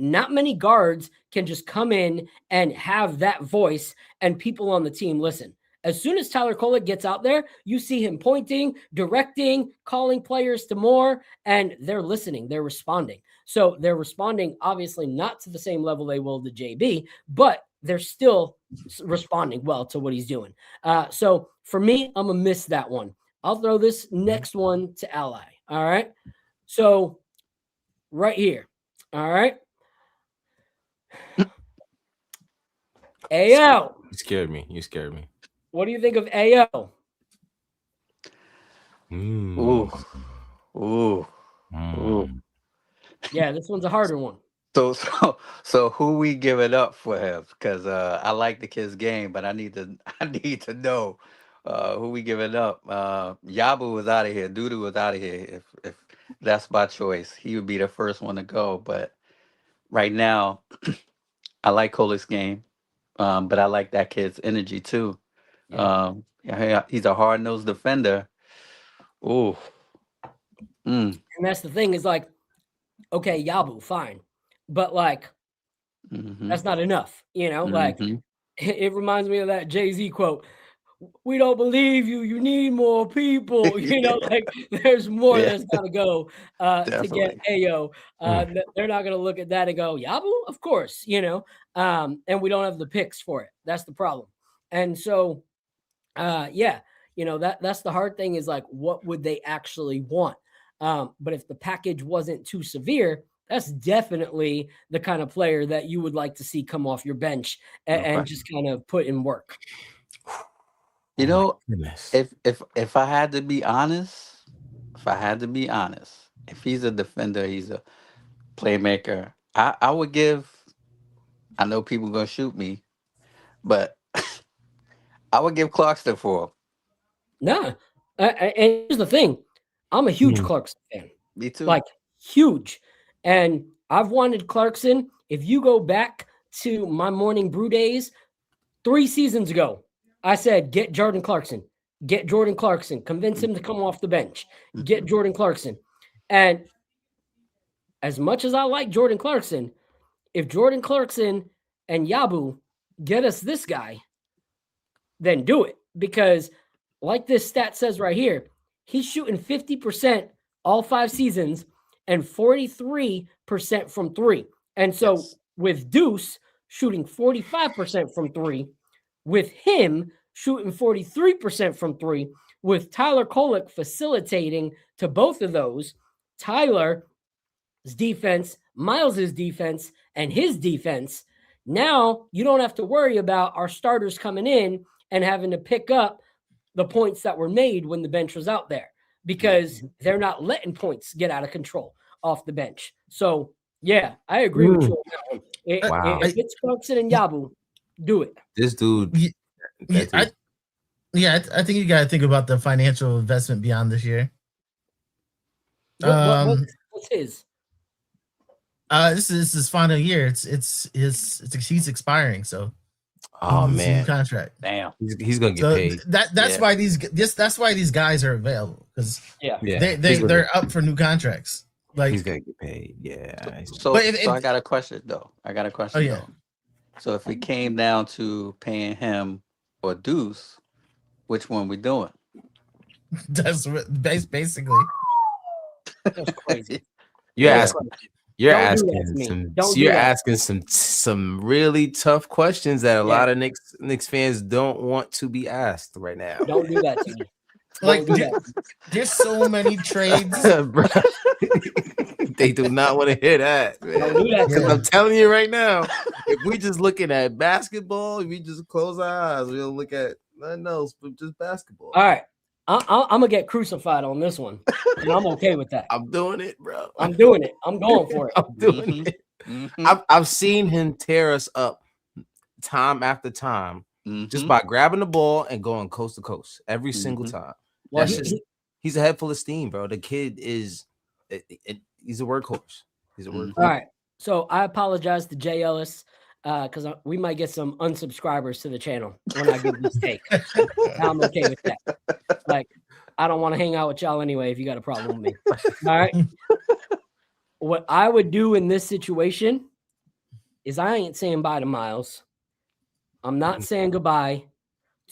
Not many guards can just come in and have that voice and people on the team listen. As soon as Tyler Kolek gets out there, you see him pointing, directing, calling players to more, and they're listening. They're responding. So they're responding, obviously not to the same level they will to JB, but they're still responding well to what he's doing. So for me, I'm going to miss that one. I'll throw this next one to Ally. All right. So right here. All right. AO. You scared me. You scared me. What do you think of AO? Ooh. Yeah, this one's a harder one. So who we giving up for him? Because I like the kid's game, but I need to know who we giving up. Yabu was out of here. Dudu was out of here. If that's my choice, he would be the first one to go. But right now, I like Kolek's game, but I like that kid's energy too. Yeah. He's a hard-nosed defender. Ooh. And that's the thing is, like, okay, Yabu, fine. But, like, that's not enough, you know? Like, it reminds me of that Jay-Z quote, "We don't believe you. You need more people." You know, like, there's more that's got to go to get AO. They're not going to look at that and go, Yabu? Of course, you know? And we don't have the picks for it. That's the problem. And so, you know, that's the hard thing is, like, what would they actually want? But if the package wasn't too severe, that's definitely the kind of player that you would like to see come off your bench and just kind of put in work. You know, if I had to be honest, if he's a defender, he's a playmaker, I would give, I know people gonna shoot me, but I would give Clarkson for him. Nah. And here's the thing. I'm a huge Clarkson fan. Me too. Like, huge. And I've wanted Clarkson. If you go back to my morning brew days 3 seasons ago, I said, get Jordan Clarkson. Get Jordan Clarkson. Convince him to come off the bench. Get Jordan Clarkson. And as much as I like Jordan Clarkson, if Jordan Clarkson and Yabu get us this guy, then do it. Because like this stat says right here, he's shooting 50% all 5 seasons and 43% from 3. And so Yes. with Deuce shooting 45% from three, with him shooting 43% from three, with Tyler Kolek facilitating to both of those, Tyler's defense, Miles's defense, and his defense, now you don't have to worry about our starters coming in and having to pick up the points that were made when the bench was out there, because they're not letting points get out of control off the bench. So, yeah, I agree with you on that one. Wow. If it's Brunson and Yabu, do it. This dude. Yeah, that dude- I think you got to think about the financial investment beyond this year. What's his? This is his final year. He's expiring, so Oh he needs a new man, contract. Damn. he's gonna get So paid. that's Yeah. why that's why these guys are available, because Yeah. Yeah, they're up for new contracts. Like, he's gonna get paid. Yeah. So, But if- I got a question though. Oh, yeah. Though. So if it came down to paying him or Deuce, which one we doing? that's basically. That's crazy. You're Yeah. asking. You're Don't do that asking to me. some. Don't do You're that. asking some really tough questions that a Yeah. lot of Knicks fans don't want to be asked right now. Don't do that to me. Like, Don't do that. there's so many trades. Bro. They do not want to hear that, man. Don't do that to Because me. I'm telling you right now, if we just looking at basketball, if we just close our eyes, we'll look at nothing else but just basketball. All right. I'm gonna get crucified on this one, and I'm okay with that. I'm doing it, bro. I'm doing it. I'm going for it. I'm doing it. I've seen him tear us up time after time just by grabbing the ball and going coast to coast every single time. Well, That's just, he's a head full of steam, bro. The kid is he's a workhorse. He's a workhorse. All right. So I apologize to Jay Ellis because we might get some unsubscribers to the channel when I give this take. I'm okay with that. Like, I don't want to hang out with y'all anyway if you got a problem with me. All right. What I would do in this situation is I ain't saying bye to Miles. I'm not saying goodbye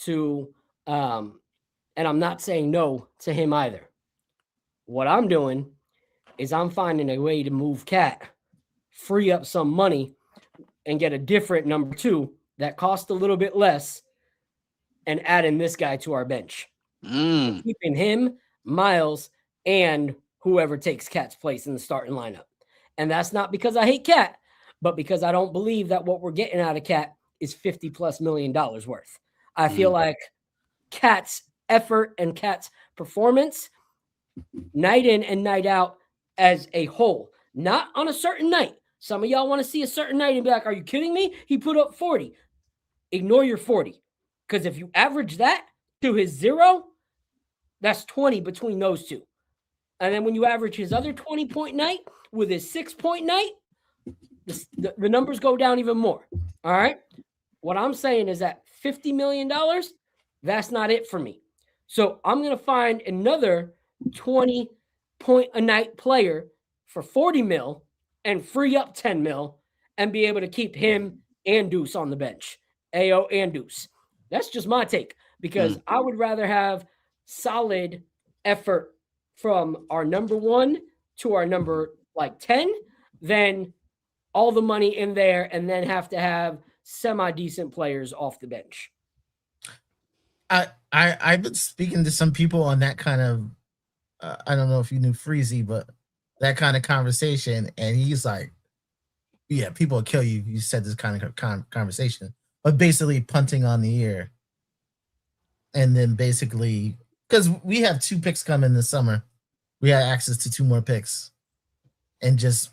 to and I'm not saying no to him either. What I'm doing is I'm finding a way to move Cat, free up some money, and get a different number 2 that costs a little bit less, and adding this guy to our bench. Keeping him, Miles, and whoever takes Cat's place in the starting lineup. And that's not because I hate Cat, but because I don't believe that what we're getting out of Cat is $50+ million worth. I feel like Cat's effort and Cat's performance, night in and night out as a whole, not on a certain night. Some of y'all want to see a certain night and be like, are you kidding me? He put up 40. Ignore your 40. Because if you average that to his 0, that's 20 between those two. And then when you average his other 20-point night with his 6-point night, the numbers go down even more. All right. What I'm saying is that $50 million, that's not it for me. So I'm going to find another 20-point-a-night player for 40 mil and free up 10 mil and be able to keep him and Deuce on the bench. AO and Deuce. That's just my take, because I would rather have solid effort from our number 1 to our number 10 than all the money in there and then have to have semi-decent players off the bench. I've been speaking to some people on that kind of I don't know if you knew Freezy, but that kind of conversation, and he's like, yeah, people will kill you if you said this kind of conversation, but basically punting on the ear. And then basically, because we have 2 picks coming this summer, we have access to 2 more picks, and just,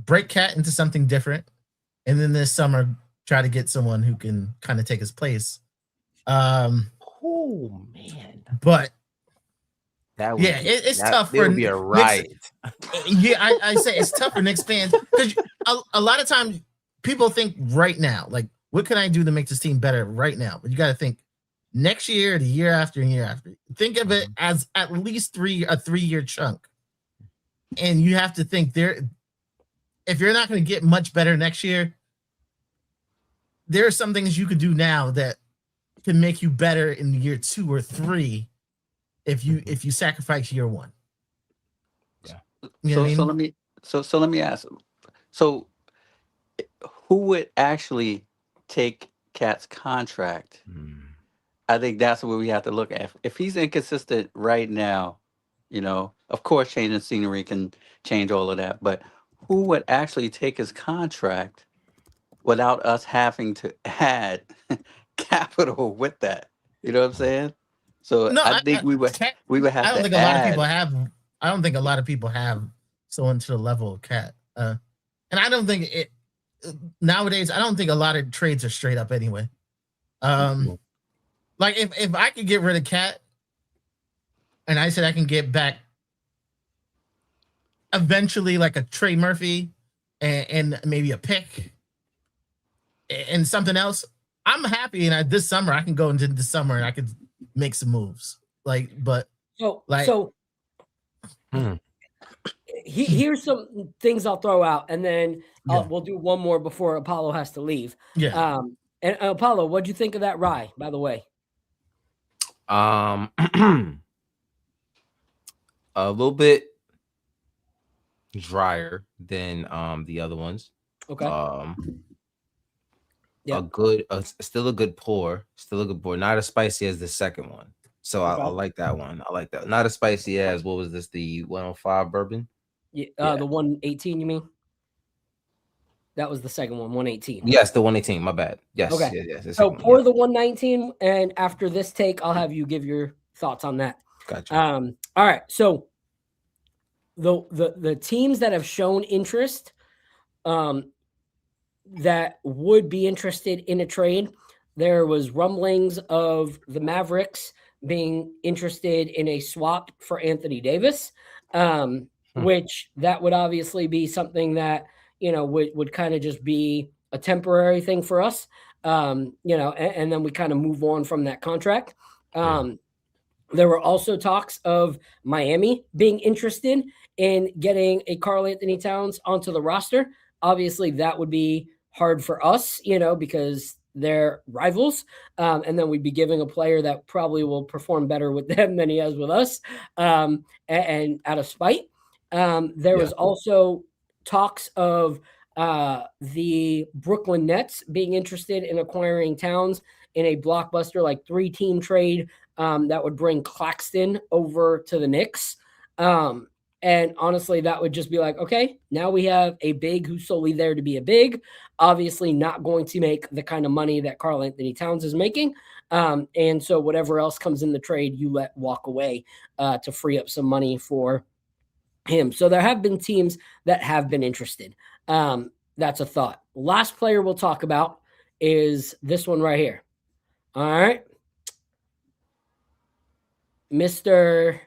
break Cat into something different. And then this summer, try to get someone who can kind of take his place. Oh man. But That yeah, it's tough for for be a riot. Yeah, I say it's tough for Knicks fans because a lot of times people think right now, like, what can I do to make this team better right now? But you got to think next year, the year after, and year after. Think of it as at least a 3-year chunk, and you have to think if you're not going to get much better next year, there are some things you could do now that can make you better in year 2 or 3 if you sacrifice year 1. So let me ask. So who would actually take Cat's contract? I think that's what we have to look at. If he's inconsistent right now, of course, changing scenery can change all of that. But who would actually take his contract without us having to add capital with that? You know what I'm saying? So No, I think we would have I don't to think a lot of add. people have. I don't think a lot of people have someone to the level of Cat. And I don't think it nowadays. I don't think a lot of trades are straight up anyway. Like if I could get rid of Cat, and I said I can get back eventually like a Trey Murphy and maybe a pick and something else, I'm happy. And this summer I can go into the summer and I could make some moves. Here's some things I'll throw out, and then we'll do one more before Apollo has to leave. Yeah. And Apollo, what'd you think of that rye, by the way? A little bit drier than the other ones. Okay. Still a good pour. Not as spicy as the second one. So I like that one. I like that. Not as spicy as what was this? The 105 bourbon. Yeah. The 118. You mean? That was the second one. 118. Yes, the 118. My bad. Yes. Okay. Yes, so pour the 119, and after this take, I'll have you give your thoughts on that. Gotcha. All right. So the teams that have shown interest, that would be interested in a trade, there was rumblings of the Mavericks being interested in a swap for Anthony Davis, which that would obviously be something that would kind of just be a temporary thing for us, and then we kind of move on from that contract. There were also talks of Miami being interested in getting a Karl Anthony Towns onto the roster. Obviously, that would be hard for us, because they're rivals. And then we'd be giving a player that probably will perform better with them than he has with us, and out of spite. There was also talks of the Brooklyn Nets being interested in acquiring Towns in a blockbuster, like 3-team trade that would bring Claxton over to the Knicks. And honestly, that would just be like, okay, now we have a big who's solely there to be a big, obviously not going to make the kind of money that Karl Anthony Towns is making. And so whatever else comes in the trade, you let walk away to free up some money for him. So there have been teams that have been interested. That's a thought. Last player we'll talk about is this one right here. All right. Mr.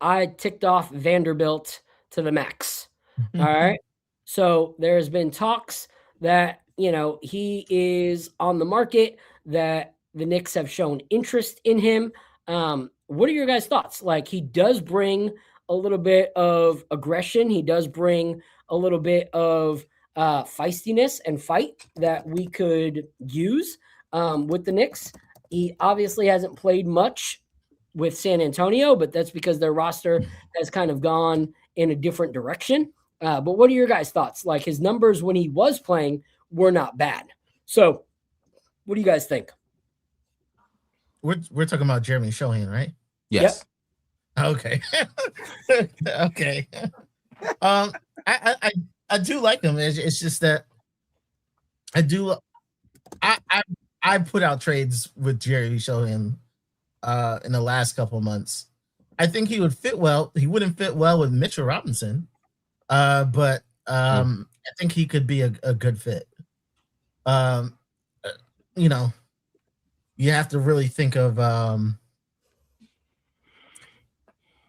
I ticked off Vanderbilt to the max. All right. So there's been talks that, he is on the market, that the Knicks have shown interest in him. What are your guys' thoughts? Like, he does bring a little bit of aggression. He does bring a little bit of feistiness and fight that we could use with the Knicks. He obviously hasn't played much with San Antonio, but that's because their roster has kind of gone in a different direction. But what are your guys' thoughts? Like, his numbers when he was playing were not bad. So what do you guys think? We're talking about Jeremy Shohan, right? Yes. Yep. Okay. Okay. I do like him. It's just that I put out trades with Jeremy Shohan in the last couple of months. I think he would fit well. He wouldn't fit well with Mitchell Robinson, but I think he could be a good fit. You have to really think of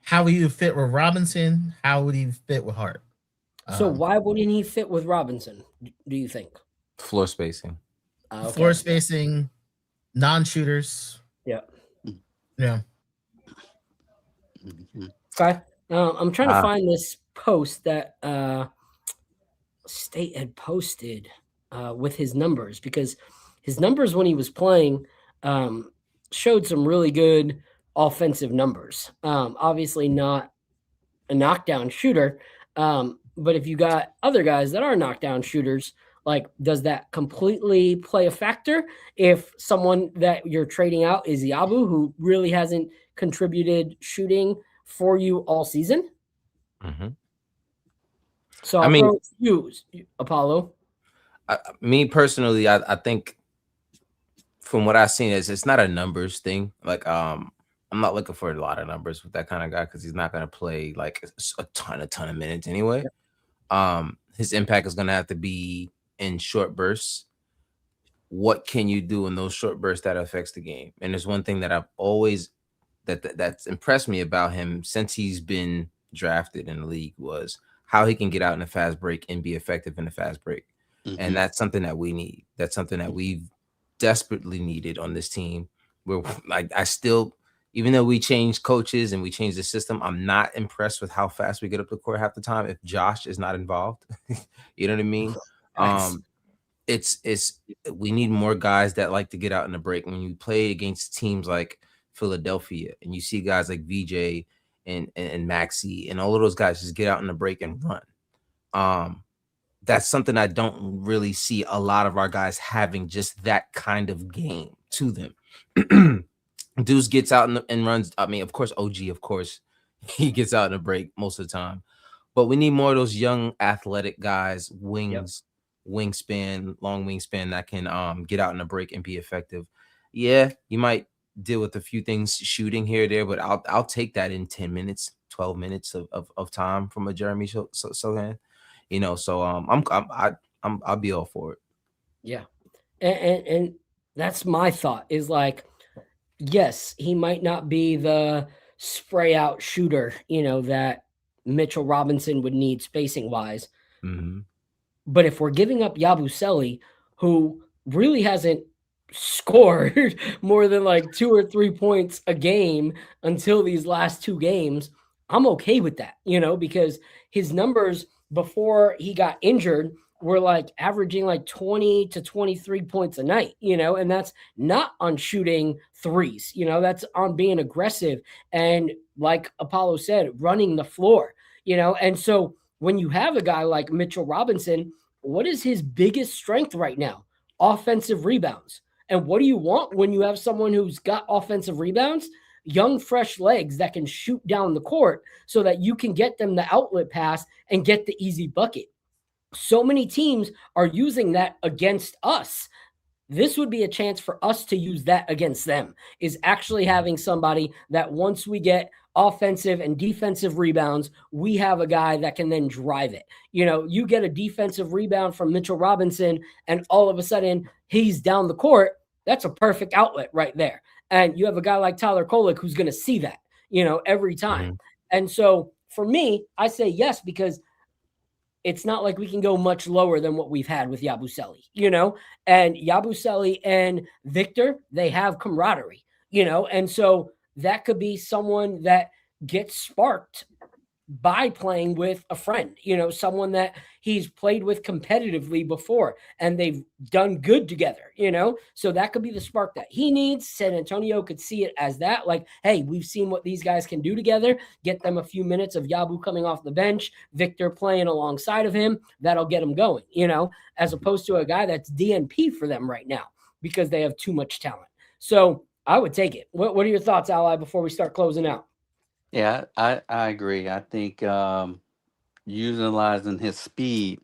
how would you fit with Robinson? How would he fit with Hart? So why wouldn't he fit with Robinson, do you think? Floor spacing. Okay. Floor spacing, non-shooters. Yeah. Yeah. Okay. I'm trying to find this post that State had posted with his numbers, because his numbers when he was playing showed some really good offensive numbers. Obviously not a knockdown shooter, But if you got other guys that are knockdown shooters, like, does that completely play a factor if someone that you're trading out is Yabu, who really hasn't contributed shooting for you all season? Mm-hmm. So I'll go with you, Apollo. Me personally, I think from what I've seen is it's not a numbers thing. Like, I'm not looking for a lot of numbers with that kind of guy because he's not going to play like a ton of minutes anyway. His impact is going to have to be in short bursts. What can you do in those short bursts that affects the game? And there's one thing that I've always that's impressed me about him since he's been drafted in the league was how he can get out in a fast break and be effective in a fast break. And that's something that we need. That's something that we've desperately needed on this team. Where like I still, even though we changed coaches and we changed the system, I'm not impressed with how fast we get up the court half the time if Josh is not involved. You know what I mean? It's we need more guys that like to get out in the break. When you play against teams like Philadelphia and you see guys like VJ and Maxey and all of those guys just get out in the break and run. That's something I don't really see a lot of our guys having, just that kind of game to them. Deuce gets out and runs. I mean, of course, OG, of course, he gets out in a break most of the time. But we need more of those young athletic guys, wings, wingspan, long wingspan that can get out in a break and be effective. Yeah, you might deal with a few things shooting here or there, but I'll take that in 10 minutes, 12 minutes of time from a Jeremy Sohan. You know, so I'll be all for it. Yeah. And that's my thought is like, yes, he might not be the spray out shooter, you know, that Mitchell Robinson would need spacing wise. But if we're giving up Yabusele, who really hasn't scored more than like 2 or 3 points a game until these last 2 games, I'm okay with that, you know, because his numbers before he got injured were like averaging like 20 to 23 points a night, you know, and that's not on shooting threes, you know, that's on being aggressive and, like Apollo said, running the floor, you know. And so when you have a guy like Mitchell Robinson, what is his biggest strength right now? Offensive rebounds. And what do you want when you have someone who's got offensive rebounds? Young, fresh legs that can shoot down the court so that you can get them the outlet pass and get the easy bucket. So many teams are using that against us. This would be a chance for us to use that against them, is actually having somebody that once we get offensive and defensive rebounds, we have a guy that can then drive it. You know, you get a defensive rebound from Mitchell Robinson and all of a sudden he's down the court. That's a perfect outlet right there. And you have a guy like Tyler Kolek who's going to see that, you know, every time. And so for me, I say yes, because it's not like we can go much lower than what we've had with Yabusele, you know, and Yabusele and Victor, they have camaraderie, you know, and so that could be someone that gets sparked by playing with a friend, you know, someone that he's played with competitively before and they've done good together, you know, so that could be the spark that he needs. San Antonio could see it as that, like, hey, we've seen what these guys can do together. Get them a few minutes of Yabu coming off the bench, Victor playing alongside of him. That'll get them going, you know, as opposed to a guy that's DNP for them right now because they have too much talent. So I would take it. What are your thoughts, Ally, before we start closing out? Yeah, I agree. I think utilizing his speed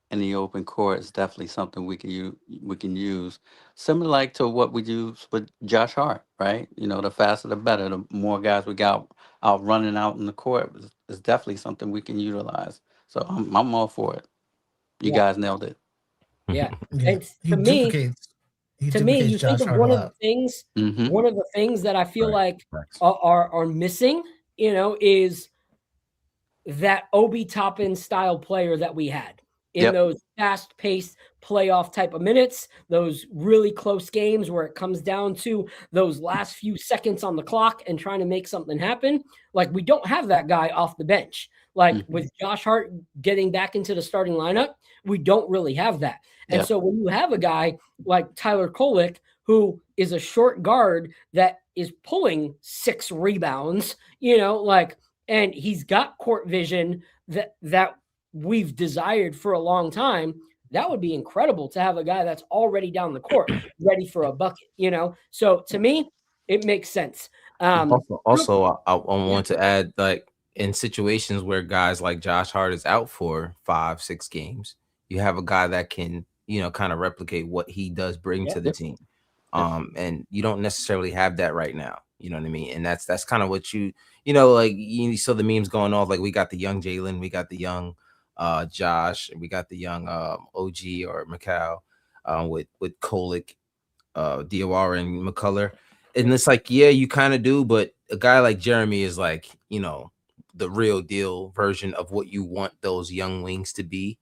in the open court is definitely something we can use. Similar like to what we use with Josh Hart, right? You know, the faster the better. The more guys we got out running out in the court is definitely something we can utilize. So I'm all for it. You guys nailed it. Yeah. And to me, you think of one of the things that I feel like are missing, you know, is that Obi Toppin style player that we had in those fast-paced playoff type of minutes, those really close games where it comes down to those last few seconds on the clock and trying to make something happen. Like, we don't have that guy off the bench. Like with Josh Hart getting back into the starting lineup, we don't really have that. And so when you have a guy like Tyler Kolek, who is a short guard that is pulling 6 rebounds, you know, like, and he's got court vision that we've desired for a long time, that would be incredible to have a guy that's already down the court, ready for a bucket, you know? So to me, it makes sense. Also, I want to add, like, in situations where guys like Josh Hart is out for 5-6 games, you have a guy that can, you know, kind of replicate what he does bring to the team. And you don't necessarily have that right now. You know what I mean? And that's kind of what you know, like, you saw the memes going off, like we got the young Jalen, we got the young Josh, and we got the young OG or Macau with Kolick, Diawara and McCullough. And it's like, yeah, you kind of do, but a guy like Jeremy is like, you know, the real deal version of what you want those young wings to be,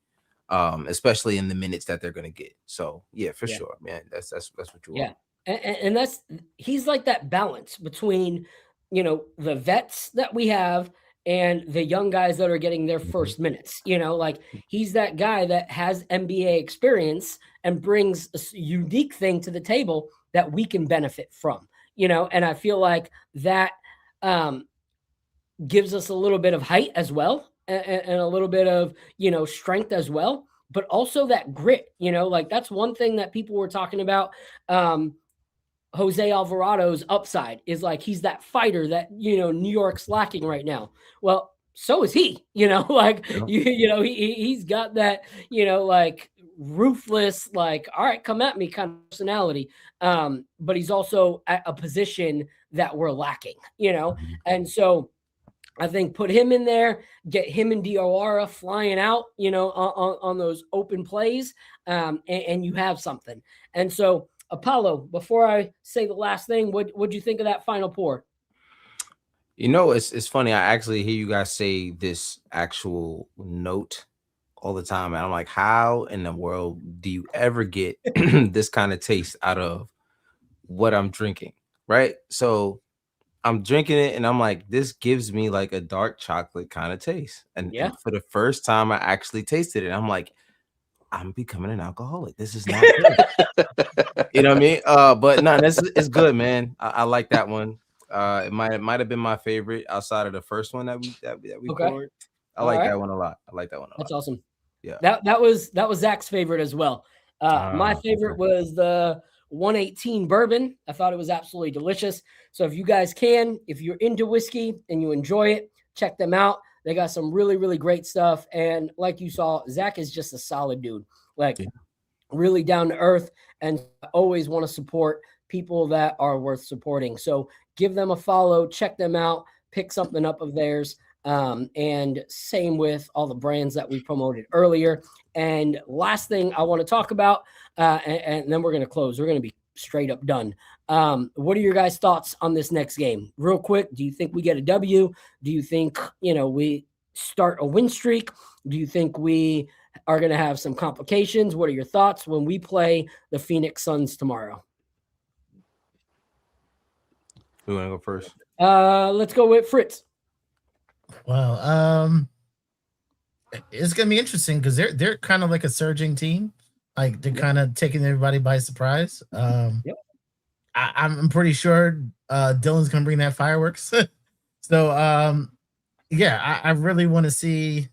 especially in the minutes that they're gonna get. So yeah, for sure, man. That's what you want. And that's, he's like that balance between, you know, the vets that we have and the young guys that are getting their first minutes. You know, like he's that guy that has NBA experience and brings a unique thing to the table that we can benefit from. You know, and I feel like that gives us a little bit of height as well, and a little bit of, you know, strength as well, but also that grit. You know, like that's one thing that people were talking about. Jose Alvarado's upside is like he's that fighter that, you know, New York's lacking right now. Well, so is he. You know, like you know, he's got that, you know, like ruthless, like, all right, come at me kind of personality. But he's also at a position that we're lacking, you know. And so I think put him in there, get him and Diawara flying out, you know, on those open plays, and you have something. And so, Apollo, before I say the last thing, what'd you think of that final pour? You know, it's funny. I actually hear you guys say this actual note all the time, and I'm like, how in the world do you ever get this kind of taste out of what I'm drinking? Right? So I'm drinking it, and I'm like, this gives me like a dark chocolate kind of taste. And for the first time, I actually tasted it. I'm like, I'm becoming an alcoholic. This is not good. You know what I mean? But no, it's good, man. I like that one. It might have been my favorite outside of the first one that we poured. I like that one a lot. I like that one a lot. That's awesome. Yeah. That was Zach's favorite as well. My favorite was the 118 bourbon. I thought it was absolutely delicious. So if you guys can, if you're into whiskey and you enjoy it, check them out. They got some really, really great stuff. And like you saw, Zach is just a solid dude, like really down to earth, and always want to support people that are worth supporting. So give them a follow, check them out, pick something up of theirs. And same with all the brands that we promoted earlier. And last thing I want to talk about, and then we're going to close. We're going to be straight up done. What are your guys' thoughts on this next game? Real quick, do you think we get a W? Do you think, you know, we start a win streak? Do you think we are going to have some complications? What are your thoughts when we play the Phoenix Suns tomorrow? Who want to go first? Let's go with Fritz. Well, it's gonna be interesting because they're kind of like a surging team, like they're kind of taking everybody by surprise. I'm pretty sure Dylan's gonna bring that fireworks. So yeah, I really want to see.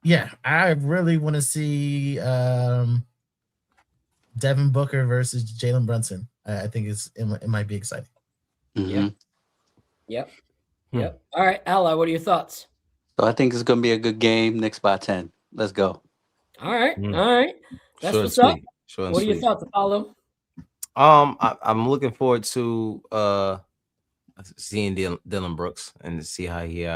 Yeah, I really want to see Devin Booker versus Jalen Brunson. I think it might be exciting. Yep. All right, Ally, what are your thoughts? So I think it's going to be a good game. Knicks by 10. Let's go. All right. That's Short what's up. Short What are your thoughts, Apollo? I'm looking forward to seeing Dylan Brooks and to see how he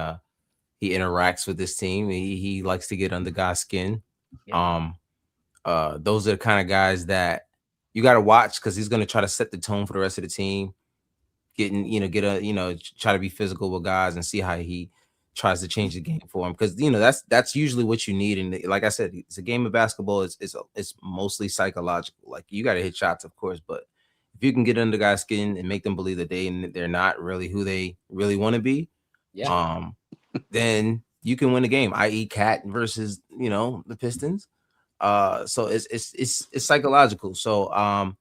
interacts with this team. He likes to get under guys' skin. Those are the kind of guys that you got to watch because he's going to try to set the tone for the rest of the team. Try to be physical with guys and see how he tries to change the game for him, because that's usually what you need. And like I said, it's a game of basketball. It's mostly psychological. Like, you got to hit shots, of course, but if you can get under guys' skin and make them believe that they're not really who they really want to be, then you can win the game. I.e., Cat versus the Pistons. So it's psychological. So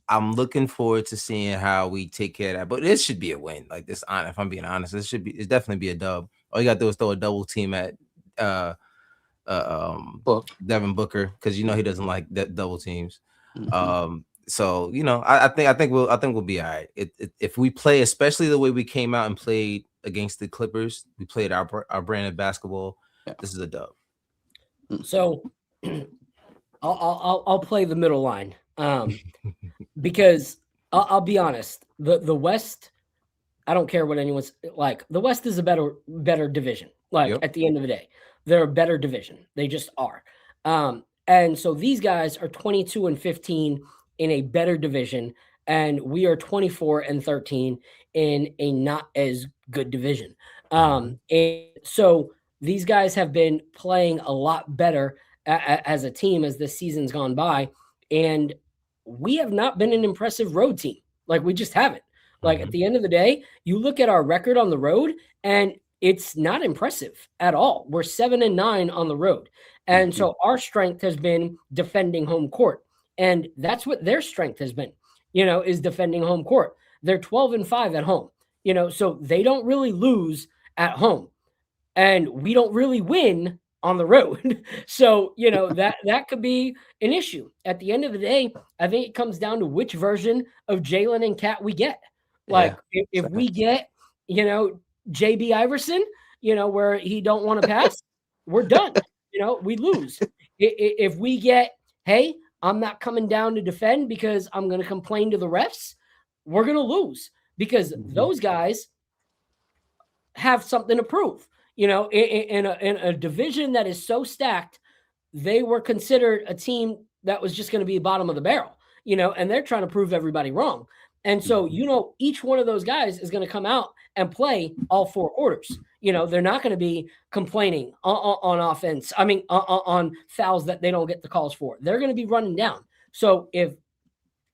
I'm looking forward to seeing how we take care of that. But this should be a win. Like this, if I'm being honest, it's definitely be a dub. All you gotta do is throw a double team at Book. Devin Booker, because you know he doesn't like double teams. Mhm. So you know, I think we'll be all right. If we play, especially the way we came out and played against the Clippers, we played our brand of basketball. Yeah. This is a dub. So I'll play the middle line, because I'll be honest. The West, I don't care what anyone's like. The West is a better division. Like Yep. at the end of the day, they're a better division. They just are. And so these guys are 22-15 in a better division, and we are 24-13 in a not as good division. And so these guys have been playing a lot better as a team as this season's gone by, and we have not been an impressive road team. Like we just haven't. Like at the end of the day, you look at our record on the road, and it's not impressive at all. We're 7-9 on the road. And so our strength has been defending home court. And that's what their strength has been, is defending home court. They're 12-5 at home, so they don't really lose at home. And we don't really win on the road. So, that could be an issue. At the end of the day, I think it comes down to which version of Jalen and Cat we get. Like if we get, JB Iverson, where he don't want to pass, we're done. We lose. If we get, hey, I'm not coming down to defend because I'm going to complain to the refs, we're going to lose because those guys have something to prove. In a division that is so stacked, they were considered a team that was just going to be bottom of the barrel, and they're trying to prove everybody wrong. And so, each one of those guys is going to come out and play all 4 quarters. They're not going to be complaining on offense. I mean, on fouls that they don't get the calls for. They're going to be running down. So if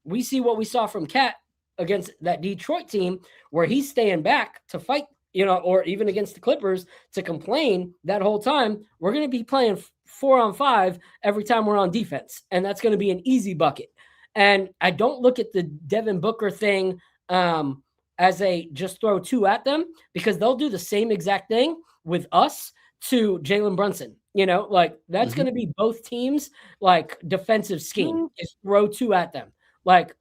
we see what we saw from Cat against that Detroit team, where he's staying back to fight, or even against the Clippers to complain that whole time, we're going to be playing 4-on-5 every time we're on defense. And that's going to be an easy bucket. And I don't look at the Devin Booker thing as a just throw 2 at them, because they'll do the same exact thing with us to Jalen Brunson. Like that's going to be both teams like defensive scheme is throw 2 at them. Like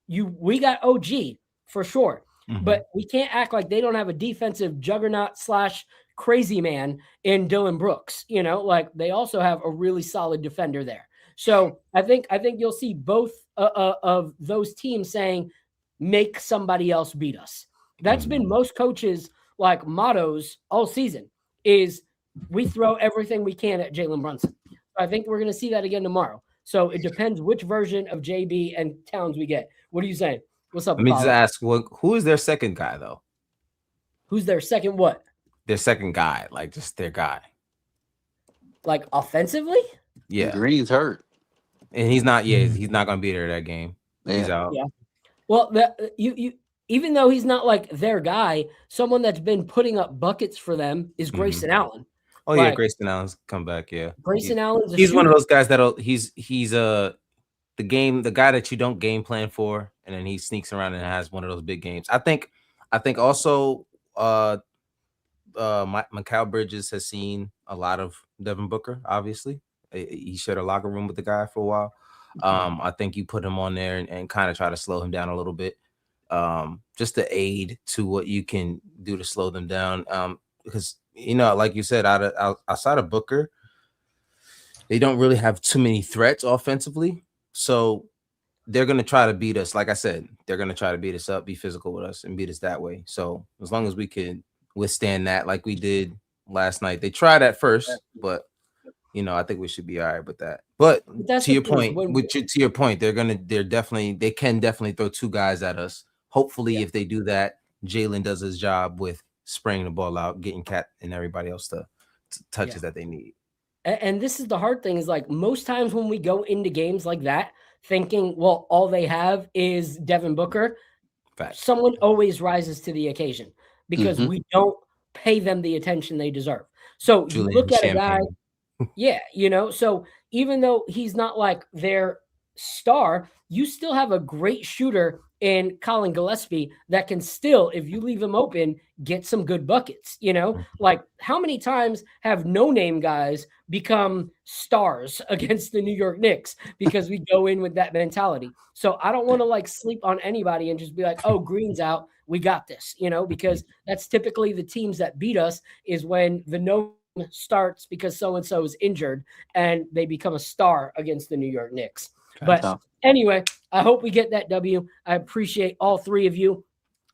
we got OG for sure, but we can't act like they don't have a defensive juggernaut / crazy man in Dylan Brooks. Like they also have a really solid defender there. So I think you'll see both of those teams saying, make somebody else beat us. That's been most coaches' like mottos all season is we throw everything we can at Jalen Brunson. I think we're going to see that again tomorrow. So it depends which version of JB and Towns we get. What are you saying? What's up? Let me just ask, who is their second guy though? Who's their second what? Their second guy, like just their guy. Like offensively? Yeah. Green's hurt. And he's not going to be there that game. He's out. Yeah. Well, you even though he's not like their guy, someone that's been putting up buckets for them is Grayson Allen. Oh yeah, Grayson Allen's come back. Yeah, Grayson Allen's he's one of those guys that'll he's the guy that you don't game plan for, and then he sneaks around and has one of those big games. I think also Mikal Bridges has seen a lot of Devin Booker. Obviously, he shared a locker room with the guy for a while. I think you put him on there and kind of try to slow him down a little bit, just to aid to what you can do to slow them down. Because like you said, outside of Booker, they don't really have too many threats offensively. So they're gonna try to beat us. Like I said, they're gonna try to beat us up, be physical with us, and beat us that way. So as long as we can withstand that, like we did last night, they tried at first, but I think we should be all right with that. But to your point, they can definitely throw 2 guys at us. Hopefully, if they do that, Jalen does his job with spraying the ball out, getting Cat and everybody else to touches that they need. And this is the hard thing is like most times when we go into games like that, thinking, well, all they have is Devin Booker, someone always rises to the occasion because we don't pay them the attention they deserve. So you look at a guy, so even though he's not like their star, you still have a great shooter in Colin Gillespie that can still, if you leave him open, get some good buckets. You know, like how many times have no-name guys become stars against the New York Knicks because we go in with that mentality? So I don't want to like sleep on anybody and just be like, oh, Green's out, we got this, you know, because that's typically the teams that beat us is when the no starts because so-and-so is injured and they become a star against the New York Knicks. But anyway, I hope we get that W. I appreciate all three of you.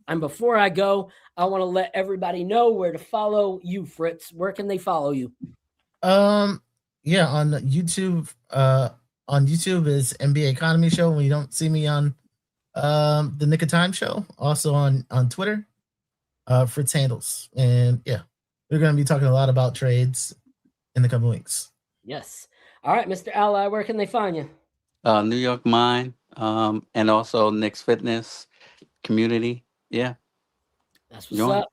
And before I go, I want to let everybody know where to follow you, Fritz. Where can they follow you? Yeah, on YouTube. On YouTube is NBA Economy Show. When you don't see me on the Nick of Time Show, also on Twitter, Fritz Handles. And yeah, we're going to be talking a lot about trades in the coming weeks. Yes. All right, Mr. Ally, where can they find you? New York Mind, and also Knicks Fitness Community. Yeah. That's what's up.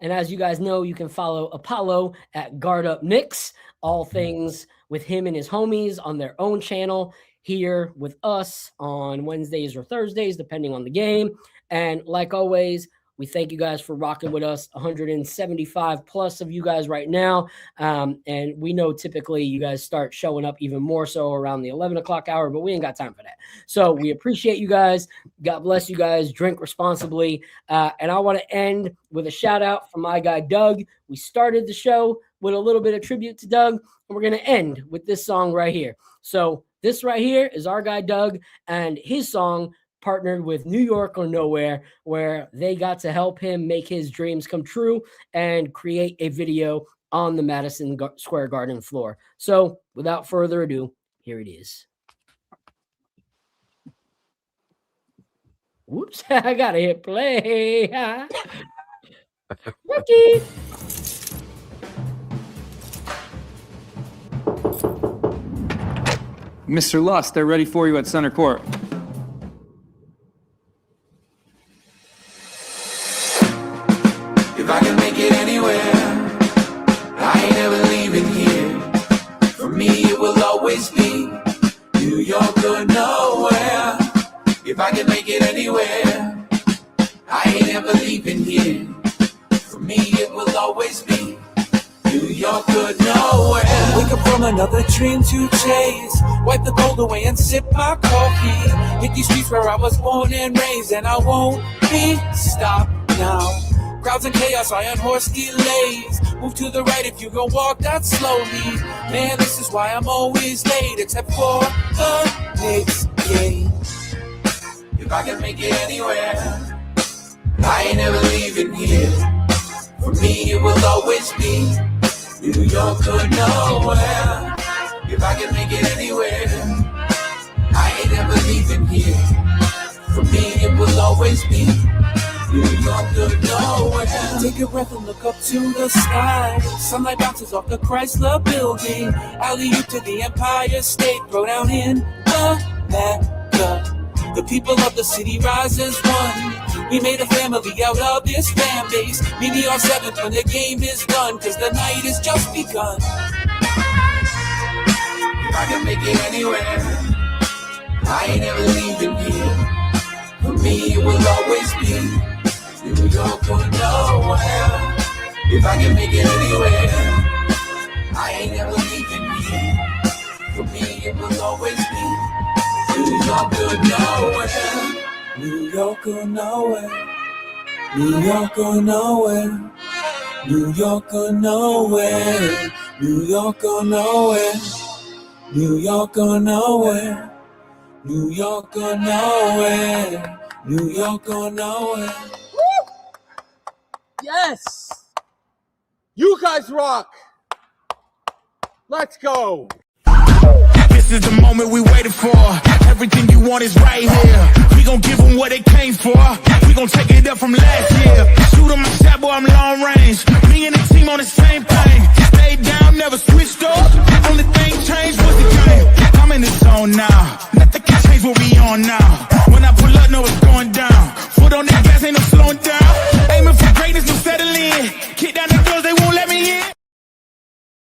And as you guys know, you can follow Apollo at Guard Up Knicks. All things with him and his homies on their own channel, here with us on Wednesdays or Thursdays, depending on the game. And like always, we thank you guys for rocking with us. 175 plus of you guys right now. And we know typically you guys start showing up even more so around the 11 o'clock hour, but we ain't got time for that. So we appreciate you guys. God bless you guys. Drink responsibly. And I want to end with a shout out from my guy, Doug. We started the show with a little bit of tribute to Doug, and we're going to end with this song right here. So this right here is our guy, Doug, and his song partnered with New York or Nowhere, where they got to help him make his dreams come true and create a video on the Madison Square Garden floor. So without further ado, here it is. Whoops, I gotta hit play. Rookie. Mr. Lust, they're ready for you at center court. If I can make it anywhere, I ain't ever leaving here. For me, it will always be New York or nowhere. If I can make it anywhere, I ain't ever leaving here. For me, it will always be New York or nowhere. Wake up from another dream to chase. Wipe the cold away and sip my coffee. Hit these streets where I was born and raised, and I won't be stopped now. Crowds and chaos, iron horse delays. Move to the right if you go walk that slowly. Man, this is why I'm always late, except for the Knicks game. If I can make it anywhere, I ain't never leaving here. For me, it will always be New York or nowhere. If I can make it anywhere, I ain't never leaving here. For me, it will always be New York or nowhere. Take a breath and look up to the sky. Sunlight bounces off the Chrysler building. Alley-oop to the Empire State. Throw down in America. The people of the city rise as one. We made a family out of this fan base. Meet me on 7th when the game is done, cause the night has just begun. If I can make it anywhere, I ain't ever leaving here. For me, it will always be New York or nowhere. If I can make it anywhere, I ain't ever leaving here. For me, it will always be New York or nowhere. New York or nowhere. New York or nowhere. New York or nowhere. New York or nowhere. New York or nowhere. New York or nowhere. New York or nowhere. Yes! You guys rock! Let's go! This is the moment we waited for. Everything you want is right here. We gon' give them what they came for. We gon' take it up from last year. Shoot 'em my shot, boy, I'm long range. Me and the team on the same